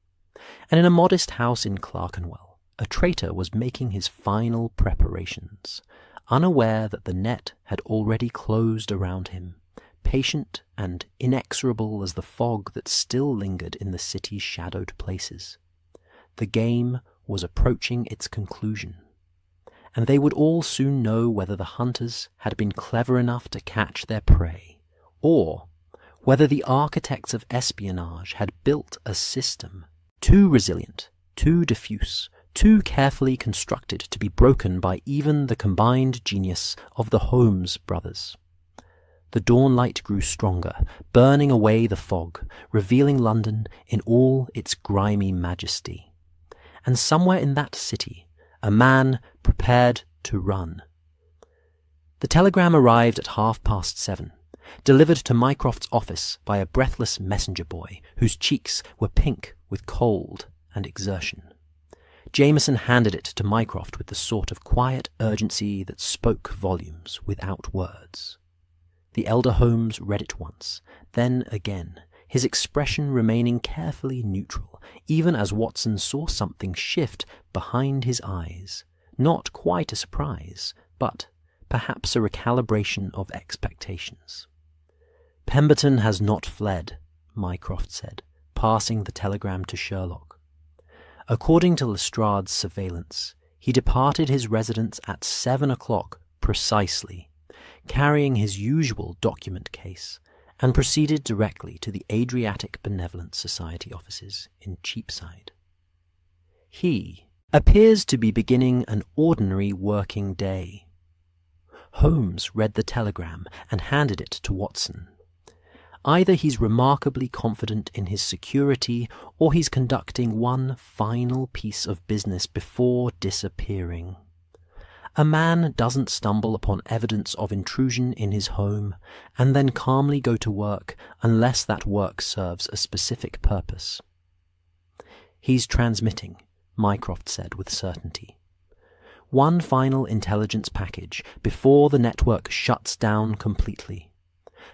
And in a modest house in Clerkenwell, a traitor was making his final preparations, unaware that the net had already closed around him, patient and inexorable as the fog that still lingered in the city's shadowed places. The game was approaching its conclusion, and they would all soon know whether the hunters had been clever enough to catch their prey, or whether the architects of espionage had built a system too resilient, too diffuse, too carefully constructed to be broken by even the combined genius of the Holmes brothers. The dawnlight grew stronger, burning away the fog, revealing London in all its grimy majesty. And somewhere in that city, a man prepared to run. The telegram arrived at 7:30, delivered to Mycroft's office by a breathless messenger boy whose cheeks were pink with cold and exertion. Jameson handed it to Mycroft with the sort of quiet urgency that spoke volumes without words. The elder Holmes read it once, then again, his expression remaining carefully neutral, even as Watson saw something shift behind his eyes. Not quite a surprise, but perhaps a recalibration of expectations. "Pemberton has not fled," Mycroft said, passing the telegram to Sherlock. According to Lestrade's surveillance, he departed his residence at 7 o'clock precisely, carrying his usual document case, and proceeded directly to the Adriatic Benevolent Society offices in Cheapside. He appears to be beginning an ordinary working day. Holmes read the telegram and handed it to Watson. Either he's remarkably confident in his security, or he's conducting one final piece of business before disappearing. A man doesn't stumble upon evidence of intrusion in his home and then calmly go to work unless that work serves a specific purpose. He's transmitting, Mycroft said with certainty. One final intelligence package before the network shuts down completely.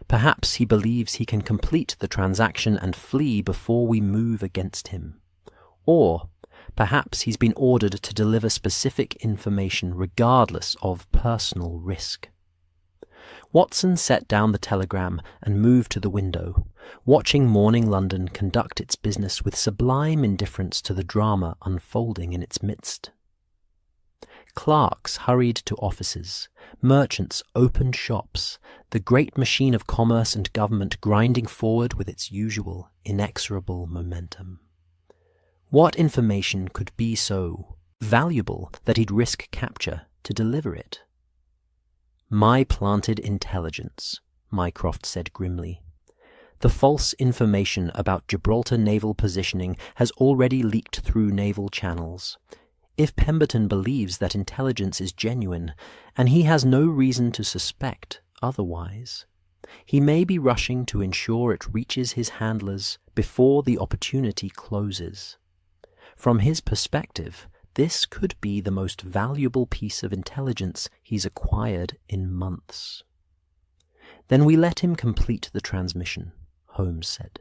Perhaps he believes he can complete the transaction and flee before we move against him. Or perhaps he's been ordered to deliver specific information regardless of personal risk. Watson set down the telegram and moved to the window, watching morning London conduct its business with sublime indifference to the drama unfolding in its midst. Clerks hurried to offices, merchants opened shops, the great machine of commerce and government grinding forward with its usual inexorable momentum. What information could be so valuable that he'd risk capture to deliver it? My planted intelligence, Mycroft said grimly. The false information about Gibraltar naval positioning has already leaked through naval channels. If Pemberton believes that intelligence is genuine, and he has no reason to suspect otherwise, he may be rushing to ensure it reaches his handlers before the opportunity closes. From his perspective, this could be the most valuable piece of intelligence he's acquired in months. Then we let him complete the transmission, Holmes said.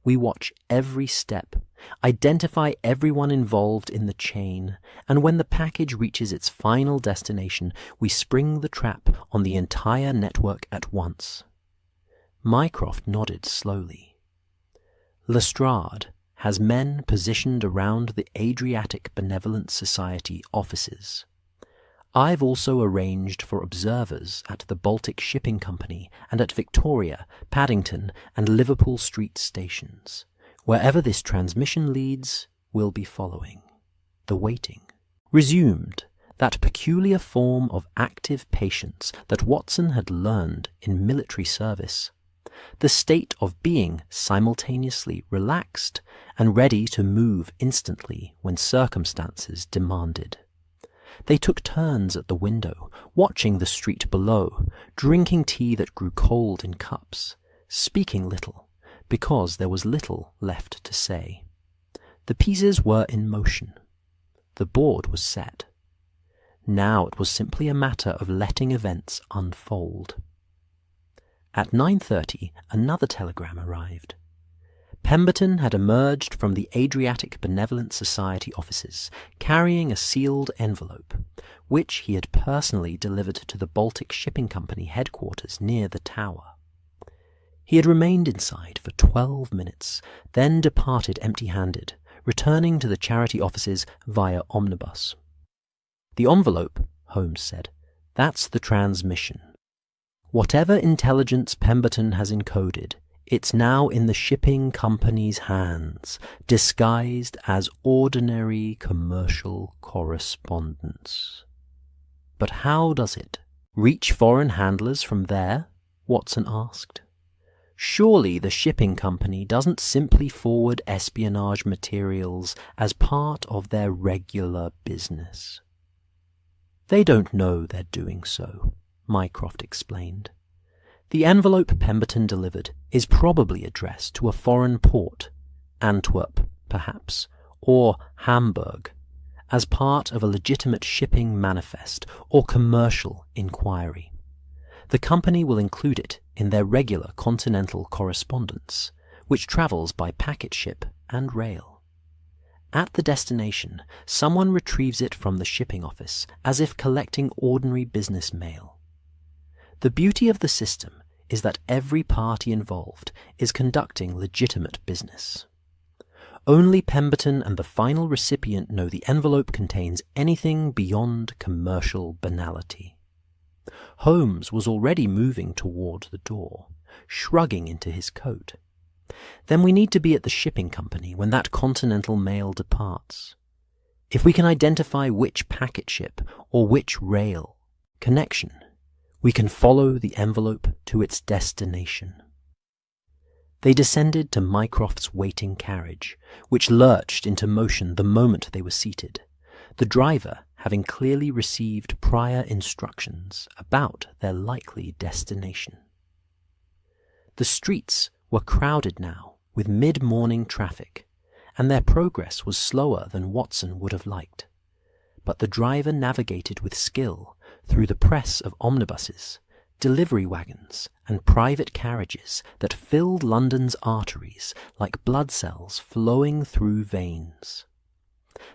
We watch every step, identify everyone involved in the chain, and when the package reaches its final destination, we spring the trap on the entire network at once. Mycroft nodded slowly. Lestrade has men positioned around the Adriatic Benevolent Society offices. I've also arranged for observers at the Baltic Shipping Company and at Victoria, Paddington, and Liverpool Street stations. Wherever this transmission leads, we'll be following. The waiting. Resumed, that peculiar form of active patience that Watson had learned in military service. The state of being simultaneously relaxed and ready to move instantly when circumstances demanded. They took turns at the window, watching the street below, drinking tea that grew cold in cups, speaking little, because there was little left to say. The pieces were in motion. The board was set. Now it was simply a matter of letting events unfold. At 9:30, another telegram arrived. Pemberton had emerged from the Adriatic Benevolent Society offices, carrying a sealed envelope, which he had personally delivered to the Baltic Shipping Company headquarters near the tower. He had remained inside for 12 minutes, then departed empty-handed, returning to the charity offices via omnibus. The envelope, Holmes said, that's the transmission. Whatever intelligence Pemberton has encoded, it's now in the shipping company's hands, disguised as ordinary commercial correspondence. But how does it reach foreign handlers from there? Watson asked. Surely the shipping company doesn't simply forward espionage materials as part of their regular business. They don't know they're doing so, Mycroft explained. The envelope Pemberton delivered is probably addressed to a foreign port, Antwerp, perhaps, or Hamburg, as part of a legitimate shipping manifest or commercial inquiry. The company will include it in their regular continental correspondence, which travels by packet ship and rail. At the destination, someone retrieves it from the shipping office as if collecting ordinary business mail. The beauty of the system is that every party involved is conducting legitimate business. Only Pemberton and the final recipient know the envelope contains anything beyond commercial banality. Holmes was already moving toward the door, shrugging into his coat. Then we need to be at the shipping company when that continental mail departs. If we can identify which packet ship or which rail connection, we can follow the envelope to its destination. They descended to Mycroft's waiting carriage, which lurched into motion the moment they were seated. The driver having clearly received prior instructions about their likely destination. The streets were crowded now with mid-morning traffic, and their progress was slower than Watson would have liked. But the driver navigated with skill through the press of omnibuses, delivery wagons, and private carriages that filled London's arteries like blood cells flowing through veins.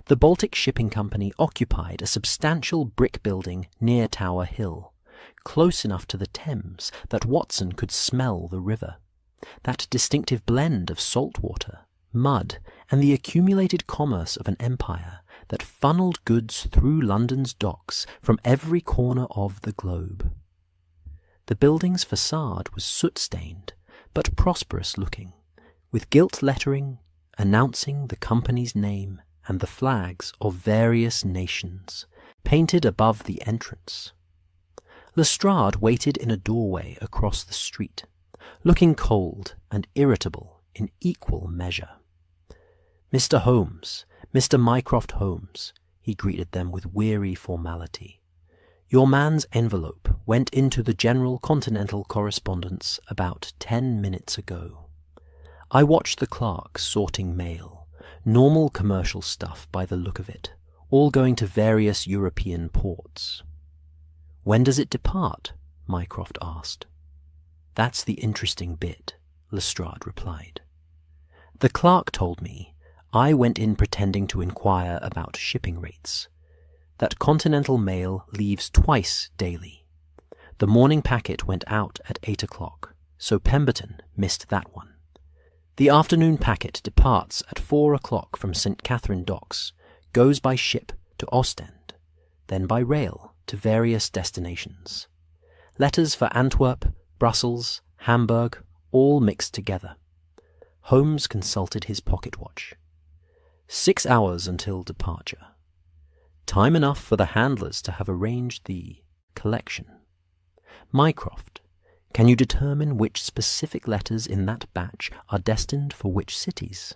The Baltic Shipping Company occupied a substantial brick building near Tower Hill, close enough to the Thames that Watson could smell the river, that distinctive blend of salt water, mud, and the accumulated commerce of an empire that funneled goods through London's docks from every corner of the globe. The building's facade was soot-stained, but prosperous-looking, with gilt lettering announcing the company's name and the flags of various nations, painted above the entrance. Lestrade waited in a doorway across the street, looking cold and irritable in equal measure. "Mr. Holmes, Mr. Mycroft Holmes," he greeted them with weary formality. "Your man's envelope went into the General Continental Correspondence about 10 minutes ago. I watched the clerk sorting mail, normal commercial stuff by the look of it, all going to various European ports." "When does it depart?" Mycroft asked. "That's the interesting bit," Lestrade replied. "The clerk told me, I went in pretending to inquire about shipping rates, that Continental mail leaves twice daily. The morning packet went out at 8 o'clock, so Pemberton missed that one. The afternoon packet departs at 4 o'clock from St. Catherine Docks, goes by ship to Ostend, then by rail to various destinations. Letters for Antwerp, Brussels, Hamburg, all mixed together." Holmes consulted his pocket watch. 6 hours until departure. Time enough for the handlers to have arranged the collection. "Mycroft, can you determine which specific letters in that batch are destined for which cities?"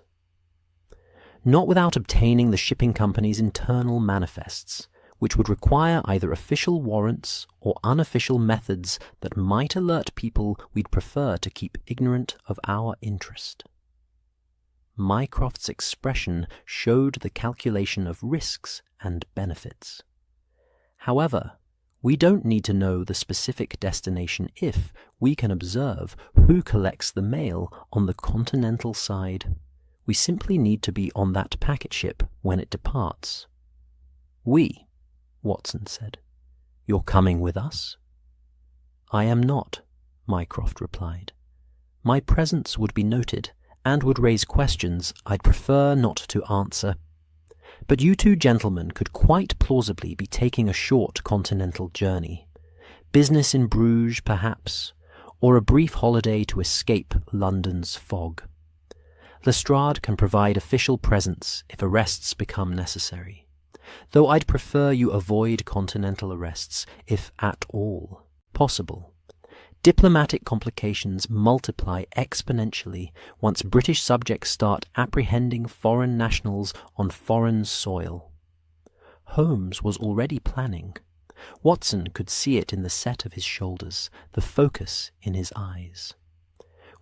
"Not without obtaining the shipping company's internal manifests, which would require either official warrants or unofficial methods that might alert people we'd prefer to keep ignorant of our interest." Mycroft's expression showed the calculation of risks and benefits. "However, we don't need to know the specific destination if we can observe who collects the mail on the continental side. We simply need to be on that packet ship when it departs." "We," Watson said. "You're coming with us?" "I am not," Mycroft replied. "My presence would be noted and would raise questions I'd prefer not to answer. But you two gentlemen could quite plausibly be taking a short continental journey. Business in Bruges, perhaps, or a brief holiday to escape London's fog. Lestrade can provide official presence if arrests become necessary, though I'd prefer you avoid continental arrests if at all possible. Diplomatic complications multiply exponentially once British subjects start apprehending foreign nationals on foreign soil. Holmes was already planning. Watson could see it in the set of his shoulders, the focus in his eyes.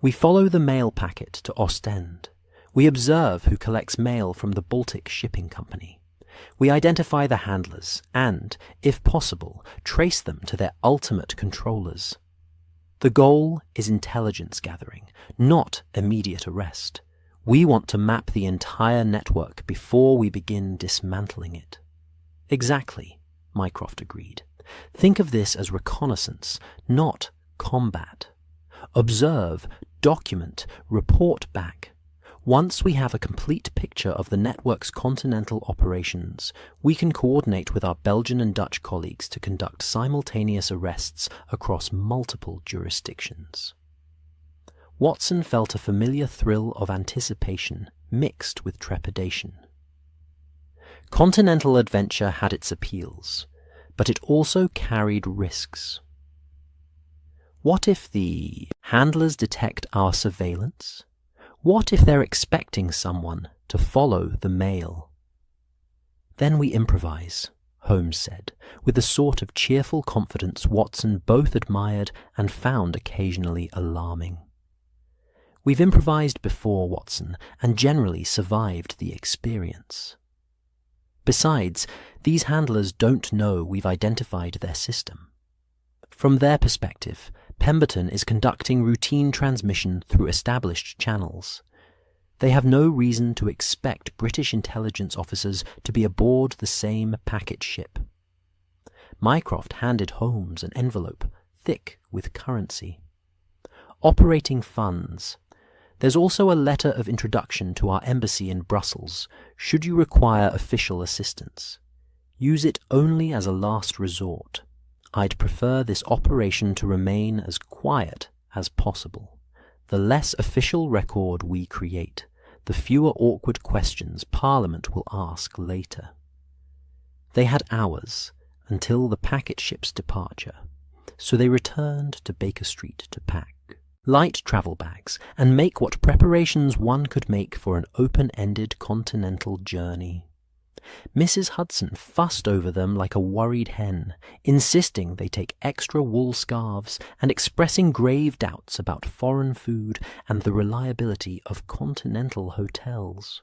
We follow the mail packet to Ostend. We observe who collects mail from the Baltic Shipping Company. We identify the handlers and, if possible, trace them to their ultimate controllers. The goal is intelligence gathering, not immediate arrest. We want to map the entire network before we begin dismantling it. "Exactly," Mycroft agreed. "Think of this as reconnaissance, not combat. Observe, document, report back. Once we have a complete picture of the network's continental operations, we can coordinate with our Belgian and Dutch colleagues to conduct simultaneous arrests across multiple jurisdictions." Watson felt a familiar thrill of anticipation mixed with trepidation. Continental adventure had its appeals, but it also carried risks. What if the handlers detect our surveillance? What if they're expecting someone to follow the mail? Then we improvise, Holmes said, with the sort of cheerful confidence Watson both admired and found occasionally alarming. "We've improvised before, Watson, and generally survived the experience. Besides, these handlers don't know we've identified their system. From their perspective, Pemberton is conducting routine transmission through established channels. They have no reason to expect British intelligence officers to be aboard the same packet ship." Mycroft handed Holmes an envelope thick with currency. "Operating funds. There's also a letter of introduction to our embassy in Brussels, should you require official assistance. Use it only as a last resort. I'd prefer this operation to remain as quiet as possible. The less official record we create, the fewer awkward questions Parliament will ask later." They had hours until the packet ship's departure, so they returned to Baker Street to pack light travel bags and make what preparations one could make for an open-ended continental journey. Mrs. Hudson fussed over them like a worried hen, insisting they take extra wool scarves and expressing grave doubts about foreign food and the reliability of continental hotels.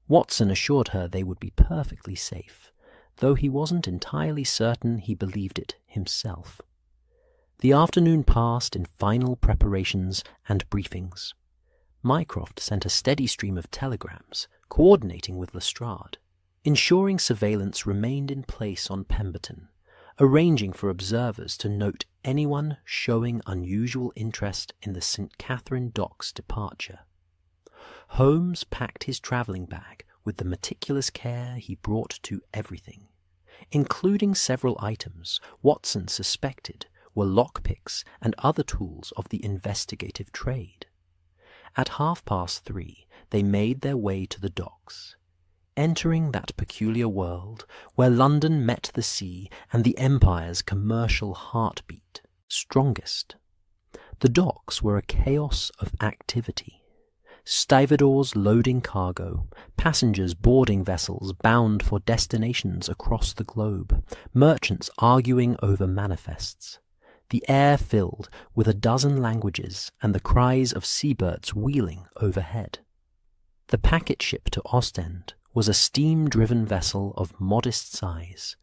Watson assured her they would be perfectly safe, though he wasn't entirely certain he believed it himself. The afternoon passed in final preparations and briefings. Mycroft sent a steady stream of telegrams, coordinating with Lestrade, ensuring surveillance remained in place on Pemberton, arranging for observers to note anyone showing unusual interest in the St. Catherine Docks departure. Holmes packed his travelling bag with the meticulous care he brought to everything, including several items Watson suspected were lockpicks and other tools of the investigative trade. At 3:30, they made their way to the docks, entering that peculiar world where London met the sea and the Empire's commercial heartbeat strongest. The docks were a chaos of activity. Stevedores loading cargo, passengers boarding vessels bound for destinations across the globe, merchants arguing over manifests. The air filled with a dozen languages and the cries of seabirds wheeling overhead. The packet ship to Ostend was a steam-driven vessel of modest size,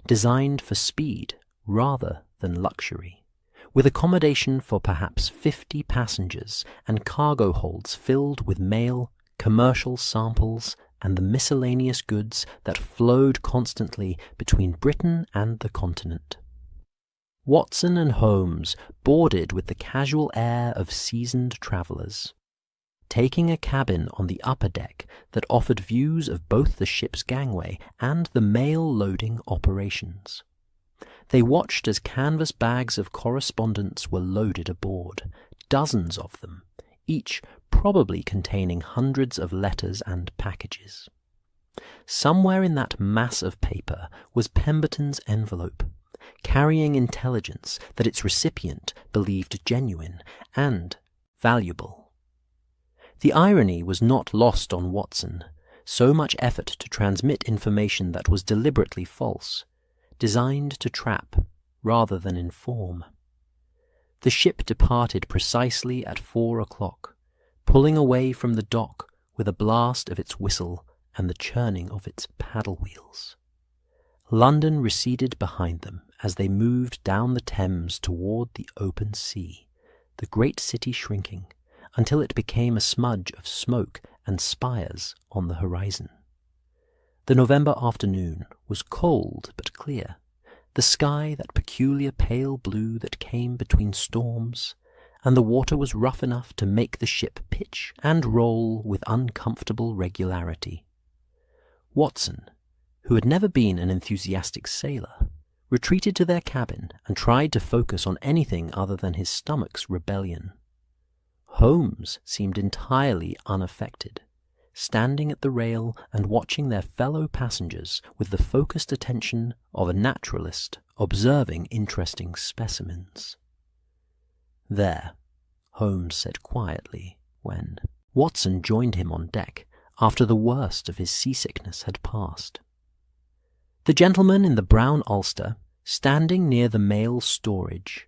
designed for speed rather than luxury, with accommodation for perhaps 50 passengers and cargo holds filled with mail, commercial samples, and the miscellaneous goods that flowed constantly between Britain and the continent. Watson and Holmes boarded with the casual air of seasoned travellers, taking a cabin on the upper deck that offered views of both the ship's gangway and the mail-loading operations. They watched as canvas bags of correspondence were loaded aboard, dozens of them, each probably containing hundreds of letters and packages. Somewhere in that mass of paper was Pemberton's envelope, carrying intelligence that its recipient believed genuine and valuable. The irony was not lost on Watson. So much effort to transmit information that was deliberately false, designed to trap rather than inform. The ship departed precisely at 4 o'clock, pulling away from the dock with a blast of its whistle and the churning of its paddle wheels. London receded behind them as they moved down the Thames toward the open sea, the great city shrinking until it became a smudge of smoke and spires on the horizon. The November afternoon was cold but clear, the sky that peculiar pale blue that came between storms, and the water was rough enough to make the ship pitch and roll with uncomfortable regularity. Watson, who had never been an enthusiastic sailor, retreated to their cabin and tried to focus on anything other than his stomach's rebellion. Holmes seemed entirely unaffected, standing at the rail and watching their fellow passengers with the focused attention of a naturalist observing interesting specimens. "There," Holmes said quietly when Watson joined him on deck after the worst of his seasickness had passed. The gentleman in the brown ulster, standing near the mail storage.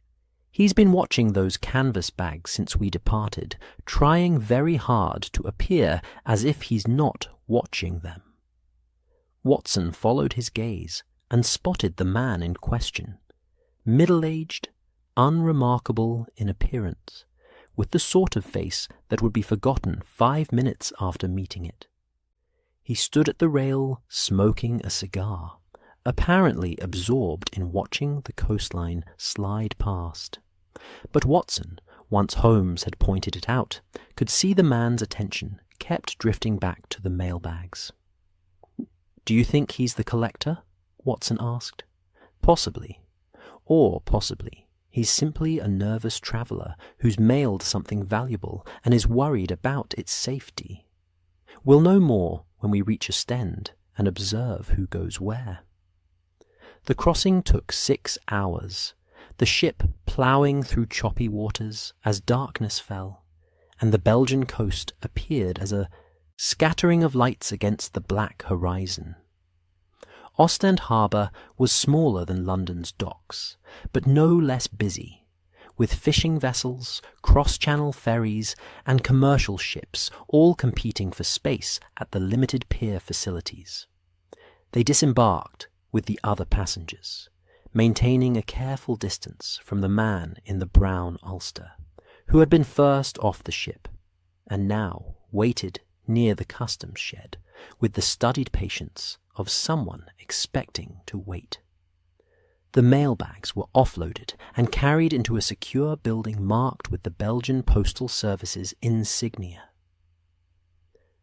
He's been watching those canvas bags since we departed, trying very hard to appear as if he's not watching them. Watson followed his gaze and spotted the man in question, middle-aged, unremarkable in appearance, with the sort of face that would be forgotten 5 minutes after meeting it. He stood at the rail smoking a cigar, apparently absorbed in watching the coastline slide past. But Watson, once Holmes had pointed it out, could see the man's attention kept drifting back to the mailbags. "Do you think he's the collector?" Watson asked. "Possibly. Or possibly he's simply a nervous traveller who's mailed something valuable and is worried about its safety. We'll know more when we reach Ostend and observe who goes where." The crossing took 6 hours, the ship ploughing through choppy waters as darkness fell, and the Belgian coast appeared as a scattering of lights against the black horizon. Ostend harbour was smaller than London's docks, but no less busy, with fishing vessels, cross-channel ferries, and commercial ships all competing for space at the limited pier facilities. They disembarked with the other passengers, maintaining a careful distance from the man in the brown ulster, who had been first off the ship, and now waited near the customs shed with the studied patience of someone expecting to wait. The mailbags were offloaded and carried into a secure building marked with the Belgian Postal Service's insignia.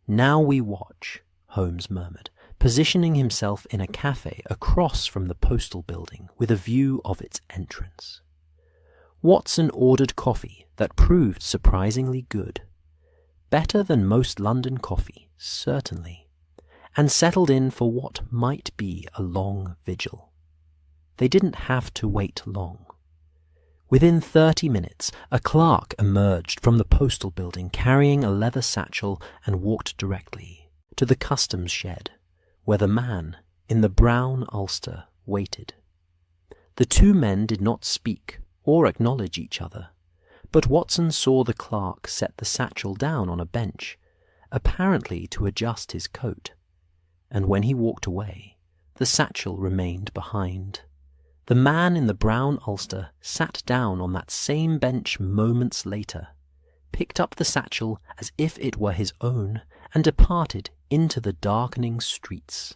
"Now we watch," Holmes murmured, positioning himself in a cafe across from the postal building with a view of its entrance. Watson ordered coffee that proved surprisingly good, better than most London coffee, certainly, and settled in for what might be a long vigil. They didn't have to wait long. Within 30 minutes, a clerk emerged from the postal building carrying a leather satchel and walked directly to the customs shed, where the man in the brown ulster waited. The two men did not speak or acknowledge each other, but Watson saw the clerk set the satchel down on a bench, apparently to adjust his coat, and when he walked away, the satchel remained behind. The man in the brown ulster sat down on that same bench moments later, picked up the satchel as if it were his own, and departed into the darkening streets.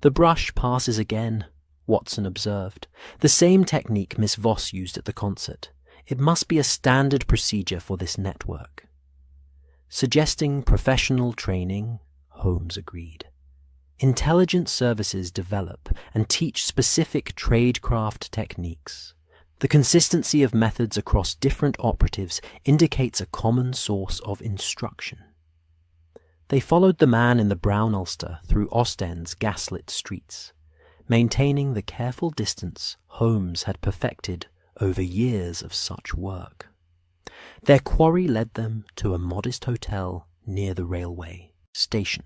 "The brush passes again," Watson observed. "The same technique Miss Voss used at the concert. It must be a standard procedure for this network." Suggesting professional training, Holmes agreed. Intelligence services develop and teach specific tradecraft techniques. The consistency of methods across different operatives indicates a common source of instruction. They followed the man in the brown ulster through Ostend's gaslit streets, maintaining the careful distance Holmes had perfected over years of such work. Their quarry led them to a modest hotel near the railway station,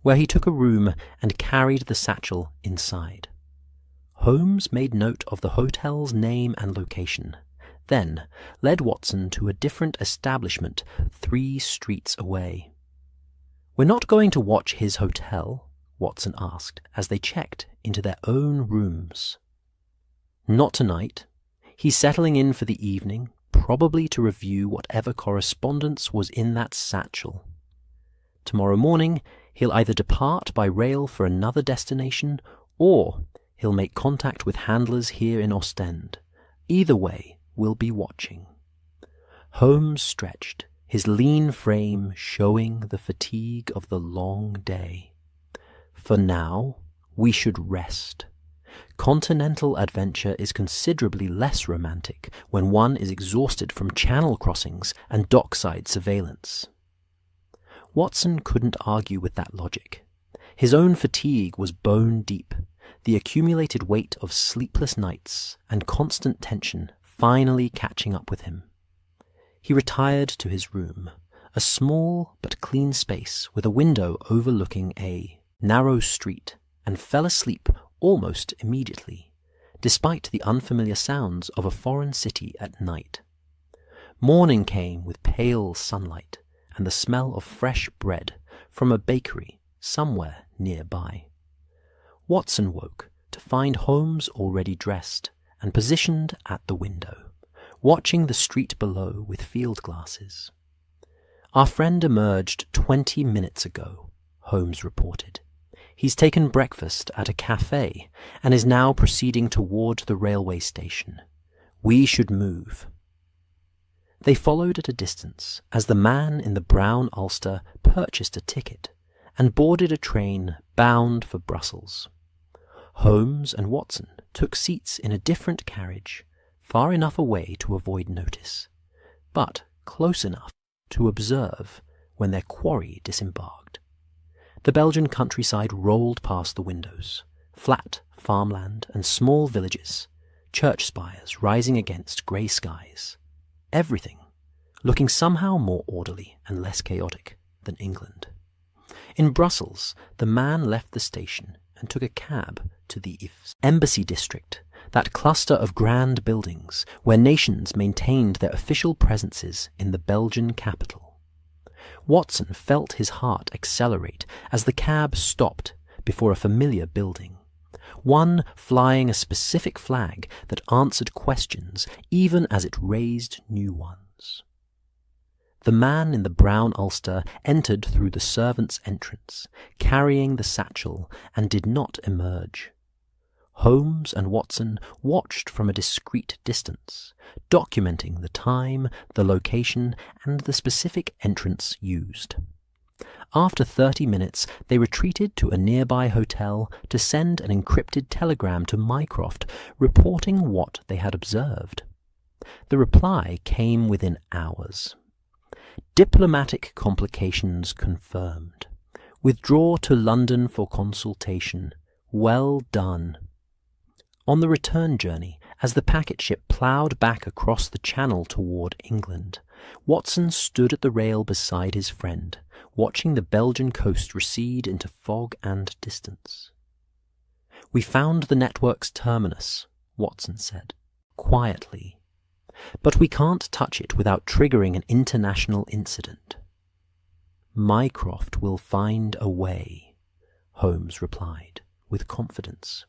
where he took a room and carried the satchel inside. Holmes made note of the hotel's name and location, then led Watson to a different establishment 3 streets away. "We're not going to watch his hotel?" Watson asked as they checked into their own rooms. "Not tonight. He's settling in for the evening, probably to review whatever correspondence was in that satchel. Tomorrow morning, he'll either depart by rail for another destination, or he'll make contact with handlers here in Ostend. Either way, we'll be watching." Holmes stretched, his lean frame showing the fatigue of the long day. "For now, we should rest. Continental adventure is considerably less romantic when one is exhausted from channel crossings and dockside surveillance." Watson couldn't argue with that logic. His own fatigue was bone deep, the accumulated weight of sleepless nights and constant tension finally catching up with him. He retired to his room, a small but clean space with a window overlooking a narrow street and fell asleep almost immediately, despite the unfamiliar sounds of a foreign city at night. Morning came with pale sunlight and the smell of fresh bread from a bakery somewhere nearby. Watson woke to find Holmes already dressed and positioned at the window, watching the street below with field glasses. "Our friend emerged 20 minutes ago," Holmes reported. "He's taken breakfast at a cafe and is now proceeding toward the railway station. We should move." They followed at a distance as the man in the brown ulster purchased a ticket and boarded a train bound for Brussels. Holmes and Watson took seats in a different carriage, far enough away to avoid notice, but close enough to observe when their quarry disembarked. The Belgian countryside rolled past the windows, flat farmland and small villages, church spires rising against grey skies. Everything looking somehow more orderly and less chaotic than England. In Brussels, the man left the station and took a cab to the embassy district, that cluster of grand buildings where nations maintained their official presences in the Belgian capital. Watson felt his heart accelerate as the cab stopped before a familiar building, one flying a specific flag that answered questions even as it raised new ones. The man in the brown ulster entered through the servants' entrance, carrying the satchel, and did not emerge. Holmes and Watson watched from a discreet distance, documenting the time, the location, and the specific entrance used. After 30 minutes, they retreated to a nearby hotel to send an encrypted telegram to Mycroft reporting what they had observed. The reply came within hours. "Diplomatic complications confirmed. Withdraw to London for consultation. Well done." On the return journey, as the packet ship ploughed back across the channel toward England, Watson stood at the rail beside his friend, watching the Belgian coast recede into fog and distance. "We found the network's terminus," Watson said, quietly. "But we can't touch it without triggering an international incident." "Mycroft will find a way," Holmes replied, with confidence.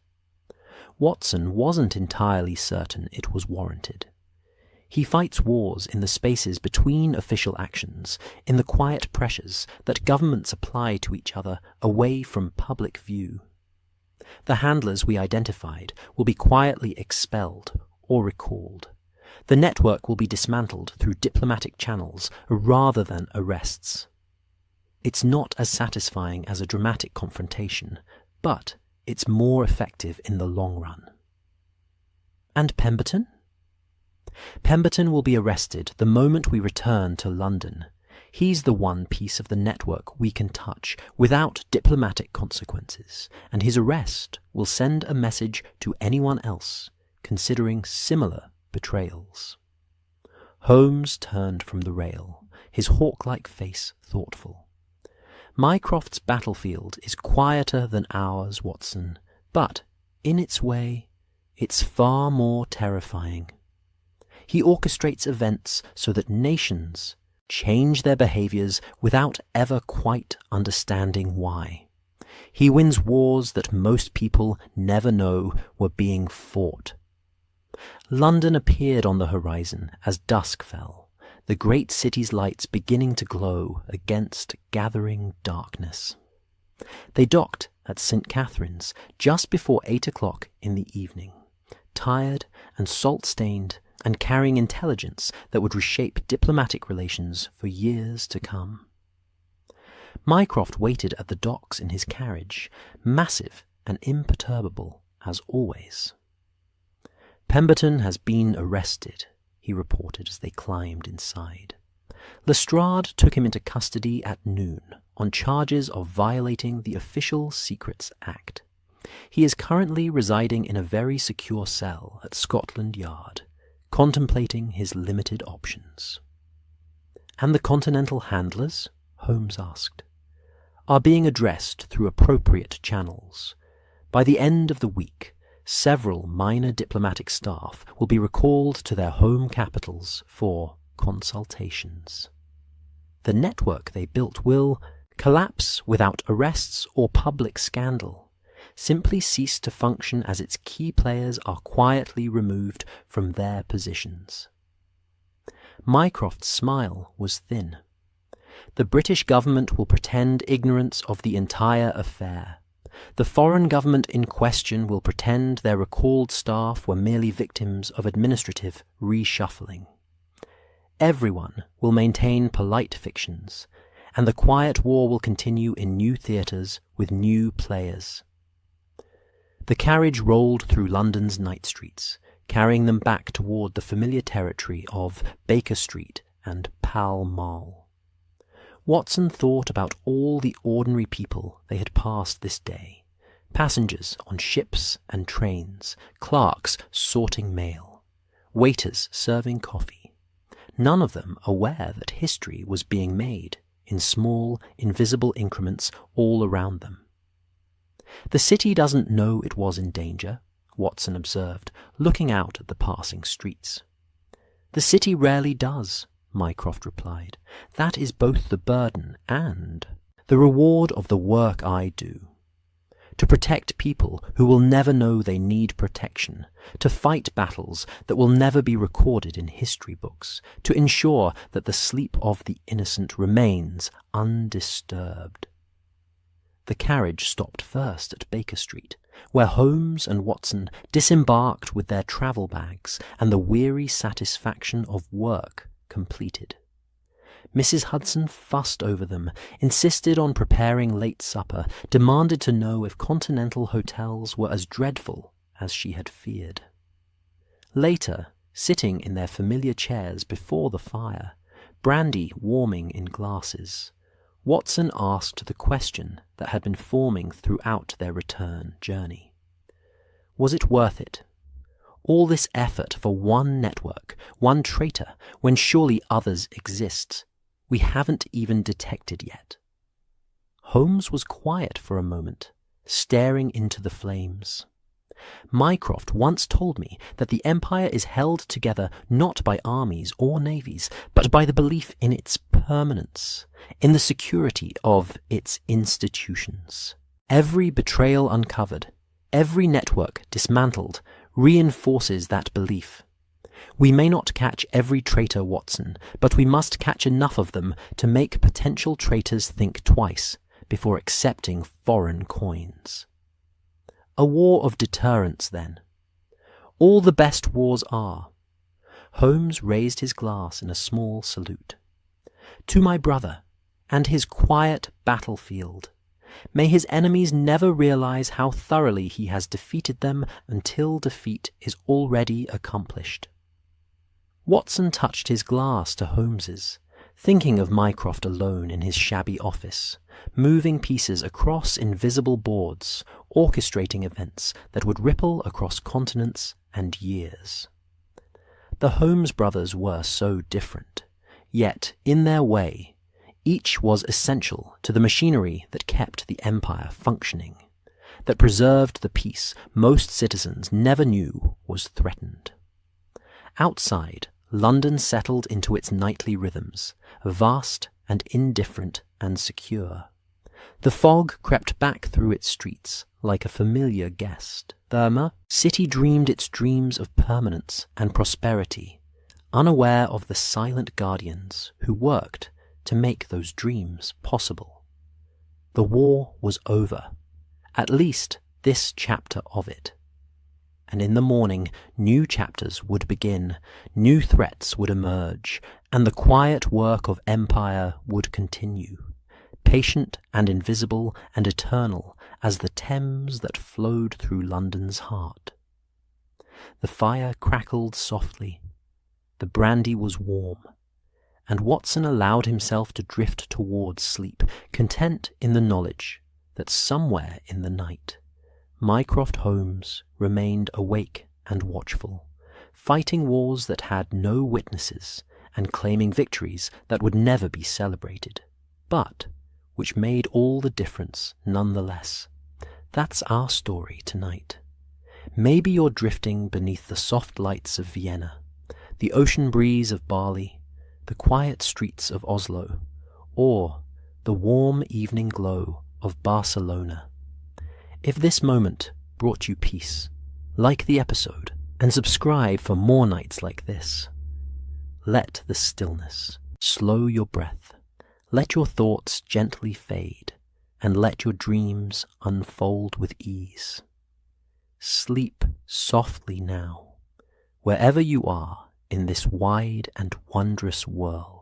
Watson wasn't entirely certain it was warranted. He fights wars in the spaces between official actions, in the quiet pressures that governments apply to each other away from public view. The handlers we identified will be quietly expelled or recalled. The network will be dismantled through diplomatic channels rather than arrests. It's not as satisfying as a dramatic confrontation, but it's more effective in the long run. "And Pemberton?" "Pemberton will be arrested the moment we return to London. He's the one piece of the network we can touch without diplomatic consequences, and his arrest will send a message to anyone else considering similar betrayals." Holmes turned from the rail, his hawk-like face thoughtful. "Mycroft's battlefield is quieter than ours, Watson, but, in its way, it's far more terrifying. He orchestrates events so that nations change their behaviors without ever quite understanding why. He wins wars that most people never know were being fought." London appeared on the horizon as dusk fell, the great city's lights beginning to glow against gathering darkness. They docked at St. Catherine's just before 8 o'clock in the evening, tired and salt-stained and carrying intelligence that would reshape diplomatic relations for years to come. Mycroft waited at the docks in his carriage, massive and imperturbable as always. "Pemberton has been arrested," he reported as they climbed inside. "Lestrade took him into custody at noon on charges of violating the Official Secrets Act. He is currently residing in a very secure cell at Scotland Yard, contemplating his limited options." "And the Continental handlers?" Holmes asked. "Are being addressed through appropriate channels. By the end of the week, several minor diplomatic staff will be recalled to their home capitals for consultations. The network they built will collapse without arrests or public scandal, simply cease to function as its key players are quietly removed from their positions. Mycroft's smile was thin. The British government will pretend ignorance of the entire affair. The foreign government in question will pretend their recalled staff were merely victims of administrative reshuffling. Everyone will maintain polite fictions, and the quiet war will continue in new theatres with new players. The carriage rolled through London's night streets, carrying them back toward the familiar territory of Baker Street and Pall Mall. Watson thought about all the ordinary people they had passed this day, passengers on ships and trains, clerks sorting mail, waiters serving coffee, none of them aware that history was being made in small, invisible increments all around them. "The city doesn't know it was in danger," Watson observed, looking out at the passing streets. "The city rarely does," Mycroft replied. "That is both the burden and the reward of the work I do. To protect people who will never know they need protection, to fight battles that will never be recorded in history books, to ensure that the sleep of the innocent remains undisturbed." The carriage stopped first at Baker Street, where Holmes and Watson disembarked with their travel bags and the weary satisfaction of work completed. Mrs. Hudson fussed over them, insisted on preparing late supper, demanded to know if continental hotels were as dreadful as she had feared. Later, sitting in their familiar chairs before the fire, brandy warming in glasses, Watson asked the question that had been forming throughout their return journey. Was it worth it? All this effort for one network, one traitor, when surely others exist, we haven't even detected yet. Holmes was quiet for a moment, staring into the flames. Mycroft once told me that the empire is held together not by armies or navies, but by the belief in its permanence, in the security of its institutions. Every betrayal uncovered, every network dismantled, reinforces that belief. We may not catch every traitor, Watson, but we must catch enough of them to make potential traitors think twice before accepting foreign coins. A war of deterrence, then. All the best wars are. Holmes raised his glass in a small salute. To my brother, and his quiet battlefield. May his enemies never realize how thoroughly he has defeated them until defeat is already accomplished. Watson touched his glass to Holmes's, thinking of Mycroft alone in his shabby office, moving pieces across invisible boards, orchestrating events that would ripple across continents and years. The Holmes brothers were so different, yet, in their way, each was essential to the machinery that kept the empire functioning, that preserved the peace most citizens never knew was threatened. Outside, London settled into its nightly rhythms, vast and indifferent and secure. The fog crept back through its streets like a familiar guest. The city dreamed its dreams of permanence and prosperity, unaware of the silent guardians who worked to make those dreams possible. The war was over, at least this chapter of it. And in the morning, new chapters would begin, new threats would emerge, and the quiet work of empire would continue, patient and invisible and eternal as the Thames that flowed through London's heart. The fire crackled softly, the brandy was warm, and Watson allowed himself to drift towards sleep, content in the knowledge that somewhere in the night, Mycroft Holmes remained awake and watchful, fighting wars that had no witnesses and claiming victories that would never be celebrated, but which made all the difference nonetheless. That's our story tonight. Maybe you're drifting beneath the soft lights of Vienna, the ocean breeze of Bali, the quiet streets of Oslo, or the warm evening glow of Barcelona. If this moment brought you peace, like the episode and subscribe for more nights like this. Let the stillness slow your breath. Let your thoughts gently fade, and let your dreams unfold with ease. Sleep softly now, wherever you are in this wide and wondrous world.